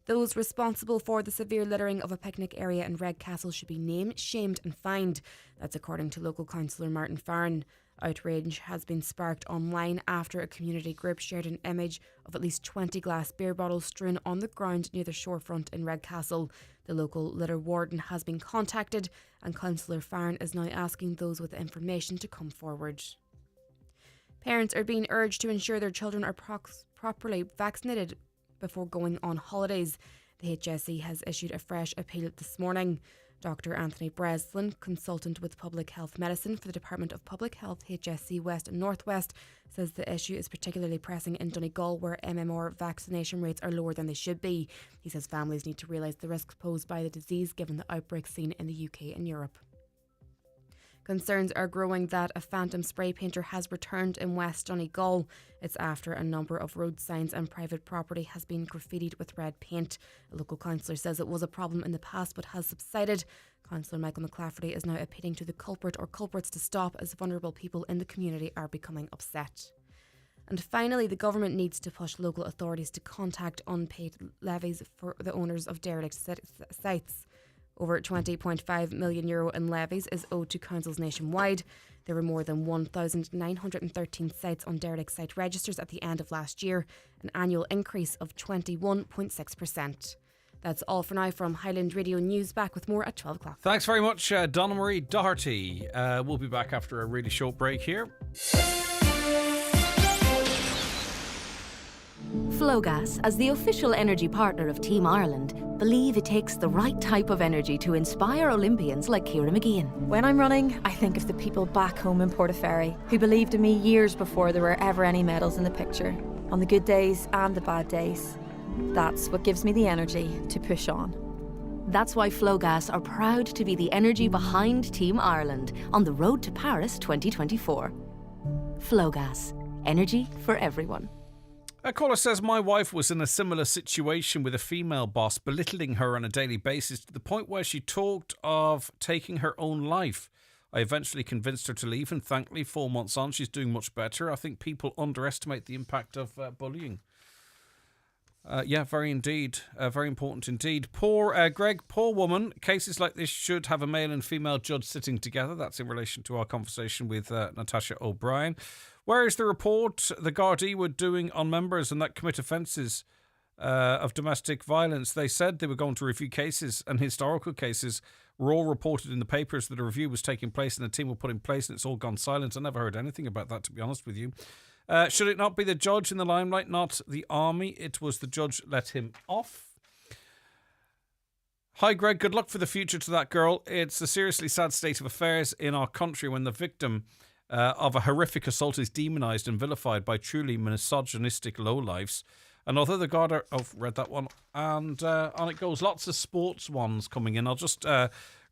Those responsible for the severe littering of a picnic area in Redcastle should be named, shamed and fined. That's according to local councillor Martin Farron. Outrage has been sparked online after a community group shared an image of at least 20 glass beer bottles strewn on the ground near the shorefront in Redcastle. The local litter warden has been contacted, and Councillor Farron is now asking those with information to come forward. Parents are being urged to ensure their children are properly vaccinated before going on holidays. The HSE has issued a fresh appeal this morning. Dr. Anthony Breslin, consultant with Public Health Medicine for the Department of Public Health, HSC West and North West, says the issue is particularly pressing in Donegal, where MMR vaccination rates are lower than they should be. He says families need to realise the risks posed by the disease given the outbreak seen in the UK and Europe. Concerns are growing that a phantom spray painter has returned in West Donegal. It's after a number of road signs and private property has been graffitied with red paint. A local councillor says it was a problem in the past but has subsided. Councillor Michael McClafferty is now appealing to the culprit or culprits to stop, as vulnerable people in the community are becoming upset. And finally, the government needs to push local authorities to contact unpaid levies for the owners of derelict sites. Over €20.5 million in levies is owed to councils nationwide. There were more than 1,913 sites on derelict site registers at the end of last year, an annual increase of 21.6%. That's all for now from Highland Radio News. Back with more at 12 o'clock. Thanks very much, Donna Marie Doherty. We'll be back after a really short break here. Flowgas, as the official energy partner of Team Ireland, believe it takes the right type of energy to inspire Olympians like Ciara McGeehan. When I'm running, I think of the people back home in Portaferry who believed in me years before there were ever any medals in the picture, on the good days and the bad days. That's what gives me the energy to push on. That's why Flowgas are proud to be the energy behind Team Ireland on the road to Paris 2024. Flowgas, energy for everyone. A caller says, my wife was in a similar situation with a female boss belittling her on a daily basis to the point where she talked of taking her own life. I eventually convinced her to leave, and thankfully 4 months on she's doing much better. I think people underestimate the impact of bullying. Yeah, very indeed. Very important indeed. Greg, poor woman. Cases like this should have a male and female judge sitting together. That's in relation to our conversation with Natasha O'Brien. Where is the report the Gardaí were doing on members and that commit offences of domestic violence? They said they were going to review cases, and historical cases were all reported in the papers that a review was taking place and a team were put in place, and it's all gone silent. I never heard anything about that, to be honest with you. Should it not be the judge in the limelight, not the army? It was the judge let him off. Hi, Greg. Good luck for the future to that girl. It's a seriously sad state of affairs in our country when the victim of a horrific assault is demonised and vilified by truly misogynistic lowlifes. And although the Garda... I've read that one. And on it goes. Lots of sports ones coming in. I'll just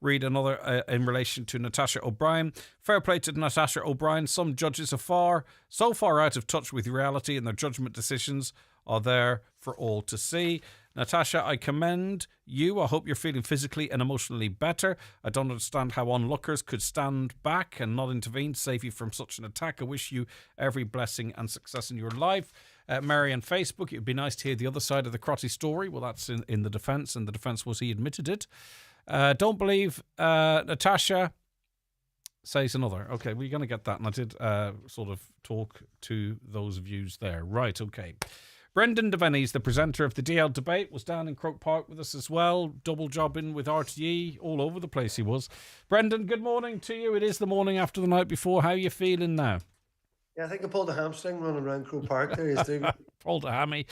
read another in relation to Natasha O'Brien. Fair play to Natasha O'Brien. Some judges are so far out of touch with reality, and their judgment decisions are there for all to see. Natasha, I commend you. I hope you're feeling physically and emotionally better. I don't understand how onlookers could stand back and not intervene to save you from such an attack. I wish you every blessing and success in your life. Mary on Facebook, it would be nice to hear the other side of the Crotty story. Well, that's in the defence, and the defence was he admitted it. Don't believe Natasha, says another. Okay, we're going to get that, and I did sort of talk to those views there. Right, okay. Brendan Devaney's the presenter of the DL debate, was down in Croke Park with us as well, double jobbing with RTE, all over the place he was. Brendan, good morning to you. It is the morning after the night before. How are you feeling now? Yeah, I think I pulled a hamstring running around Croke Park there. Pulled a hammy.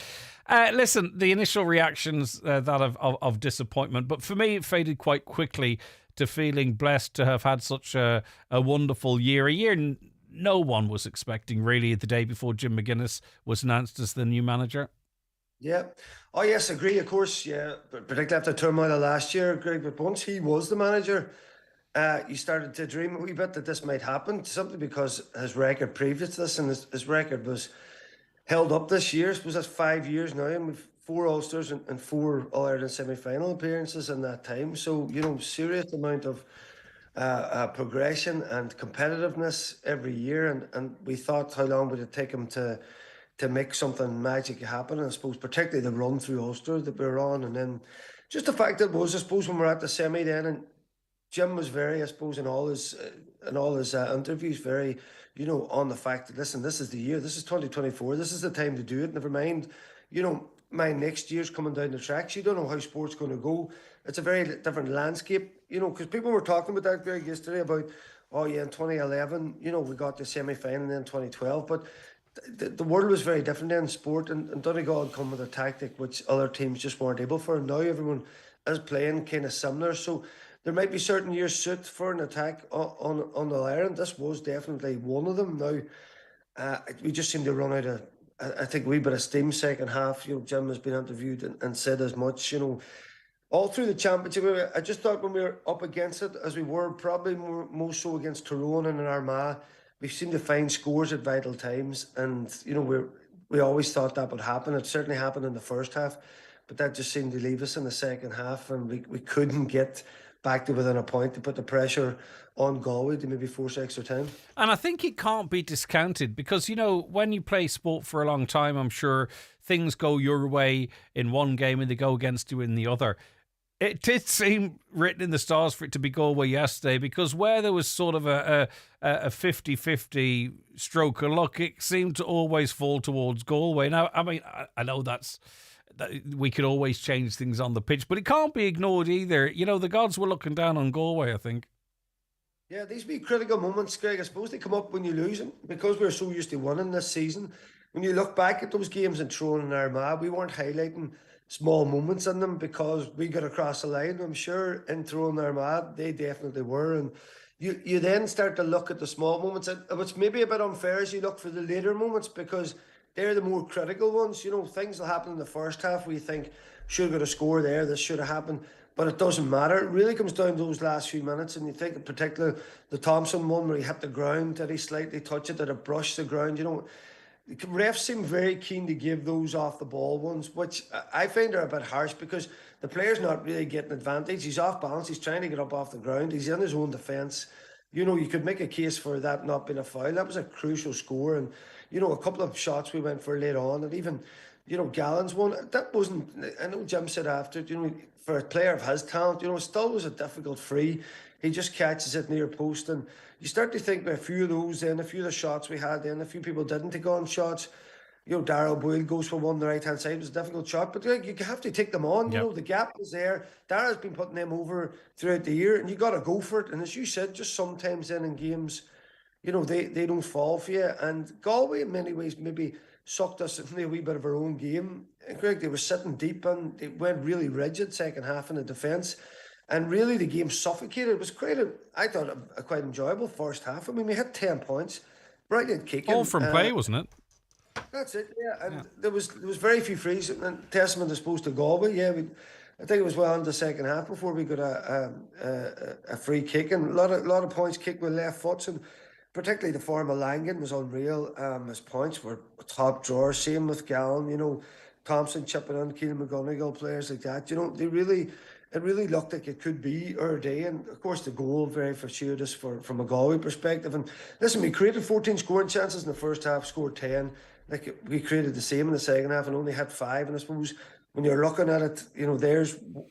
Listen, the initial reactions that of disappointment, but for me it faded quite quickly to feeling blessed to have had such a wonderful year. A year no one was expecting, really, the day before Jim McGuinness was announced as the new manager. Yeah. Oh, yes, agree, of course, yeah. But particularly after the turmoil of last year, Greg, but once he was the manager, you started to dream a wee bit that this might happen, simply because his record previous to this, and his record was held up this year. I suppose that's 5 years now, and we've 4 Ulsters and 4 All-Ireland semi-final appearances in that time. So, serious amount of progression and competitiveness every year, and we thought how long would it take him to make something magic happen. And I suppose particularly the run through Ulster that we were on, and then just the fact that was, I suppose, when we're at the semi then, and Jim was very, I suppose, in all his interviews, very, on the fact that, listen, this is the year, this is 2024, this is the time to do it. Never mind, my next year's coming down the tracks. You don't know how sport's going to go. It's a very different landscape, because people were talking about that, Greg, yesterday about, oh yeah, in 2011, we got the semi-final, and then 2012, but the world was very different then in sport, and Donegal had come with a tactic which other teams just weren't able for, and now everyone is playing kind of similar. So there might be certain years suit for an attack on the Ireland. This was definitely one of them. Now, we just seem to run out of, I think, a wee bit of steam second half. Jim has been interviewed and said as much, all through the championship. I just thought when we were up against it, as we were probably more so against Tyrone and in Armagh, we seemed to find scores at vital times. And, we always thought that would happen. It certainly happened in the first half, but that just seemed to leave us in the second half, and we couldn't get back to within a point to put the pressure on Galway to maybe force extra time. And I think it can't be discounted because, when you play sport for a long time, I'm sure things go your way in one game and they go against you in the other. It did seem written in the stars for it to be Galway yesterday, because where there was sort of a 50-50 stroke of luck, it seemed to always fall towards Galway. Now, I mean, I know that we could always change things on the pitch, but it can't be ignored either. The gods were looking down on Galway, I think. Yeah, these be critical moments, Greg. I suppose they come up when you're losing, because we're so used to winning this season. When you look back at those games in Tyrone and Armagh, we weren't highlighting small moments in them because we got across the line. I'm sure in Tyrone and Armagh, they definitely were. And you then start to look at the small moments. What's maybe a bit unfair is you look for the later moments, because they're the more critical ones. Things will happen in the first half where you think, should have got a score there, this should have happened. But it doesn't matter. It really comes down to those last few minutes. And you think in particular, the Thompson one where he hit the ground, did he slightly touch it, did it brush the ground? Refs seem very keen to give those off the ball ones, which I find are a bit harsh, because the player's not really getting advantage. He's off balance, he's trying to get up off the ground, he's in his own defence. You could make a case for that not being a foul. That was a crucial score. And, a couple of shots we went for later on, and even, Gallen's one, that wasn't, I know Jim said after, for a player of his talent, it still was a difficult free. He just catches it near post, and you start to think about a few of those then, a few of the shots we had then, a few people didn't take on shots. Darrell Boyle goes for one on the right-hand side. It was a difficult shot, but you have to take them on. Yep. The gap was there. Darrell's been putting them over throughout the year, and you got to go for it. And as you said, just sometimes then in games, they don't fall for you. And Galway, in many ways, maybe sucked us into a wee bit of our own game. And Greg, they were sitting deep, and they went really rigid second half in the defence. And really, the game suffocated. It was quite I thought, a quite enjoyable first half. I mean, we had 10 points. Brilliant kicking. All from play, wasn't it? That's it, yeah. And there was very few frees. And testament, I suppose, to Galway. Yeah, I think it was well into the second half before we got a free kick. And a lot of points kicked with left foot. And particularly the form of Langan was unreal. His points were top drawer. Same with Gallen, Thompson chipping in, Keelan McGonigal, players like that. It really looked like it could be our day. And of course, the goal very fortuitous from a Galway perspective. And listen, we created 14 scoring chances in the first half, scored 10. Like, we created the same in the second half and only had 5. And I suppose when you're looking at it,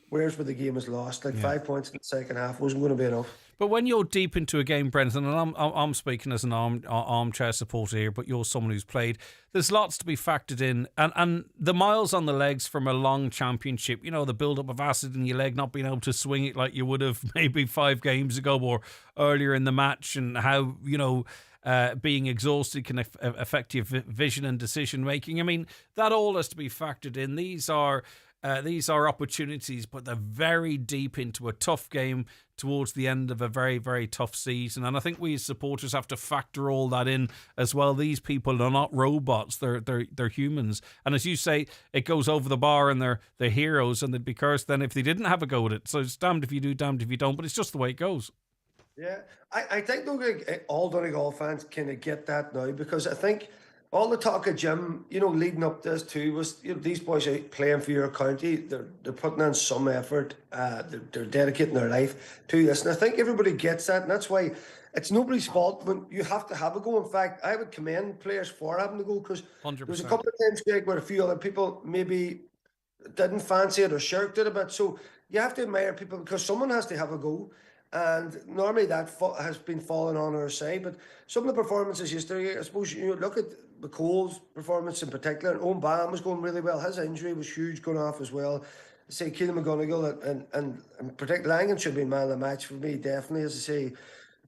where's where the game is lost. 5 points in the second half wasn't going to be enough. But when you're deep into a game, Brendan, and I'm speaking as an armchair supporter here, but you're someone who's played, there's lots to be factored in. And the miles on the legs from a long championship, the build-up of acid in your leg, not being able to swing it like you would have maybe 5 games ago or earlier in the match, and how, being exhausted can affect your vision and decision making. I mean, that all has to be factored in. These are opportunities, but they're very deep into a tough game towards the end of a very, very tough season. And I think we as supporters have to factor all that in as well. These people are not robots; they're humans. And as you say, it goes over the bar, and they're heroes, and they'd be cursed then if they didn't have a go at it. So it's damned if you do, damned if you don't. But it's just the way it goes. Yeah, I think all Donegal fans kind of get that now, because I think all the talk of Jim, leading up to this too, was these boys are playing for your county. They're putting in some effort. They're dedicating their life to this, and I think everybody gets that, and that's why it's nobody's fault when you have to have a go. In fact, I would commend players for having to go, because there was a couple of times, Greg, where a few other people maybe didn't fancy it or shirked it a bit. So you have to admire people, because someone has to have a go. And normally that has been falling on our side. But some of the performances yesterday, I suppose, you look at McCall's performance in particular, and Owen Bam was going really well. His injury was huge going off as well. I say Keelan McGonigal and particularly Langan should be man of the match for me, definitely. As I say,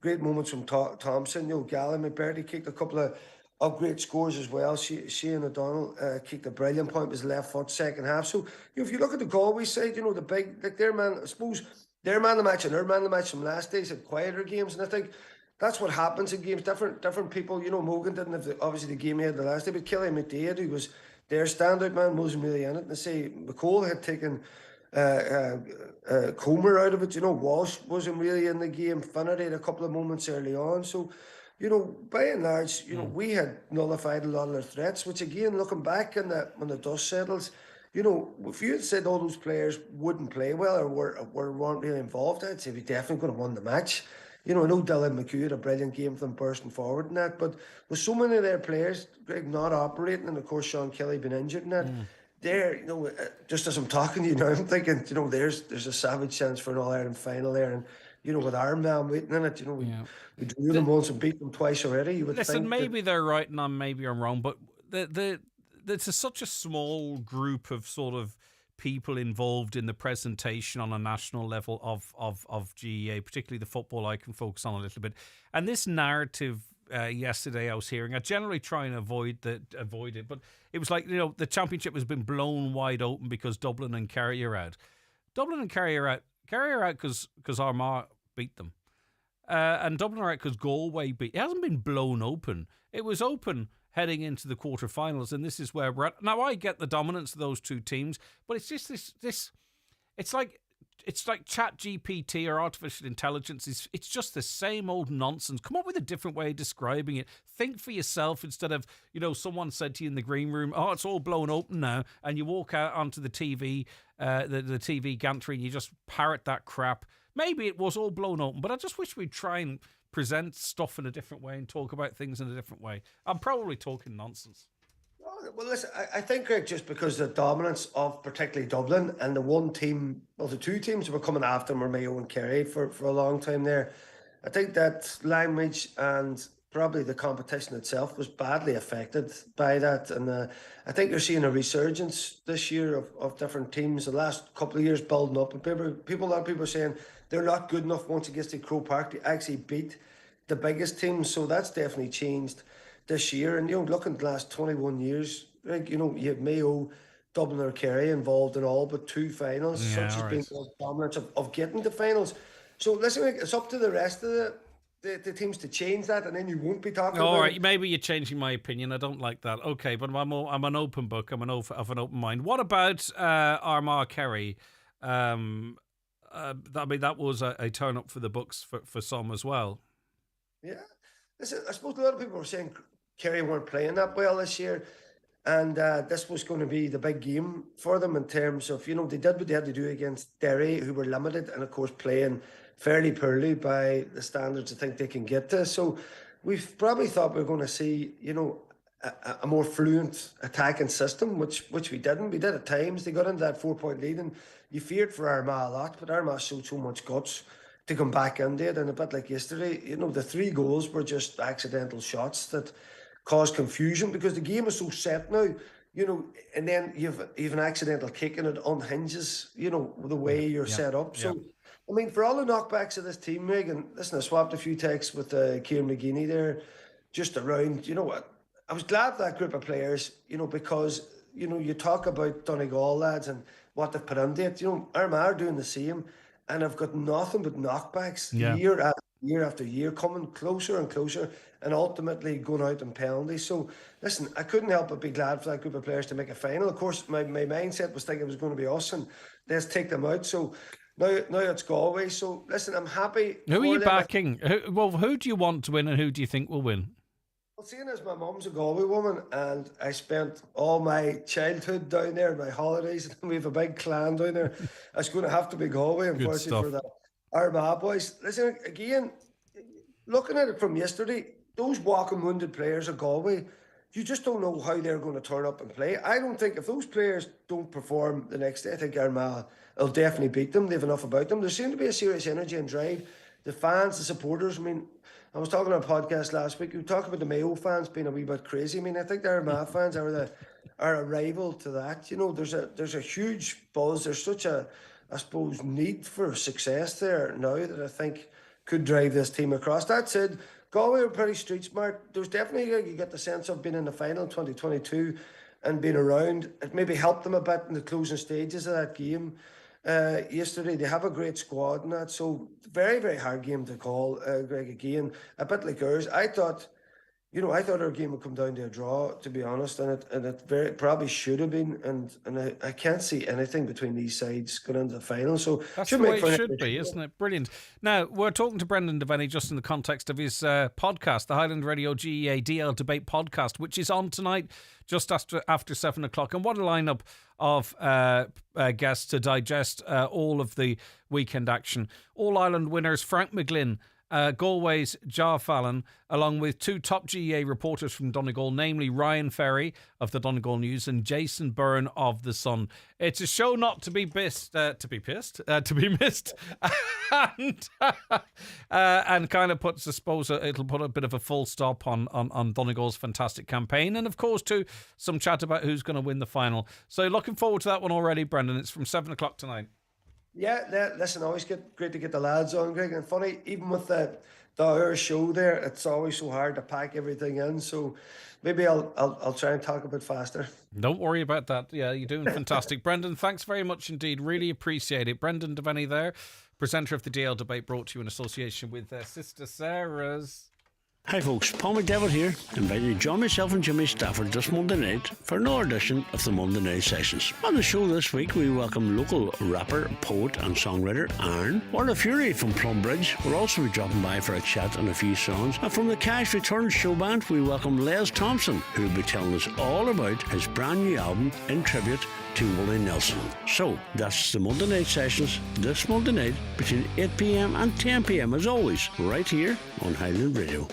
great moments from Thompson. Gallon McBurdy kicked a couple of great scores as well. Shane O'Donnell kicked a brilliant point with his left foot second half. So if you look at the Galway side, the big, like their man, I suppose their man of the match and their man of the match from last days had quieter games, and I think that's what happens in games. Different people, Mogan didn't have obviously the game he had the last day, but Kelly McDade, who was their standout man, wasn't really in it. And I say McCall had taken Comer out of it. Walsh wasn't really in the game. Finnerty had a couple of moments early on. So, by and large, we had nullified a lot of their threats, which again, looking back when the dust settles, if you had said all those players wouldn't play well or weren't really involved, I'd say we definitely could have won the match. I know Dylan McHugh had a brilliant game for them bursting forward and that, but with so many of their players, Greg, not operating, and of course Sean Kelly being injured and that, there, just as I'm talking to you now, I'm thinking, there's a savage chance for an All-Ireland final there, and with our man waiting in it, we drew them once and beat them twice already. You would think maybe they're right and maybe I'm wrong, but there's such a small group of sort of people involved in the presentation on a national level of GEA, particularly the football I can focus on a little bit. And this narrative yesterday I was hearing, I generally try and avoid it, but it was like, the championship has been blown wide open because Dublin and Kerry are out. Dublin and Kerry are out. Kerry are out because Armagh beat them. And Dublin are out because Galway beat. It hasn't been blown open. It was open heading into the quarterfinals, and this is where we're at. Now, I get the dominance of those two teams, but it's just this it's like Chat GPT or artificial intelligence. It's just the same old nonsense. Come up with a different way of describing it. Think for yourself instead of, someone said to you in the green room, oh, it's all blown open now, and you walk out onto the TV, the TV gantry, and you just parrot that crap. Maybe it was all blown open, but I just wish we'd try and present stuff in a different way and talk about things in a different way. I'm probably talking nonsense. Well, listen, I think, Greg, just because the dominance of particularly Dublin and the two teams that were coming after them were Mayo and Kerry for a long time there, I think that language and probably the competition itself was badly affected by that. And I think you're seeing a resurgence this year of different teams. The last couple of years building up, and a lot of people are saying they're not good enough once it gets to Croke Park to actually beat the biggest teams. So that's definitely changed this year. And looking at the last 21 years, Greg, you have Mayo, Dublin or Kerry involved in all but two finals. Yeah, such has been the dominance of getting to finals. So listen, it's up to the rest of the teams to change that, and then you won't be talking about right, maybe you're changing my opinion. I don't like that. Okay, but I'm an open book. I'm of an open mind. What about Armagh Kerry? That was a turn up for the books for some as well. Yeah. Listen, I suppose a lot of people were saying Kerry weren't playing that well this year, and this was going to be the big game for them in terms of, they did what they had to do against Derry, who were limited and, of course, playing fairly poorly by the standards I think they can get to. So we've probably thought we were going to see, a more fluent attacking system, which we didn't. We did at times. They got into that 4-point lead, and you feared for Armagh a lot, but Armagh showed so much guts to come back into it. And a bit like yesterday, the 3 goals were just accidental shots that caused confusion because the game is so set now, and then you've an accidental kick and it unhinges, the way you're set up. So, I mean, for all the knockbacks of this team, Meg, and listen, I swapped a few texts with Kieran McGeaney there just around, I was glad for that group of players, because, you talk about Donegal lads and what they've put into it. Armagh are doing the same, and I've got nothing but knockbacks year after year, coming closer and closer, and ultimately going out in penalties. So, listen, I couldn't help but be glad for that group of players to make a final. Of course, my mindset was thinking it was going to be us, and let's take them out. So, now it's Galway. So, listen, I'm happy. Who are you backing? Who do you want to win, and who do you think will win? Well, seeing as my mum's a Galway woman, and I spent all my childhood down there, my holidays, and we have a big clan down there, it's going to have to be Galway, unfortunately, for the Armagh boys. Listen, again, looking at it from yesterday, those walking wounded players of Galway, you just don't know how they're going to turn up and play. I don't think if those players don't perform the next day, I think Armagh will definitely beat them. They have enough about them. There seemed to be a serious energy and drive the fans, the supporters. I mean, I was talking on a podcast last week. We talked about the Mayo fans being a wee bit crazy. I mean, I think the Armagh fans are a rival to that. You know, there's a huge buzz. There's such a, I suppose, need for success there now that I think could drive this team across. That said, Galway are pretty street smart. There's definitely, you get the sense of being in the final in 2022 and being around. It maybe helped them a bit in the closing stages of that game yesterday. They have a great squad and that, so very, very hard game to call, Greg, again. A bit like ours. I thought our game would come down to a draw, to be honest, and it probably should have been, and I can't see anything between these sides going into the final. So that's the way it should be, isn't it? Brilliant. Now, we're talking to Brendan Devaney just in the context of his podcast, the Highland Radio GEA DL Debate Podcast, which is on tonight just after 7 o'clock. And what a lineup of guests to digest all of the weekend action. All Ireland winners Frank McGlynn, Galway's Jar Fallon, along with two top GEA reporters from Donegal, namely Ryan Ferry of the Donegal News and Jason Byrne of The Sun. It's a show not to be missed, and kind of puts, I suppose, it'll put a bit of a full stop on Donegal's fantastic campaign, and of course, too, some chat about who's going to win the final. So looking forward to that one already, Brendan. It's from 7 o'clock tonight. Yeah, listen, always great to get the lads on, Greg. And funny, even with the hour show there, it's always so hard to pack everything in. So maybe I'll try and talk a bit faster. Don't worry about that. Yeah, you're doing fantastic. Brendan, thanks very much indeed. Really appreciate it. Brendan Devaney there, presenter of the DL Debate, brought to you in association with Sister Sarah's. Hi folks, Paul McDevitt here, inviting you to join myself and Jimmy Stafford this Monday night for another edition of the Monday Night Sessions. On the show this week we welcome local rapper, poet and songwriter Aaron. Warren Fury from Plumbridge will also be dropping by for a chat and a few songs. And from the Cash Returns show band we welcome Les Thompson, who will be telling us all about his brand new album in tribute to Willie Nelson. So that's the Monday Night Sessions this Monday night between 8 p.m. and 10 p.m. as always, right here on Highland Radio.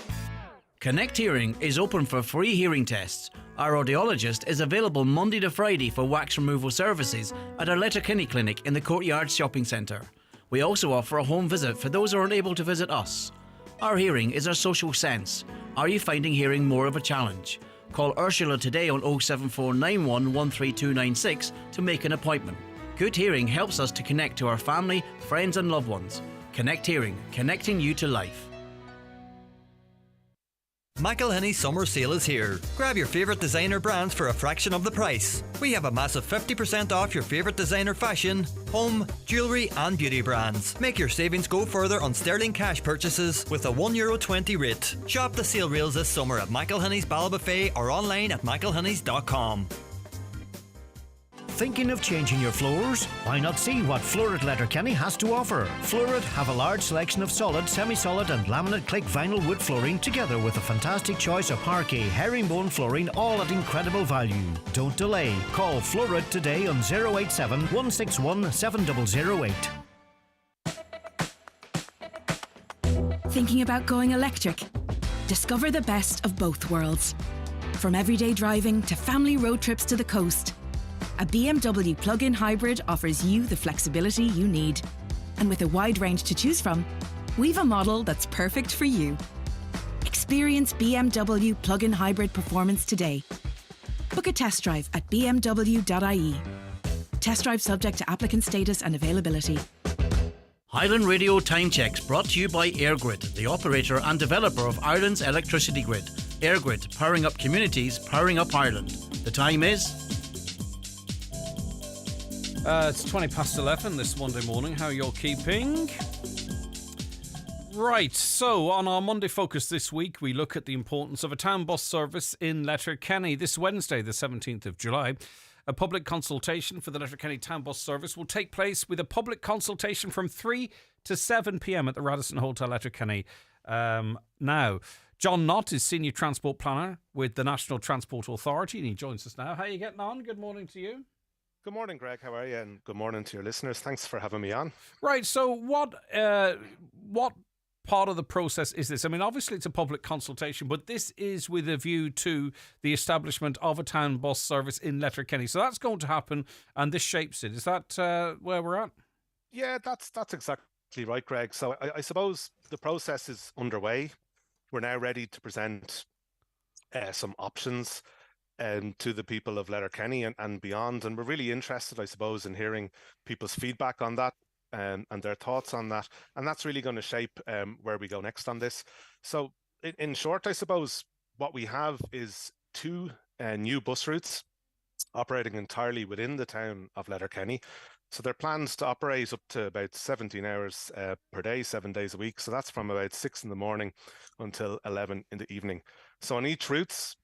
Connect Hearing is open for free hearing tests. Our audiologist is available Monday to Friday for wax removal services at our Letterkenny Clinic in the Courtyard Shopping Centre. We also offer a home visit for those who aren't able to visit us. Our hearing is our social sense. Are you finding hearing more of a challenge? Call Ursula today on 07491 13296 to make an appointment. Good hearing helps us to connect to our family, friends and loved ones. Connect Hearing, connecting you to life. McElhinney's summer sale is here. Grab your favourite designer brands for a fraction of the price. We have a massive 50% off your favourite designer fashion, home, jewellery and beauty brands. Make your savings go further on sterling cash purchases with a €1.20 rate. Shop the sale rails this summer at McElhinney's Ballbuffet or online at mcelhinney's.com. Thinking of changing your floors? Why not see what Florid Letterkenny has to offer? Florid have a large selection of solid, semi-solid and laminate click vinyl wood flooring together with a fantastic choice of parquet, herringbone flooring, all at incredible value. Don't delay. Call Florid today on 087 161 7008. Thinking about going electric? Discover the best of both worlds. From everyday driving to family road trips to the coast, a BMW plug-in hybrid offers you the flexibility you need. And with a wide range to choose from, we've a model that's perfect for you. Experience BMW plug-in hybrid performance today. Book a test drive at bmw.ie. Test drive subject to applicant status and availability. Highland Radio Time Checks brought to you by EirGrid, the operator and developer of Ireland's electricity grid. EirGrid, powering up communities, powering up Ireland. The time is... It's 11:20 this Monday morning. How you're keeping? Right, so on our Monday Focus this week, we look at the importance of a town bus service in Letterkenny. This Wednesday, the 17th of July, a public consultation for the Letterkenny town bus service will take place with a public consultation from 3 to 7 p.m. at the Radisson Hotel, Letterkenny. Now, John Knott is Senior Transport Planner with the National Transport Authority, and he joins us now. How are you getting on? Good morning to you. Good morning, Greg. How are you? And good morning to your listeners. Thanks for having me on. Right. So what part of the process is this? I mean, obviously it's a public consultation, but this is with a view to the establishment of a town bus service in Letterkenny. So that's going to happen, and this shapes it. Is that where we're at? Yeah, that's exactly exactly right, Greg. So I suppose the process is underway. We're now ready to present some options to the people of Letterkenny and beyond. And we're really interested, I suppose, in hearing people's feedback on that and their thoughts on that. And that's really going to shape where we go next on this. So in short, I suppose what we have is two new bus routes operating entirely within the town of Letterkenny. So there are plans to operate up to about 17 hours per day, 7 days a week. So that's from about 6 in the morning until 11 in the evening. So on each route,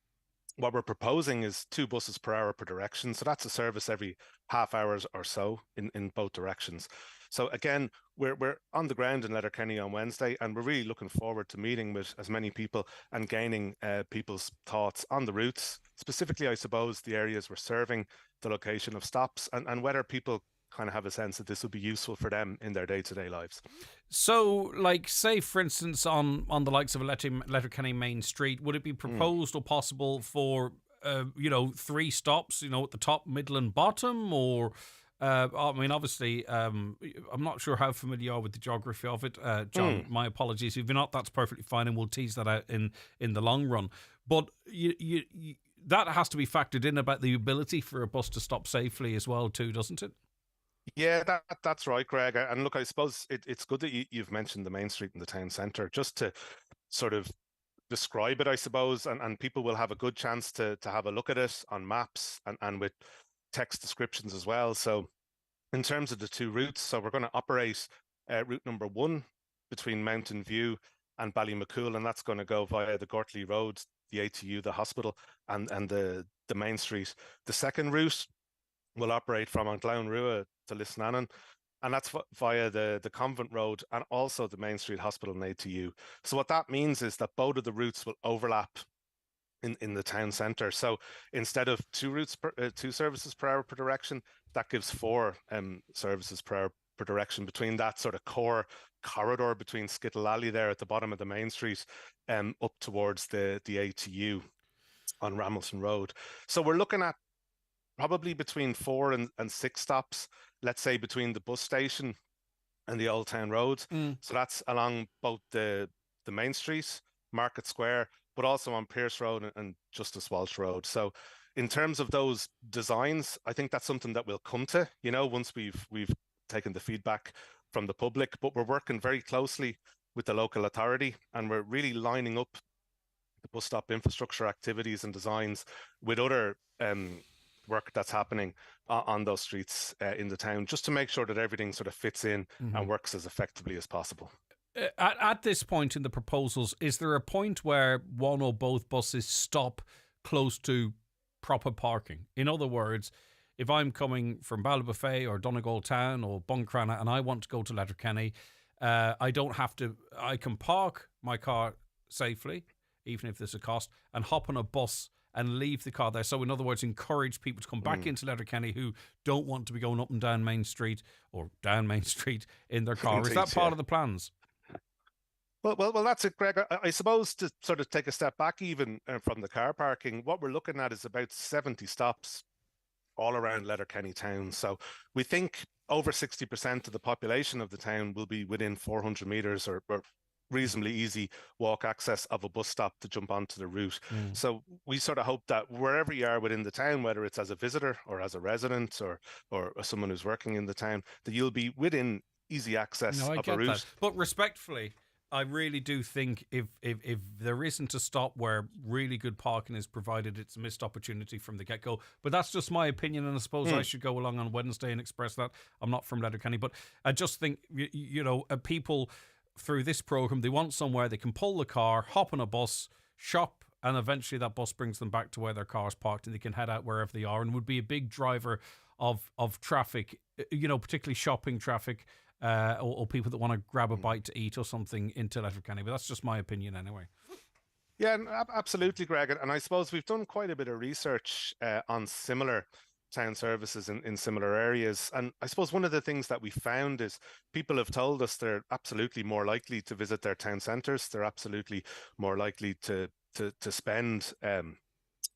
what we're proposing is 2 buses per hour per direction. So that's a service every half hours or so in both directions. So again, we're on the ground in Letterkenny on Wednesday, and we're really looking forward to meeting with as many people and gaining people's thoughts on the routes, specifically, I suppose, the areas we're serving, the location of stops, and whether people kind of have a sense that this would be useful for them in their day-to-day lives. So, like, say, for instance, on the likes of a Letterkenny Main Street, would it be proposed or possible for, 3 stops, at the top, middle and bottom? Or, I mean, obviously, I'm not sure how familiar you are with the geography of it. John, my apologies. If you're not, that's perfectly fine, and we'll tease that out in the long run. But you that has to be factored in about the ability for a bus to stop safely as well, too, doesn't it? Yeah, that's right, Greg. And look, I suppose it's good that you've mentioned the main street in the town centre, just to sort of describe it, I suppose, and people will have a good chance to have a look at it on maps and with text descriptions as well. So in terms of the 2 routes, so we're going to operate route number 1 between Mountain View and Ballymacool, and that's going to go via the Gortley Road, the ATU, the hospital, and the main street. The second route will operate from Glan Rua to Lisnanen, and that's via the Convent Road and also the Main Street Hospital and ATU. So what that means is that both of the routes will overlap in the town centre. So instead of 2 services per hour per direction, that gives 4 services per hour per direction between that sort of core corridor between Skittle Alley there at the bottom of the Main Street up towards the ATU on Ramilton Road. So we're looking at probably between 4 and 6 stops, let's say between the bus station and the Old Town Road. So that's along both the Main Street, Market Square, but also on Pierce Road and Justice Walsh Road. So in terms of those designs, I think that's something that we'll come to, once we've taken the feedback from the public. But we're working very closely with the local authority, and we're really lining up the bus stop infrastructure activities and designs with other work that's happening on those streets in the town, just to make sure that everything sort of fits in and works as effectively as possible. At this point in the proposals, is there a point where one or both buses stop close to proper parking? In other words, if I'm coming from Ballybofey or Donegal Town or Buncrana and I want to go to Letterkenny, I can park my car safely, even if there's a cost, and hop on a bus and leave the car there. So in other words, encourage people to come back into Letterkenny who don't want to be going up and down Main Street or down Main Street in their car. Indeed, is that part of the plans? Well, that's it, Greg. I suppose to sort of take a step back even from the car parking, what we're looking at is about 70 stops all around Letterkenny town. So we think over 60% of the population of the town will be within 400 metres or reasonably easy walk access of a bus stop to jump onto the route. So we sort of hope that wherever you are within the town, whether it's as a visitor or as a resident or someone who's working in the town, that you'll be within easy access of a route. That. But respectfully, I really do think if there isn't a stop where really good parking is provided, it's a missed opportunity from the get-go. But that's just my opinion, and I suppose I should go along on Wednesday and express that. I'm not from Letterkenny, but I just think, people through this programme, they want somewhere they can pull the car, hop on a bus, shop, and eventually that bus brings them back to where their car's parked and they can head out wherever they are, and would be a big driver of traffic, particularly shopping traffic, or people that want to grab a bite to eat or something into Letterkenny. But that's just my opinion anyway. Yeah, absolutely, Greg. And I suppose we've done quite a bit of research on similar town services in similar areas. And I suppose one of the things that we found is people have told us they're absolutely more likely to visit their town centres. They're absolutely more likely to spend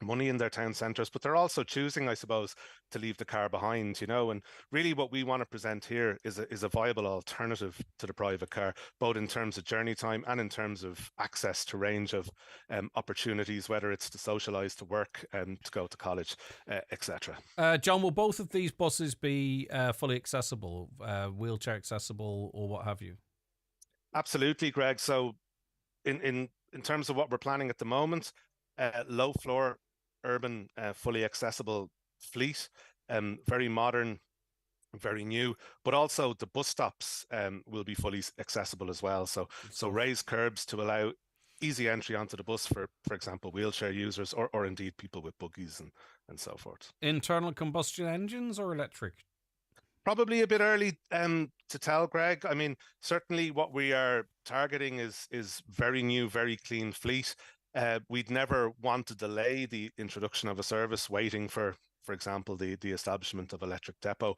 money in their town centres, but they're also choosing, I suppose, to leave the car behind, and really what we want to present here is a viable alternative to the private car, both in terms of journey time and in terms of access to range of opportunities, whether it's to socialise, to work, to go to college, etc. John, will both of these buses be fully accessible, wheelchair accessible, or what have you? Absolutely, Greg. So in terms of what we're planning at the moment, low floor, urban, fully accessible fleet, very modern, very new, but also the bus stops will be fully accessible as well. So raised curbs to allow easy entry onto the bus for example, wheelchair users or indeed people with buggies and so forth. Internal combustion engines or electric? Probably a bit early to tell, Greg. I mean, certainly what we are targeting is very new, very clean fleet. We'd never want to delay the introduction of a service waiting for example, the establishment of electric depot.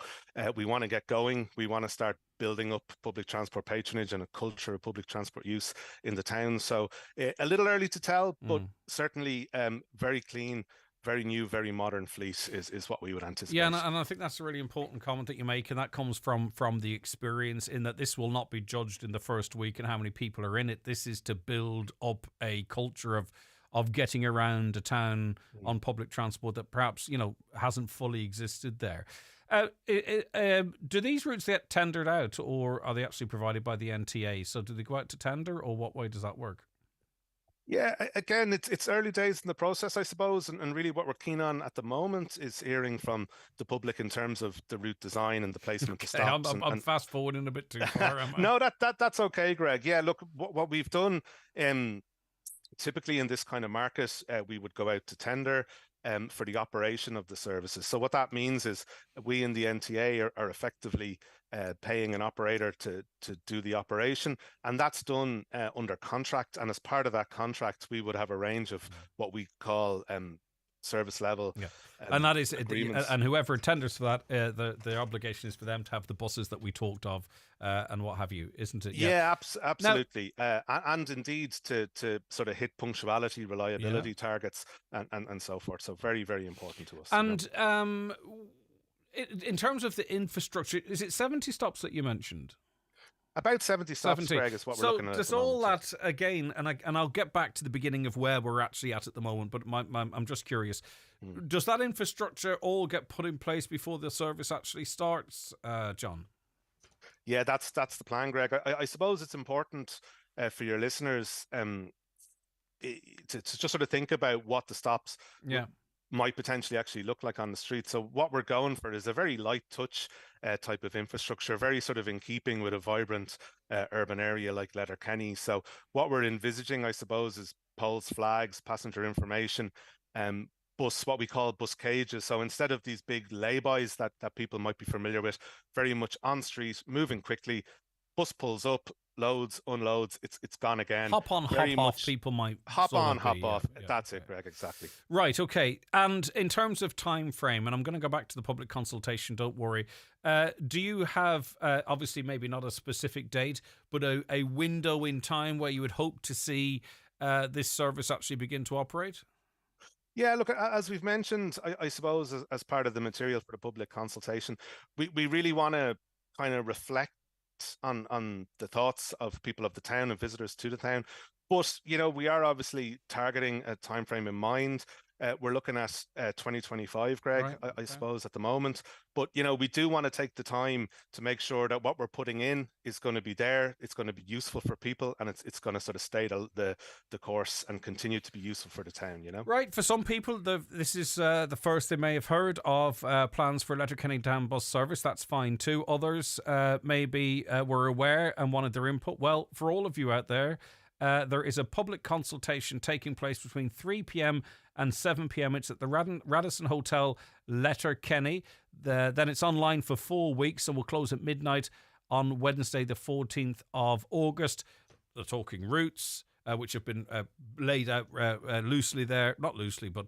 We want to get going. We want to start building up public transport patronage and a culture of public transport use in the town. So a little early to tell, but certainly very clean, very new, very modern fleet is what we would anticipate. Yeah, and I think that's a really important comment that you make, and that comes from the experience in that this will not be judged in the first week and how many people are in it. This is to build up a culture of getting around a town on public transport that perhaps, hasn't fully existed there. Do these routes get tendered out, or are they actually provided by the NTA? So do they go out to tender, or what way does that work? Yeah, again, it's early days in the process, I suppose, and really what we're keen on at the moment is hearing from the public in terms of the route design and the placement of stops. I'm fast forwarding a bit too far, am I? No, that's okay, Greg. Yeah, look, what we've done, typically in this kind of market, we would go out to tender for the operation of the services. So what that means is we in the NTA are effectively paying an operator to do the operation, and that's done under contract. And as part of that contract, we would have a range of what we call service level. Yeah. And that is, agreements. And whoever tenders for that, the obligation is for them to have the buses that we talked of and what have you, isn't it? Yeah, absolutely. And indeed to sort of hit punctuality, reliability targets and so forth. So very, very important to us. And in terms of the infrastructure, is it 70 stops that you mentioned? About 70 stops, Greg, is what we're looking at. So there's all that again, and I'll get back to the beginning of where we're actually at the moment, but I'm just curious. Does that infrastructure all get put in place before the service actually starts, John? Yeah, that's the plan, Greg. I suppose it's important for your listeners to just sort of think about what the stops might potentially actually look like on the street. So what we're going for is a very light touch type of infrastructure, very sort of in keeping with a vibrant urban area like Letterkenny. So what we're envisaging, I suppose, is poles, flags, passenger information, what we call bus cages. So instead of these big laybys that people might be familiar with, very much on street, moving quickly, bus pulls up, loads, unloads, it's gone again. Hop on, hop off, people might hop on, hop off. That's it, Greg, exactly. Right, okay. And in terms of time frame, and I'm going to go back to the public consultation, don't worry. Do you have, obviously maybe not a specific date, but a window in time where you would hope to see this service actually begin to operate? Yeah, look, as we've mentioned, I suppose as part of the material for the public consultation, we really want to kind of reflect on the thoughts of people of the town and visitors to the town. But, we are obviously targeting a time frame in mind. We're looking at 2025, Greg, right, I suppose, at the moment. But, we do want to take the time to make sure that what we're putting in is going to be there. It's going to be useful for people, and it's going to sort of stay the course and continue to be useful for the town, Right. For some people, this is the first they may have heard of plans for Letterkenny Down bus service. That's fine too. Others maybe were aware and wanted their input. Well, for all of you out there, there is a public consultation taking place between 3 p.m. and 7 p.m. It's at the Radisson Hotel, Letterkenny. Then it's online for 4 weeks and will close at midnight on Wednesday, the 14th of August. They're talking routes, which have been laid out loosely there. Not loosely, but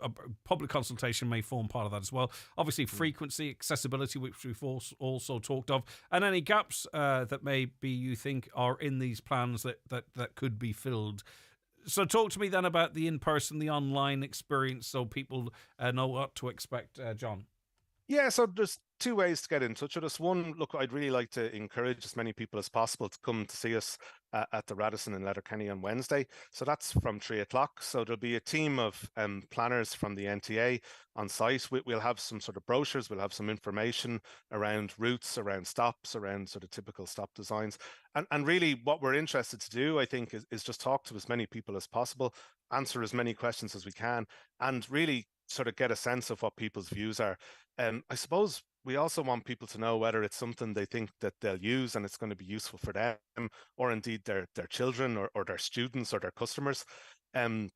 a public consultation may form part of that as well. Obviously, frequency, accessibility, which we've also talked of, and any gaps that maybe you think are in these plans that could be filled. So talk to me then about the in-person, the online experience, so people know what to expect, John. Yeah, so there's two ways to get in touch with us. One, look, I'd really like to encourage as many people as possible to come to see us at the Radisson in Letterkenny on Wednesday. So that's from 3:00. So there'll be a team of planners from the NTA on site. We'll have some sort of brochures. We'll have some information around routes, around stops, around sort of typical stop designs. And really what we're interested to do, I think, is just talk to as many people as possible, answer as many questions as we can, and really sort of get a sense of what people's views are. I suppose we also want people to know whether it's something they think that they'll use and it's going to be useful for them, or indeed their children or their students or their customers. And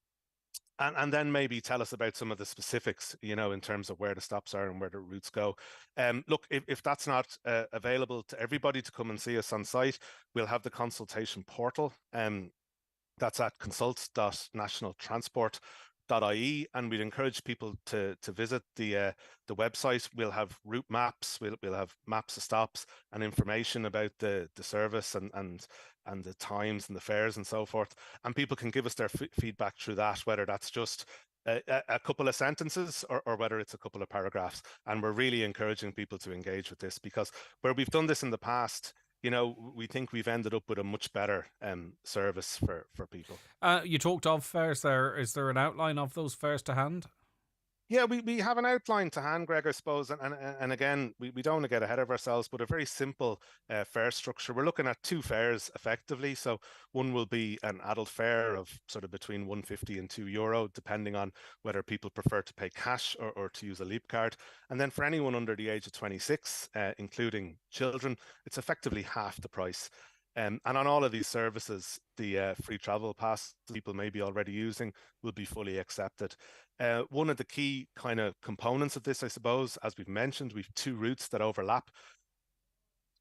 then maybe tell us about some of the specifics, in terms of where the stops are and where the routes go. Look, if that's not available to everybody to come and see us on site, we'll have the consultation portal. That's at consult.nationaltransport.ie, and we'd encourage people to visit the website. We'll have route maps, we'll have maps of stops and information about the service and the times and the fares and so forth. And people can give us their feedback through that, whether that's just a couple of sentences or whether it's a couple of paragraphs. And we're really encouraging people to engage with this, because where we've done this in the past, we think we've ended up with a much better service for people. You talked of fares there. Is there an outline of those fares to hand? Yeah, we have an outline to hand, Greg, I suppose. And again, we don't want to get ahead of ourselves, but a very simple fare structure. We're looking at two fares effectively. So one will be an adult fare of sort of between €1.50 and €2, depending on whether people prefer to pay cash or to use a Leap card. And then for anyone under the age of 26, including children, it's effectively half the price. And on all of these services, the free travel pass people may be already using will be fully accepted. One of the key kind of components of this, I suppose, as we've mentioned, we've two routes that overlap.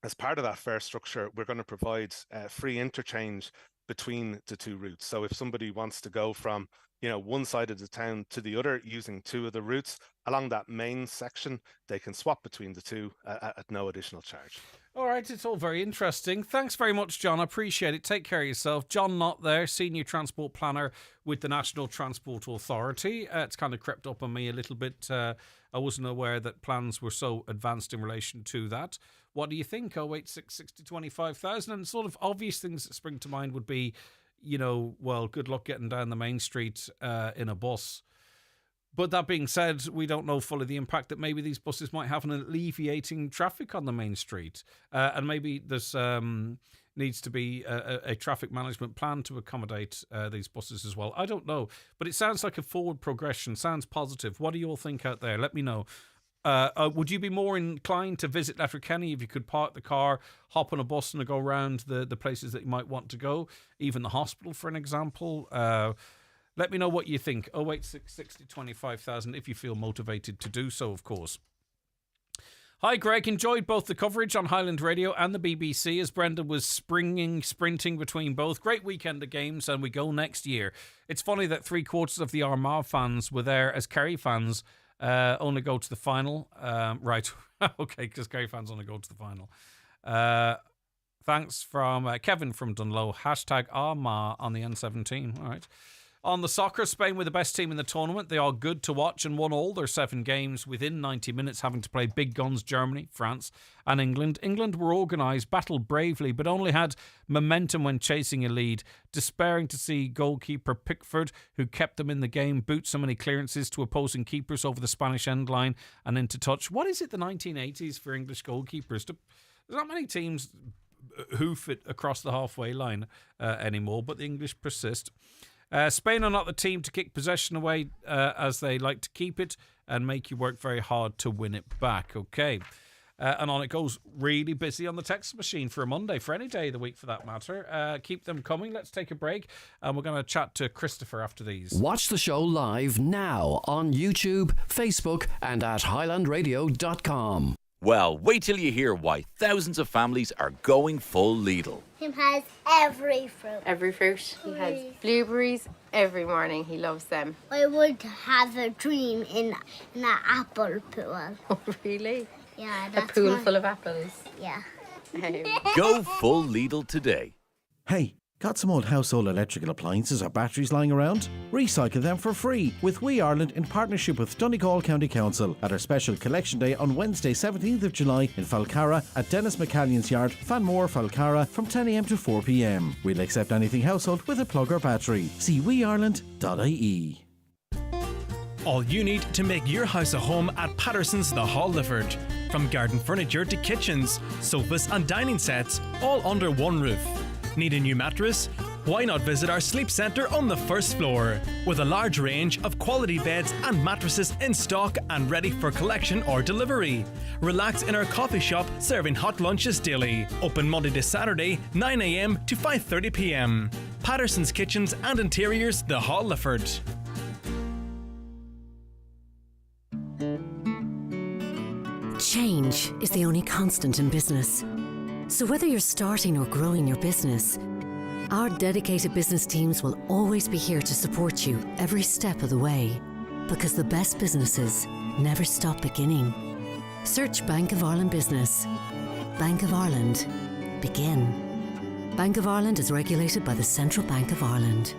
As part of that fare structure, we're going to provide free interchange between the two routes. So if somebody wants to go from one side of the town to the other using two of the routes along that main section, they can swap between the two at no additional charge. All right, it's all very interesting. Thanks very much, John. I appreciate it. Take care of yourself. John Knott there, Senior Transport Planner with the National Transport Authority. It's kind of crept up on me a little bit. I wasn't aware that plans were so advanced in relation to that. What do you think? 086 60 25,000. And sort of obvious things that spring to mind would be, well, good luck getting down the main street in a bus. But that being said, we don't know fully the impact that maybe these buses might have on alleviating traffic on the main street. And maybe there's needs to be a traffic management plan to accommodate these buses as well. I don't know. But it sounds like a forward progression. Sounds positive. What do you all think out there? Let me know. Would you be more inclined to visit Letterkenny if you could park the car, hop on a bus and go around the places that you might want to go, even the hospital, for an example? Let me know what you think. 086 60 25,000 if you feel motivated to do so, of course. Hi, Greg. Enjoyed both the coverage on Highland Radio and the BBC as Brendan was sprinting between both. Great weekend of games, and we go next year. It's funny that 3/4 of the Armagh fans were there as Kerry fans only go to the final. Right. Okay, because Kerry fans only go to the final. Thanks from Kevin from Dunlow. # Armagh on the N17. All right. On the soccer, Spain were the best team in the tournament. They are good to watch and won all their 7 games within 90 minutes, having to play big guns Germany, France and England. England were organised, battled bravely, but only had momentum when chasing a lead. Despairing to see goalkeeper Pickford, who kept them in the game, boot so many clearances to opposing keepers over the Spanish end line and into touch. What is it, the 1980s for English goalkeepers? There's not many teams hoof it across the halfway line anymore, but the English persist. Spain are not the team to kick possession away as they like to keep it and make you work very hard to win it back. Okay. And on it goes. Really busy on the text machine for a Monday, for any day of the week for that matter. Keep them coming. Let's take a break and we're going to chat to Christopher after these. Watch the show live now on YouTube, Facebook and at highlandradio.com. Well, wait till you hear why thousands of families are going full Lidl. Him has every fruit. Every fruit. He has blueberries every morning. He loves them. I would have a dream in an apple pool. Oh, really? Yeah, a that's pool full of apples. Yeah. Go full Lidl today. Hey, Got some old household electrical appliances or batteries lying around? Recycle them for free with We Ireland in partnership with Donegal County Council at our special collection day on Wednesday 17th of July in Falcarra at Dennis McCallion's yard, Fanmore, Falcarra from 10am to 4pm. We'll accept anything household with a plug or battery. See weaireland.ie. All you need to make your house a home at Patterson's The Hall Lifford. From garden furniture to kitchens, sofas and dining sets, all under one roof. Need a new mattress? Why not visit our sleep centre on the first floor? With a large range of quality beds and mattresses in stock and ready for collection or delivery. Relax in our coffee shop serving hot lunches daily. Open Monday to Saturday, 9am to 5:30pm. Patterson's Kitchens and Interiors, The Hall Lifford. Change is the only constant in business. So whether you're starting or growing your business, our dedicated business teams will always be here to support you every step of the way. Because the best businesses never stop beginning. Search Bank of Ireland Business. Bank of Ireland. Begin. Bank of Ireland is regulated by the Central Bank of Ireland.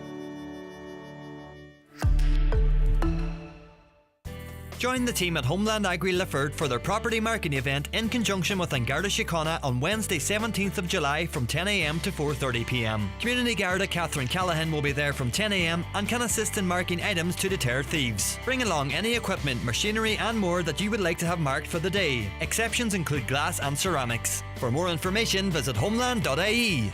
Join the team at Homeland Agri Lifford for their property marketing event in conjunction with An Garda Síochána on Wednesday 17th of July from 10am to 4:30pm. Community Garda Catherine Callahan will be there from 10am and can assist in marking items to deter thieves. Bring along any equipment, machinery and more that you would like to have marked for the day. Exceptions include glass and ceramics. For more information, visit homeland.ie.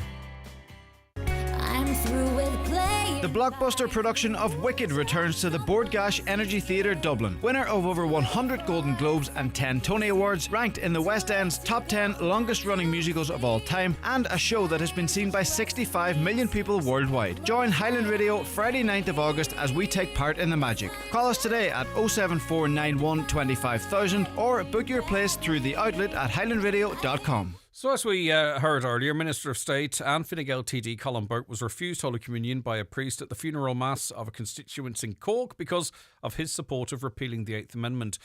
I'm through with play. The blockbuster production of Wicked returns to the Bordgash Energy Theatre Dublin. Winner of over 100 Golden Globes and 10 Tony Awards, ranked in the West End's top 10 longest running musicals of all time, and a show that has been seen by 65 million people worldwide. Join Highland Radio Friday 9th of August as we take part in the magic. Call us today at 07491 25000 or book your place through the outlet at highlandradio.com. So as we heard earlier, Minister of State and Fine Gael TD Colin Burke was refused Holy Communion by a priest at the funeral mass of a constituent in Cork because of his support of repealing the Eighth Amendment.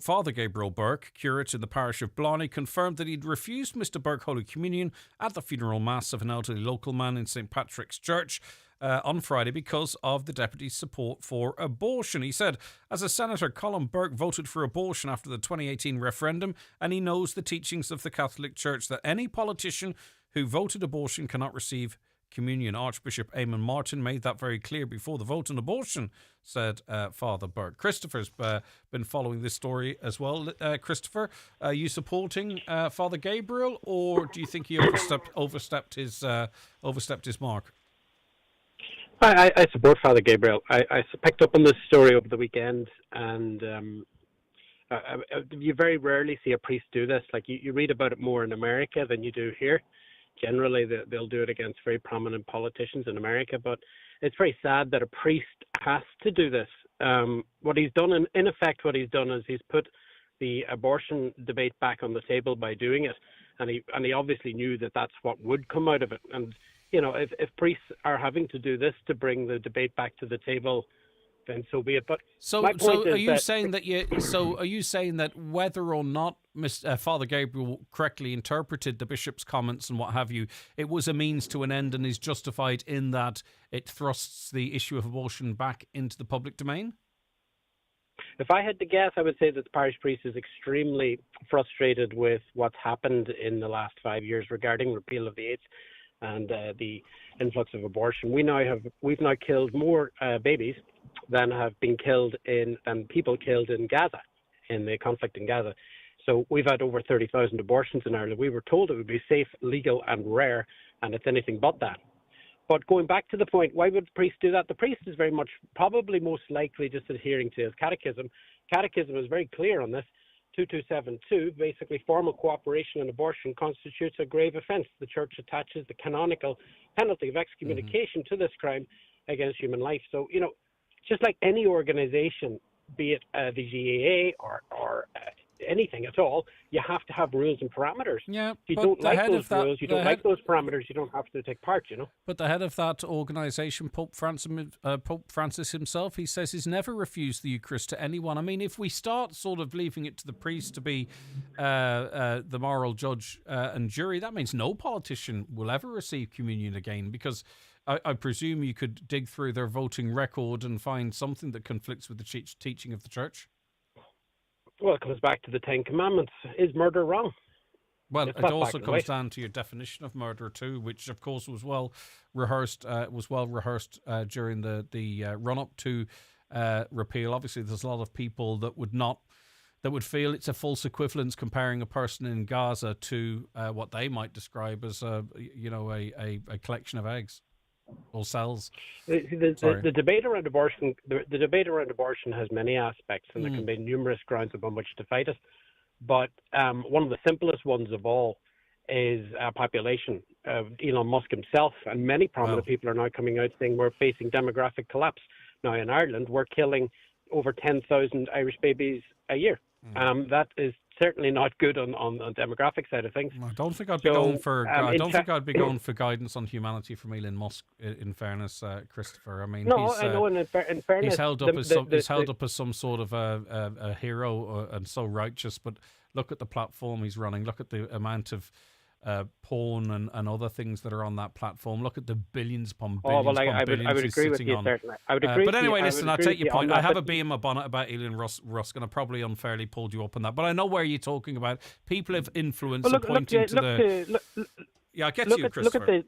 Father Gabriel Burke, curate in the parish of Blarney, confirmed that he'd refused Mr Burke Holy Communion at the funeral mass of an elderly local man in St Patrick's Church on Friday because of the deputy's support for abortion. He said, as a senator, Colin Burke voted for abortion after the 2018 referendum, and he knows the teachings of the Catholic Church that any politician who voted abortion cannot receive communion. Archbishop Eamon Martin made that very clear before the vote on abortion, said Father Burke. Christopher's been following this story as well. Christopher, are you supporting Father Gabriel, or do you think he overstepped his mark? I support Father Gabriel. I picked up on this story over the weekend, and you very rarely see a priest do this. Like you read about it more in America than you do here. Generally, they'll do it against very prominent politicians in America, but it's very sad that a priest has to do this. What he's done, in effect, what he's done is he's put the abortion debate back on the table by doing it, and he obviously knew that that's what would come out of it. And you know, if priests are having to do this to bring the debate back to the table, then so be it. But are you saying that whether or not Father Gabriel correctly interpreted the bishop's comments and what have you, it was a means to an end and is justified in that it thrusts the issue of abortion back into the public domain? If I had to guess, I would say that the parish priest is extremely frustrated with what's happened in the last 5 years regarding repeal of the Eighth and the influx of abortion. We've now killed more babies than have been killed than people killed in Gaza, in the conflict in Gaza. So we've had over 30,000 abortions in Ireland. We were told it would be safe, legal and rare, and it's anything but that. But going back to the point, why would the priest do that? The priest is very much, probably most likely, just adhering to his catechism. Catechism is very clear on this. 2272, basically formal cooperation in abortion constitutes a grave offence. The Church attaches the canonical penalty of excommunication to this crime against human life. So, you know, just like any organisation, be it the GAA or anything at all, you have to have rules and parameters. Yeah, if you but don't the like head those of that- rules, you the don't head- like those parameters, you don't have to take part, you know. But the head of that organisation, Pope Francis himself, he says he's never refused the Eucharist to anyone. I mean, if we start sort of leaving it to the priest to be the moral judge and jury, that means no politician will ever receive communion again, because I presume you could dig through their voting record and find something that conflicts with the teaching of the church. Well, it comes back to the Ten Commandments. Is murder wrong? Well, It's it not also black and comes white. down to your definition of murder too, which of course was well rehearsed. During the run up to repeal. Obviously, there's a lot of people that would feel it's a false equivalence comparing a person in Gaza to what they might describe as a collection of eggs or cells. The debate around abortion, the debate around abortion has many aspects, and there can be numerous grounds upon which to fight it. But one of the simplest ones of all is population. Elon Musk himself and many prominent people are now coming out saying we're facing demographic collapse. Now in Ireland, we're killing over 10,000 Irish babies a year. That is certainly not good on the demographic side of things. I don't think I'd be going for. I don't think I'd be going for guidance on humanity from Elon Musk. In fairness, Christopher, I mean, no, he's, I know. In fairness, he's held up as some sort of a hero and so righteous. But look at the platform he's running. Look at the amount of porn and other things that are on that platform. Look at the billions upon billions I would he's agree with sitting you on. certainly. I would agree. But anyway, I listen, I'll agree take with your you on point. that, I have but- a bee in my bonnet about Elon Musk, and I probably unfairly pulled you up on that. But I know where you're talking about. People have influence and pointing to the. Yeah, I get you, Christopher.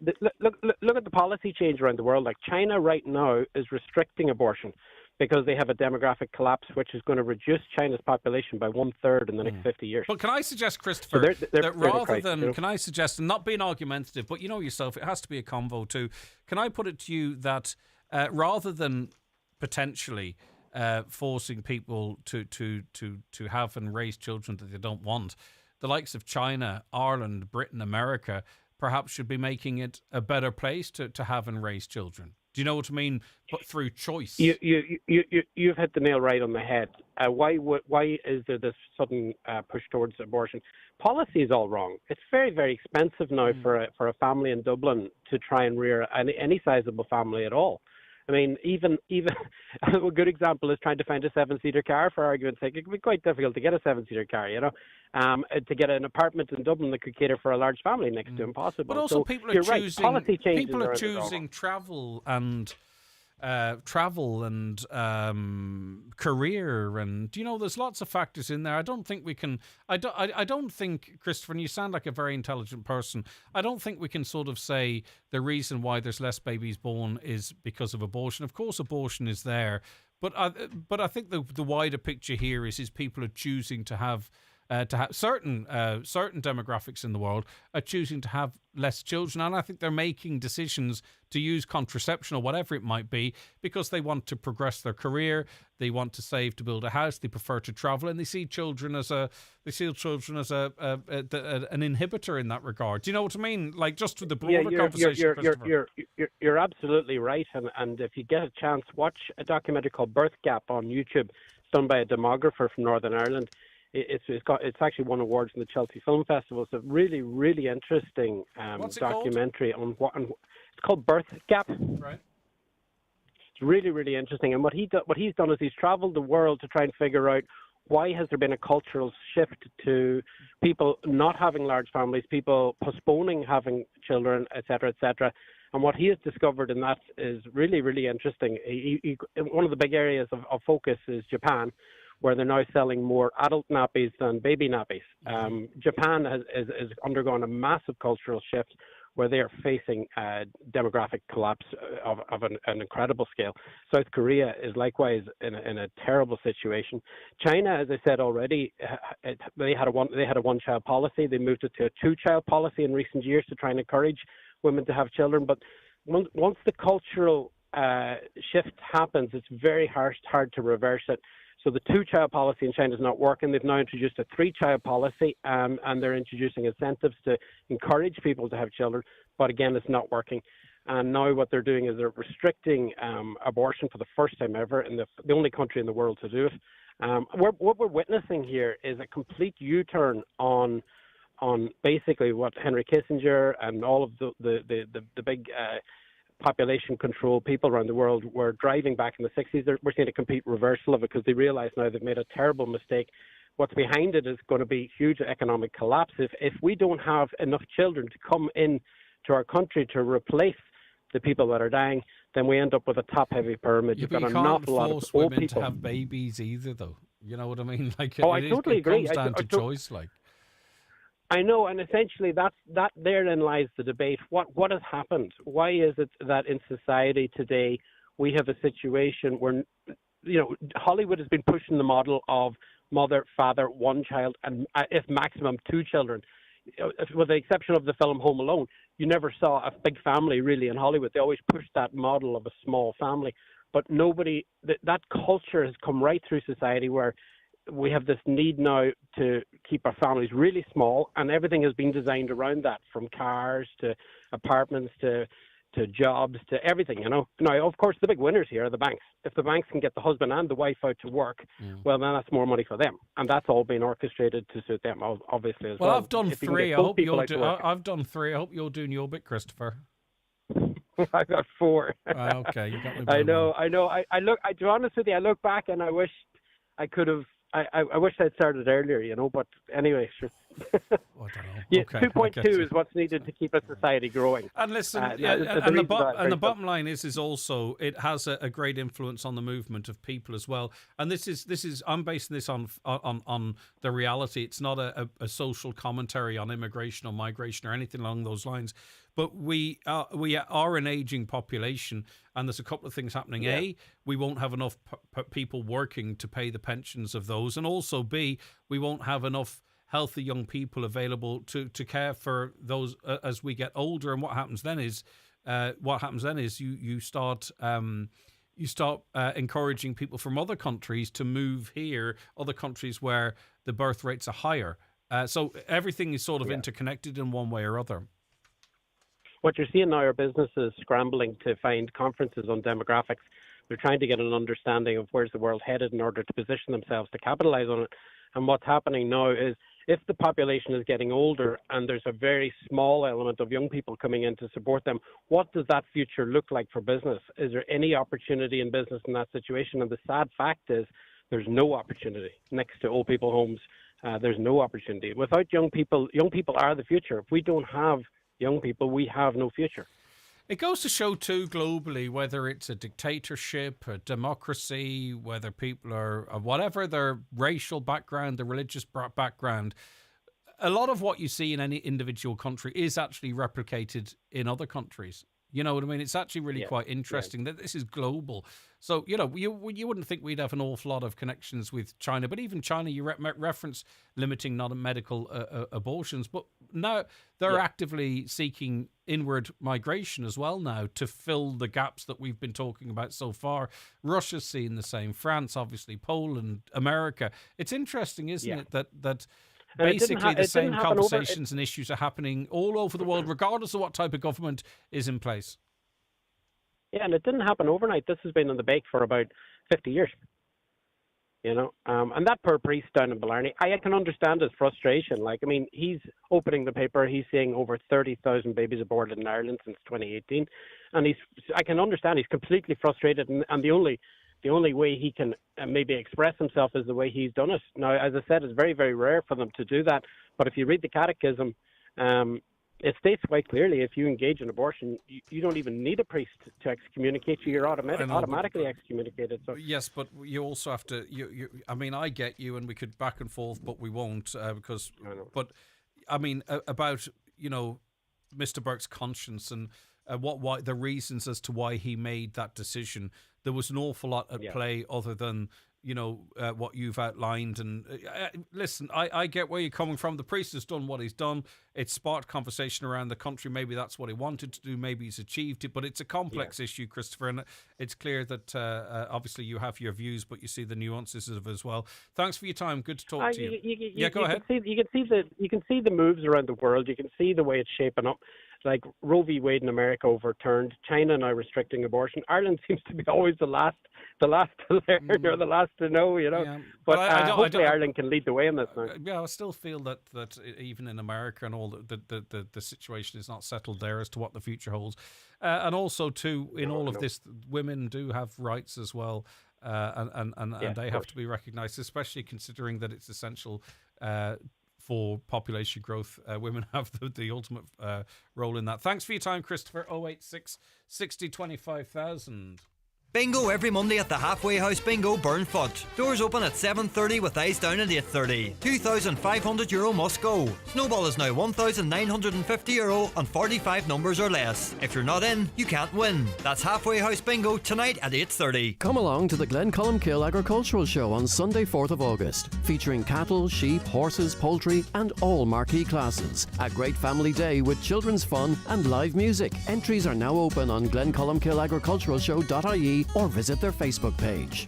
Look at the policy change around the world. Like China right now is restricting abortion because they have a demographic collapse, which is going to reduce China's population by 1/3 in the next 50 years. But can I suggest, Christopher, So they're that the rather crisis, than, you know? can I suggest, and not being argumentative, but you know yourself, it has to be a convo too. Can I put it to you that rather than potentially forcing people to have and raise children that they don't want, the likes of China, Ireland, Britain, America, perhaps should be making it a better place to have and raise children? Do you know what I mean? But through choice. You've hit the nail right on the head. Why is there this sudden push towards abortion? Policy is all wrong. It's very, very expensive now for a family in Dublin to try and rear any sizable family at all. I mean, even a good example is trying to find a 7-seater car, for argument's sake. It can be quite difficult to get a 7-seater car, you know. To get an apartment in Dublin that could cater for a large family, next to impossible. But also, So people are you're right, choosing. policy changes People are around the world. choosing travel and career, and there's lots of factors in there. I don't think we can. I don't think, Christopher, and you sound like a very intelligent person. I don't think we can sort of say the reason why there's less babies born is because of abortion. Of course, abortion is there, but I think the wider picture here is people are choosing to have certain demographics in the world are choosing to have less children, and I think they're making decisions to use contraception or whatever it might be because they want to progress their career, they want to save to build a house, they prefer to travel, and they see children as an inhibitor in that regard. Do you know what I mean? Like, just with the broader conversation, Christopher. You're absolutely right, and if you get a chance, watch a documentary called Birth Gap on YouTube. It's done by a demographer from Northern Ireland. It's actually won awards in the Chelsea Film Festival. It's a really, really interesting documentary on it's called Birth Gap. Right. It's really, really interesting. And what he's done is he's travelled the world to try and figure out why has there been a cultural shift to people not having large families, people postponing having children, etc., etc. And what he has discovered in that is really, really interesting. One of the big areas of focus is Japan, where they're now selling more adult nappies than baby nappies. Japan has undergone a massive cultural shift where they are facing a demographic collapse of an incredible scale. South Korea is likewise in a terrible situation. China, as I said already, they had a one-child policy. They moved it to a two-child policy in recent years to try and encourage women to have children. But once the cultural shift happens, it's very hard to reverse it. So the two-child policy in China is not working. They've now introduced a three-child policy, and they're introducing incentives to encourage people to have children. But again, it's not working. And now what they're doing is they're restricting abortion for the first time ever in the only country in the world to do it. What we're witnessing here is a complete U-turn on basically what Henry Kissinger and all of the big population control people around the world were driving back in the 60s. We're seeing a complete reversal of it because they realize now they've made a terrible mistake. What's behind it is going to be huge economic collapse. If we don't have enough children to come in to our country to replace the people that are dying, then we end up with a top-heavy pyramid. You've got an awful lot of old people. You can't force women to have babies either, though. You know what I mean? Like, I totally agree. It comes down to choice, like. I know, and essentially that therein lies the debate. What has happened? Why is it that in society today we have a situation where, Hollywood has been pushing the model of mother, father, one child, and if maximum 2 children. With the exception of the film Home Alone, you never saw a big family really in Hollywood. They always pushed that model of a small family. But that culture has come right through society where we have this need now to keep our families really small, and everything has been designed around that, from cars to apartments to jobs to everything, Now, of course, the big winners here are the banks. If the banks can get the husband and the wife out to work, well, then that's more money for them. And that's all been orchestrated to suit them, obviously, as well. Well, I've done 3. I've done 3. I hope you're doing your bit, Christopher. I got 4. Okay, you got me. I know. To be honest with you, I look back and I wish I could have. I wish I'd started earlier, but anyway, sure. I don't know. Yeah, okay, 2.2 is what's needed to keep a society growing. And listen, the bottom line is also it has a great influence on the movement of people as well. And this is I'm basing this on the reality. It's not a social commentary on immigration or migration or anything along those lines. But we are an aging population, and there's a couple of things happening. Yeah. A, we won't have enough people working to pay the pensions of those, and also B, we won't have enough healthy young people available to care for those as we get older. And what happens then is you start encouraging people from other countries to move here, other countries where the birth rates are higher. So everything is sort of interconnected in one way or other. What you're seeing now are businesses scrambling to find conferences on demographics. They're trying to get an understanding of where's the world headed in order to position themselves to capitalize on it. And what's happening now is if the population is getting older and there's a very small element of young people coming in to support them, what does that future look like for business? Is there any opportunity in business in that situation? And the sad fact is there's no opportunity. Next to old people homes, there's no opportunity. Without young people are the future. If we don't have young people, we have no future. It goes to show, too, globally, whether it's a dictatorship, a democracy, whether people are, whatever their racial background, their religious background, a lot of what you see in any individual country is actually replicated in other countries. You know what I mean? It's actually really quite interesting that this is global. So, you wouldn't think we'd have an awful lot of connections with China, but even China, you reference limiting non-medical abortions, but now they're actively seeking inward migration as well now to fill the gaps that we've been talking about so far. Russia's seeing the same, France, obviously, Poland, America. It's interesting, isn't it, that basically the same conversations and issues are happening all over the world, regardless of what type of government is in place. Yeah, and it didn't happen overnight. This has been in the bake for about 50 years. And that poor priest down in Blarney, I can understand his frustration. He's opening the paper, he's seeing over 30,000 babies aborted in Ireland since 2018. And I can understand he's completely frustrated. And the only way he can maybe express himself is the way he's done it. Now, as I said, it's very, very rare for them to do that. But if you read the Catechism, it states quite clearly if you engage in abortion, you don't even need a priest to excommunicate you. You're automatically excommunicated. So yes, but you also have to. I get you, and we could back and forth, but we won't because. But about Mr. Burke's conscience and why the reasons as to why he made that decision. There was an awful lot at play other than what you've outlined. And listen, I get where you're coming from. The priest has done what he's done. It's sparked conversation around the country. Maybe that's what he wanted to do. Maybe he's achieved it. But it's a complex issue, Christopher. And it's clear that obviously you have your views, but you see the nuances of it as well. Thanks for your time. Good to talk to you. Go ahead. You can see the moves around the world. You can see the way it's shaping up. like Roe v. Wade in America overturned, China now restricting abortion. Ireland seems to be always the last to learn or the last to know, you know. Yeah. But I hopefully don't- Ireland can lead the way in this now. Yeah, I still feel that even in America and all the situation is not settled there as to what the future holds, and also too in all of this, women do have rights as well, and they have to be recognised, especially considering that it's essential for population growth. Women have the ultimate role in that. Thanks for your time, Christopher. 086 60 25,000. Bingo every Monday at the Halfway House Bingo, Burnfoot. Doors open at 7:30 with eyes down at 8:30. €2,500 must go. Snowball is now €1,950 on 45 numbers or less. If you're not in, you can't win. That's Halfway House Bingo tonight at 8:30. Come along to the Glencolmkill Agricultural Show on Sunday 4th of August, featuring cattle, sheep, horses, poultry and all marquee classes. A great family day with children's fun and live music. Entries are now open on glencolmkillagriculturalshow.ie or visit their Facebook page.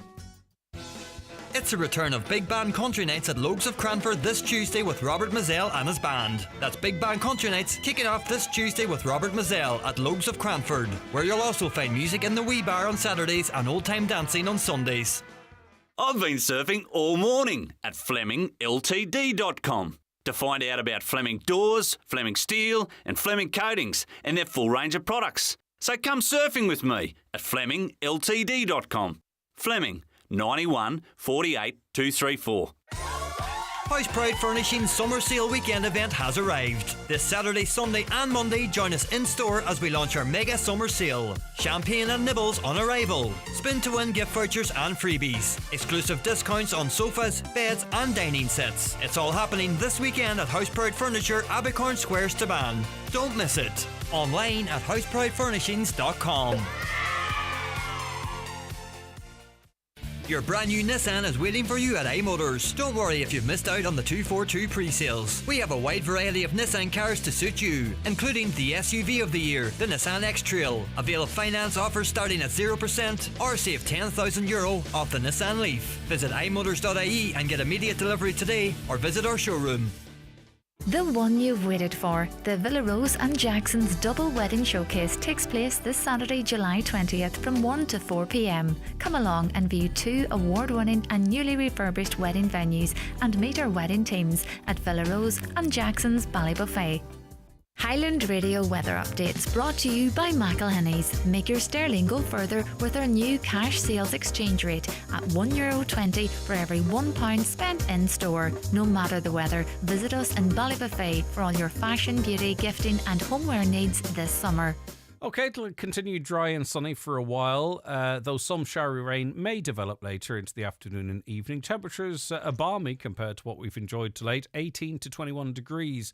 It's the return of Big Band Country Nights at Logues of Cranford this Tuesday with Robert Mazzell and his band. That's Big Band Country Nights kicking off this Tuesday with Robert Mazzell at Logues of Cranford, where you'll also find music in the Wee Bar on Saturdays and old-time dancing on Sundays. I've been surfing all morning at FlemingLTD.com to find out about Fleming Doors, Fleming Steel and Fleming Coatings and their full range of products. So come surfing with me at FlemingLTD.com. Fleming, 91 48 234. House Pride Furnishings Summer Sale Weekend event has arrived. This Saturday, Sunday and Monday, join us in store as we launch our mega summer sale. Champagne and nibbles on arrival. Spin to win gift vouchers and freebies. Exclusive discounts on sofas, beds and dining sets. It's all happening this weekend at House Pride Furniture, Abercorn Square, Staban. Don't miss it. Online at housepridefurnishings.com. Your brand new Nissan is waiting for you at iMotors. Don't worry if you've missed out on the 242 pre-sales. We have a wide variety of Nissan cars to suit you, including the SUV of the year, the Nissan X-Trail. Avail of finance offers starting at 0% or save €10,000 off the Nissan Leaf. Visit imotors.ie and get immediate delivery today or visit our showroom. The one you've waited for, the Villa Rose and Jackson's Double Wedding Showcase takes place this Saturday, July 20th from 1 to 4 p.m. Come along and view 2 award-winning and newly refurbished wedding venues and meet our wedding teams at Villa Rose and Jackson's Ballybuffet. Highland Radio weather updates brought to you by McElhinney's. Make your sterling go further with our new cash sales exchange rate at €1.20 for every £1 spent in store. No matter the weather, visit us in Ballybuffet for all your fashion, beauty, gifting and homeware needs this summer. Okay, it'll continue dry and sunny for a while, though some showery rain may develop later into the afternoon and evening. Temperatures are balmy compared to what we've enjoyed to late, 18 to 21 degrees.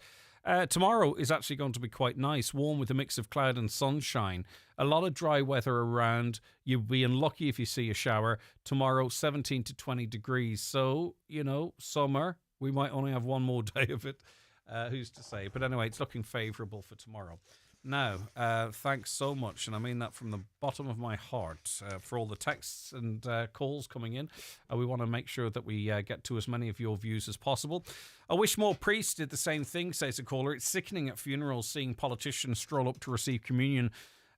Tomorrow is actually going to be quite nice, warm with a mix of cloud and sunshine. A lot of dry weather around. You'll be unlucky if you see a shower. Tomorrow, 17 to 20 degrees. So, you know, summer. We might only have one more day of it. Who's to say? But anyway, it's looking favourable for tomorrow. Now, thanks so much, and I mean that from the bottom of my heart, for all the texts and calls coming in. We want to make sure that we get to as many of your views as possible. I wish more priests did the same thing, says a caller. It's sickening at funerals seeing politicians stroll up to receive communion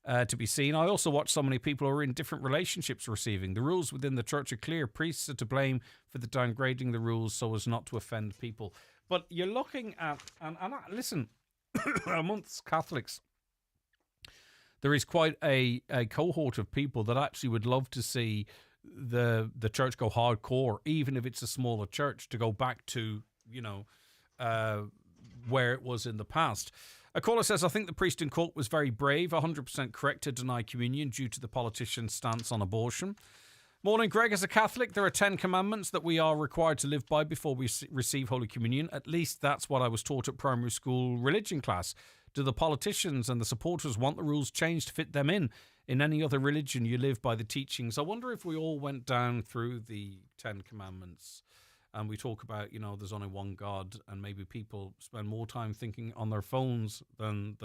to be seen. I also watch so many people who are in different relationships receiving. The rules within the church are clear. Priests are to blame for the downgrading the rules so as not to offend people. But you're looking at, and listen, amongst Catholics, there is quite a cohort of people that actually would love to see the church go hardcore, even if it's a smaller church, to go back to, you know, where it was in the past. A caller says, I think the priest in court was very brave, 100% correct to deny communion due to the politician's stance on abortion. Morning, Greg. As a Catholic, there are 10 commandments that we are required to live by before we receive Holy Communion. At least that's what I was taught at primary school religion class. Do the politicians and the supporters want the rules changed to fit them in? In any other religion, you live by the teachings. I wonder if we all went down through the 10 commandments and we talk about, you know, there's only one God, and maybe people spend more time thinking on their phones than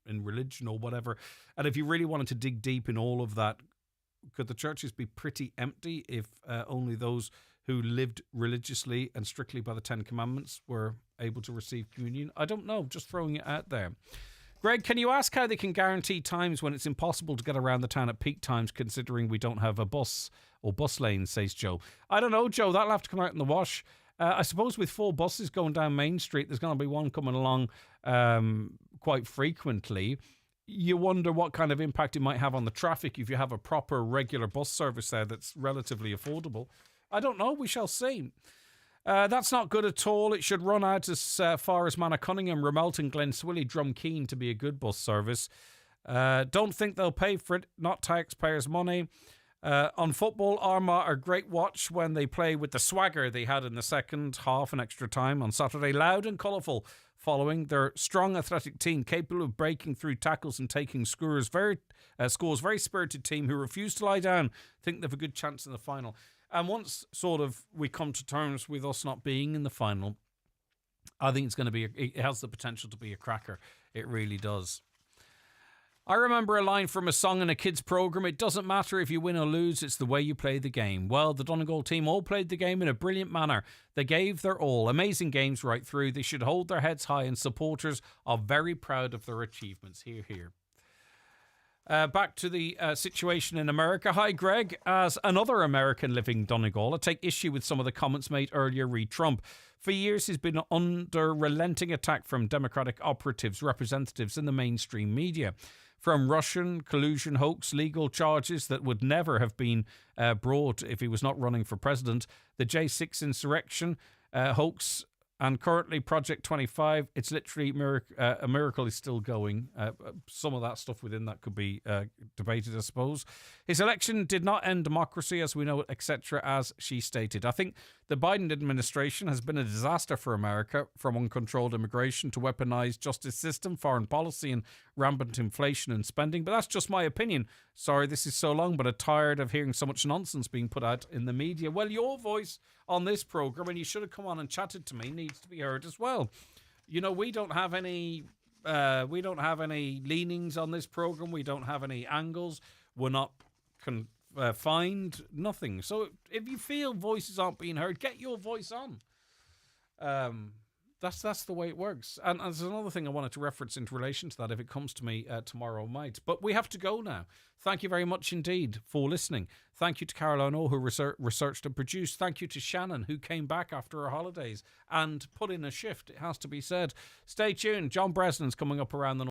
in religion or whatever. And if you really wanted to dig deep in all of that, could the churches be pretty empty if only those who lived religiously and strictly by the 10 commandments were able to receive communion? I don't know, just throwing it out there. Greg, can you ask how they can guarantee times when it's impossible to get around the town at peak times, considering we don't have a bus or bus lanes, says Joe. I don't know, Joe. That'll have to come out in the wash. I suppose with 4 buses going down Main Street, there's going to be one coming along quite frequently. You wonder what kind of impact it might have on the traffic if you have a proper regular bus service there that's relatively affordable. I don't know. We shall see. That's not good at all. It should run out as far as Cunningham, Ramelton, Glenswilly, Drumkeen to be a good bus service. Don't think they'll pay for it. Not taxpayers' money. On football, Armagh are great watch when they play with the swagger they had in the second half and extra time on Saturday. Loud and colourful following their strong athletic team capable of breaking through tackles and taking scores. Very spirited team who refuse to lie down. Think they've a good chance in the final. And once sort of we come to terms with us not being in the final, I think it has the potential to be a cracker. It really does. I remember a line from a song in a kids' programme. It doesn't matter if you win or lose, it's the way you play the game. Well, the Donegal team all played the game in a brilliant manner. They gave their all. Amazing games right through. They should hold their heads high, and supporters are very proud of their achievements. Hear, hear. Back to the situation in America. Hi, Greg. As another American living Donegal, I take issue with some of the comments made earlier re Trump. For years, he's been under relenting attack from Democratic operatives, representatives in the mainstream media. From Russian collusion hoax, legal charges that would never have been brought if he was not running for president, the J6 insurrection hoax, and currently Project 25, it's literally a miracle is still going. Some of that stuff within that could be debated, I suppose. His election did not end democracy as we know it, etc., as she stated. I think the Biden administration has been a disaster for America, from uncontrolled immigration to weaponized justice system, foreign policy and rampant inflation and spending. But that's just my opinion. Sorry this is so long, but I'm tired of hearing so much nonsense being put out in the media. Well, your voice on this programme, and you should have come on and chatted to me, needs to be heard as well. You know, we don't have any leanings on this programme. We don't have any angles. We're not confined, nothing. So if you feel voices aren't being heard, get your voice on. That's the way it works. And there's another thing I wanted to reference in relation to that if it comes to me tomorrow night. But we have to go now. Thank you very much indeed for listening. Thank you to Caroline O, who researched and produced. Thank you to Shannon, who came back after her holidays and put in a shift, it has to be said. Stay tuned. John Breslin's coming up around the